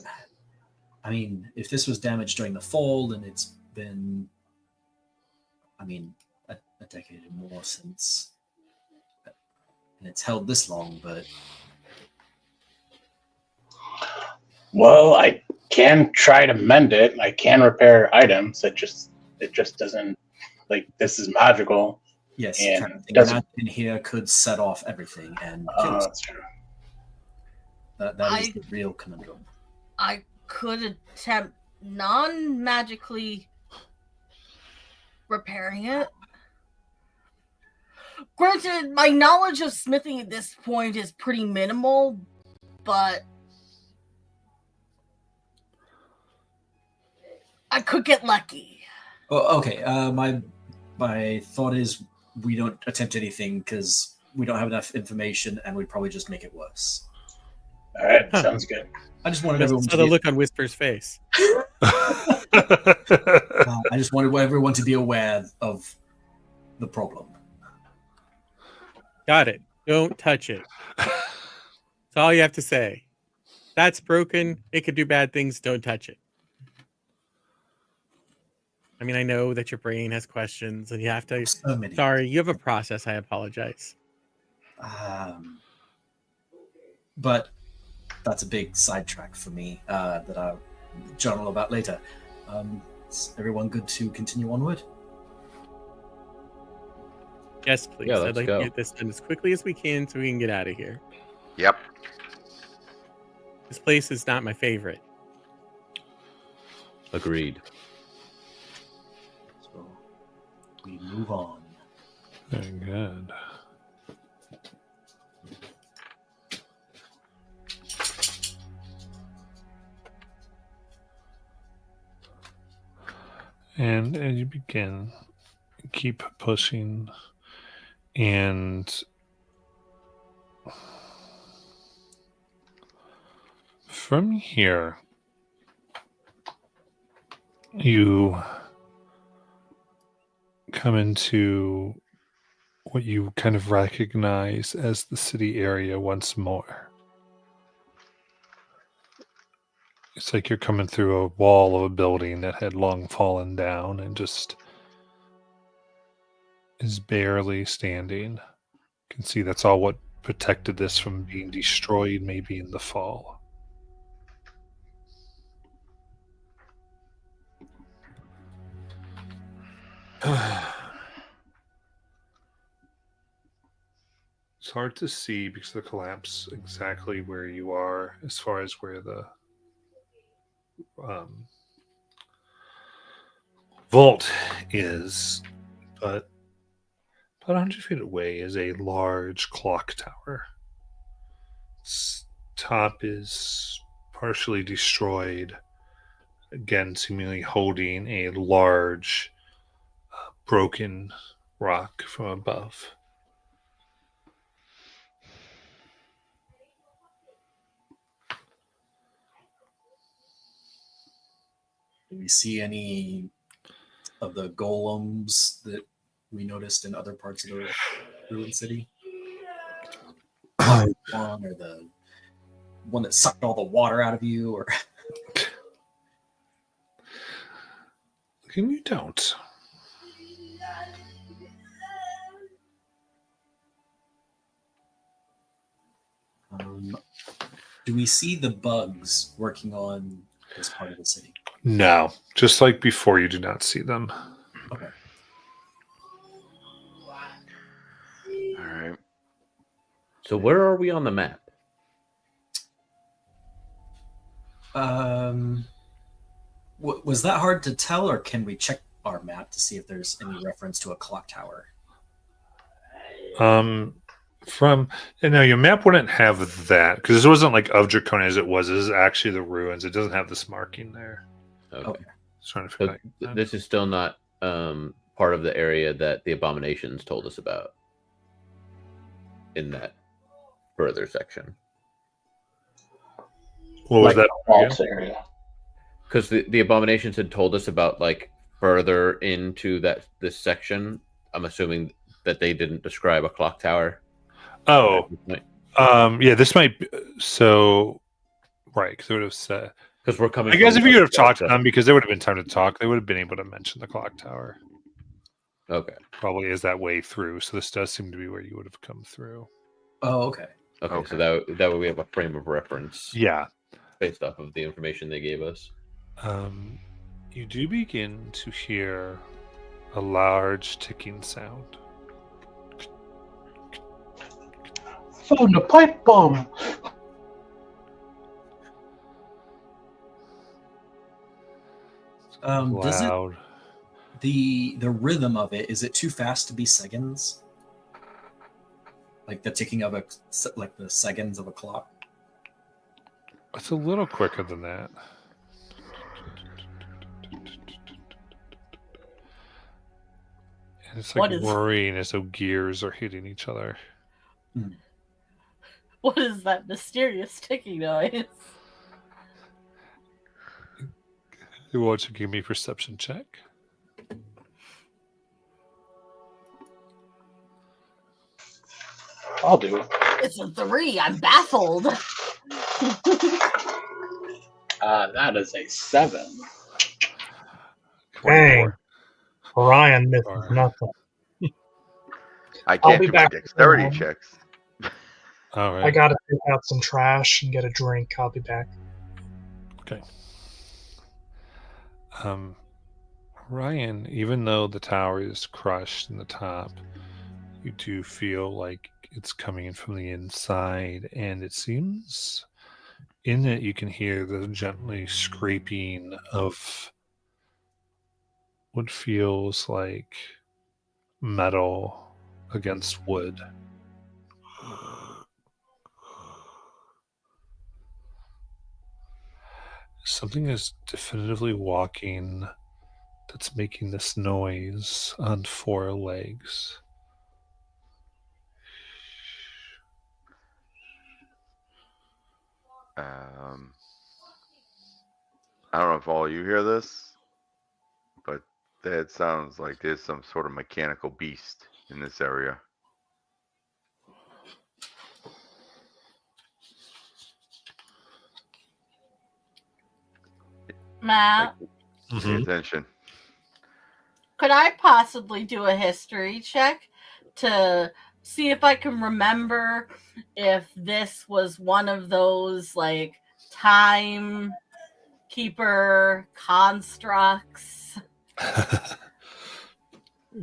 I mean, if this was damaged during the fall, then it's been, I mean, a decade or more since, and it's held this long. But well, I can try to mend it. I can repair items. It just doesn't, like, this is magical. yes, And magic in here could set off everything and kill us. That's true. That is the real conundrum. I could attempt non-magically repairing it. Granted, my knowledge of smithing at this point is pretty minimal, but I could get lucky. Oh, okay. My thought is we don't attempt anything because we don't have enough information, and we'd probably just make it worse. All right, sounds good. I just wanted I everyone saw to the be, look on Whisper's face. I just wanted everyone to be aware of the problem. Got it. Don't touch it. That's all you have to say. That's broken. It could do bad things. Don't touch it. I mean, I know that your brain has questions and you have to. So many. Sorry, you have a process. I apologize. But that's a big sidetrack for me that I'll journal about later. Is everyone good to continue onward? Yes, please. Yeah, I'd let's like go. to get this done as quickly as we can so we can get out of here. Yep. This place is not my favorite. Agreed. So we move on. Very good. And as you begin, keep pushing, and from here, you come into what you kind of recognize as the city area once more. It's like you're coming through a wall of a building that had long fallen down and just is barely standing. You can see that's all what protected this from being destroyed maybe in the fall. It's hard to see because of the collapse exactly where you are as far as where the vault is, but about 100 feet away is a large clock tower. Its top is partially destroyed, again seemingly holding a large broken rock from above. Do we see any of the golems that we noticed in other parts of the ruined city? One or the one that sucked all the water out of you, or You don't. do we see the bugs working on this part of the city? No, just like before, you do not see them. Okay. All right. So where are we on the map? Was that hard to tell, or can we check our map to see if there's any reference to a clock tower? Your map wouldn't have that because it wasn't like of Draconia as it was. This is actually the ruins. It doesn't have this marking there. Okay. Just trying to So figure that. this is still not part of the area that the abominations told us about in that further section. What was Like that? the vault area. Because the abominations had told us about like further into this section. I'm assuming that they didn't describe a clock tower. Oh, yeah. This might be, so right because they would have said. Because we're coming. I guess if from you could have talked to Delta. them, because there would have been time to talk, they would have been able to mention the clock tower. Okay. Probably is that way through. So this does seem to be where you would have come through. Oh, okay. Okay. So that way we have a frame of reference. Yeah. Based off of the information they gave us. You do begin to hear a large ticking sound. Found a pipe bomb. Does it Loud. the rhythm of it, is it too fast to be seconds? Like the ticking of like the seconds of a clock? It's a little quicker than that. And it's like What is- whirring as though gears are hitting each other. What is that mysterious ticking noise? Who wants to give me a perception check? I'll do it. It's a 3. I'm baffled. That is a 7. Dang. Orion misses Or- nothing. I I'll can't be do my back. dexterity checks. All right. I gotta take out some trash and get a drink. I'll be back. Okay. Ryan, even though the tower is crushed in the top, you do feel like it's coming in from the inside, and it seems in it you can hear the gently scraping of what feels like metal against wood. Something is definitively walking that's making this noise on four legs. I don't know if all you hear this, but that sounds like there's some sort of mechanical beast in this area. Matt, Pay attention. could I possibly do a history check to see if I can remember if this was one of those like time keeper constructs?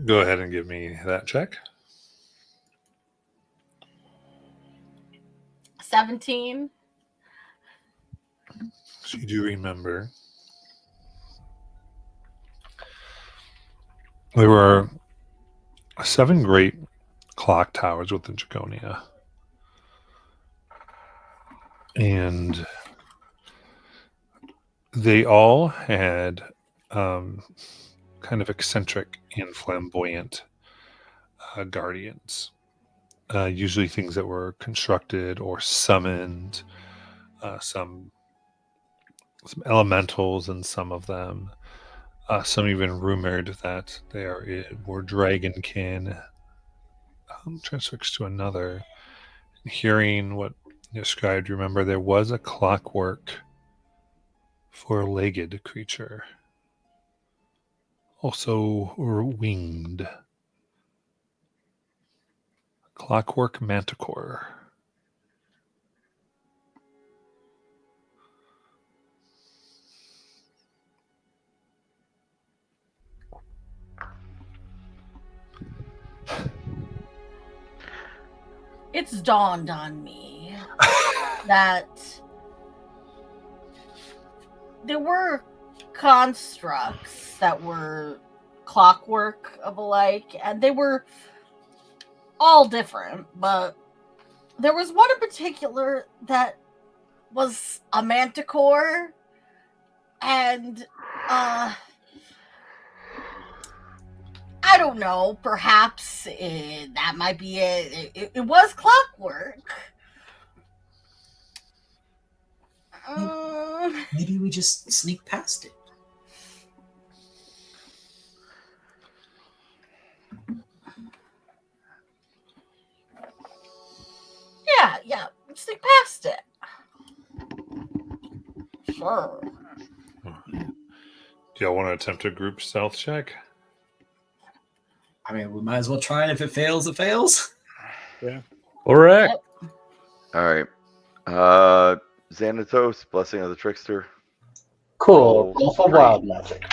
Go ahead and give me that check. 17. So you do remember. There were 7 great clock towers within Draconia. And they all had kind of eccentric and flamboyant guardians. Usually things that were constructed or summoned, some elementals in some of them. Some even rumored that were dragonkin transfixed to another. Hearing what you described, remember there was a clockwork four-legged creature, also winged. Clockwork manticore. It's dawned on me that there were constructs that were clockwork of alike, and they were all different, but there was one in particular that was a manticore, and I don't know, perhaps that might be it. It was clockwork. Maybe we just sneak past it. Yeah, sneak past it. Sure. Do y'all want to attempt a group stealth check? I mean, we might as well try it. If it fails, it fails. Yeah. Correct. All right. Xanatos, Blessing of the Trickster. Cool. Roll for wild magic.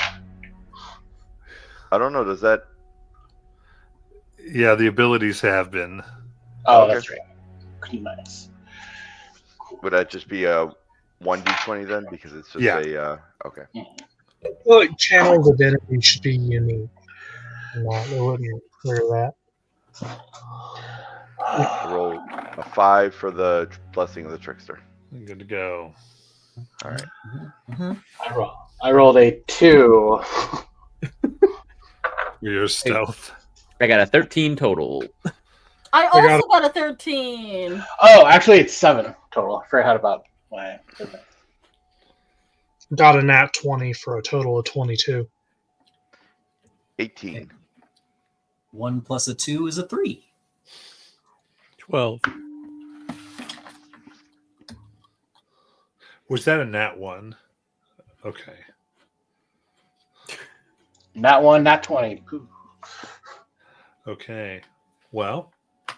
I don't know. Does that? Yeah, the abilities have been. Oh, Okay. that's right. Nice. Would that just be a 1d20 then? Because it's just Yeah. Okay. Well, channel divinity should be unique. No, they wouldn't clear that. I roll a 5 for the Blessing of the Trickster. Good to go. All right. I rolled a 2. Your stealth. I got a 13 total. I also got a 13. Oh, actually, it's 7 total. I forgot about my. Got a nat 20 for a total of 22. 18. 1 plus a 2 is a 3. 12. Was that a nat 1? Okay. Not 1, not 20. Okay. Well,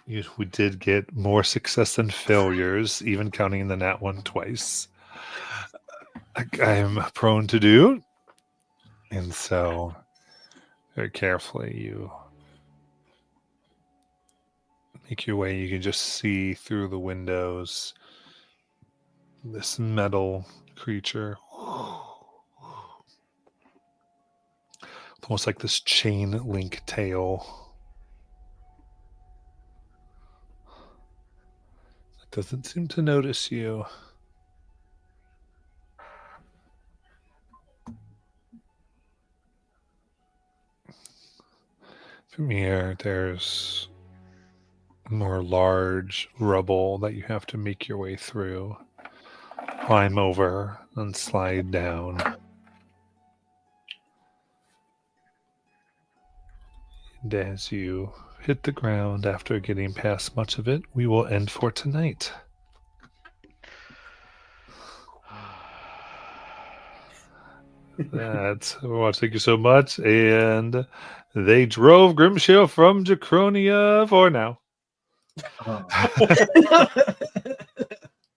we did get more success than failures, even counting the nat one twice. I am prone to do. And so, very carefully, you make your way. You can just see through the windows this metal creature. Almost like this chain link tail. It doesn't seem to notice you. From here, there's more large rubble that you have to make your way through, climb over, and slide down. And as you hit the ground after getting past much of it, we will end for tonight. Well, thank you so much. And they drove Grimshale from Draconia for now.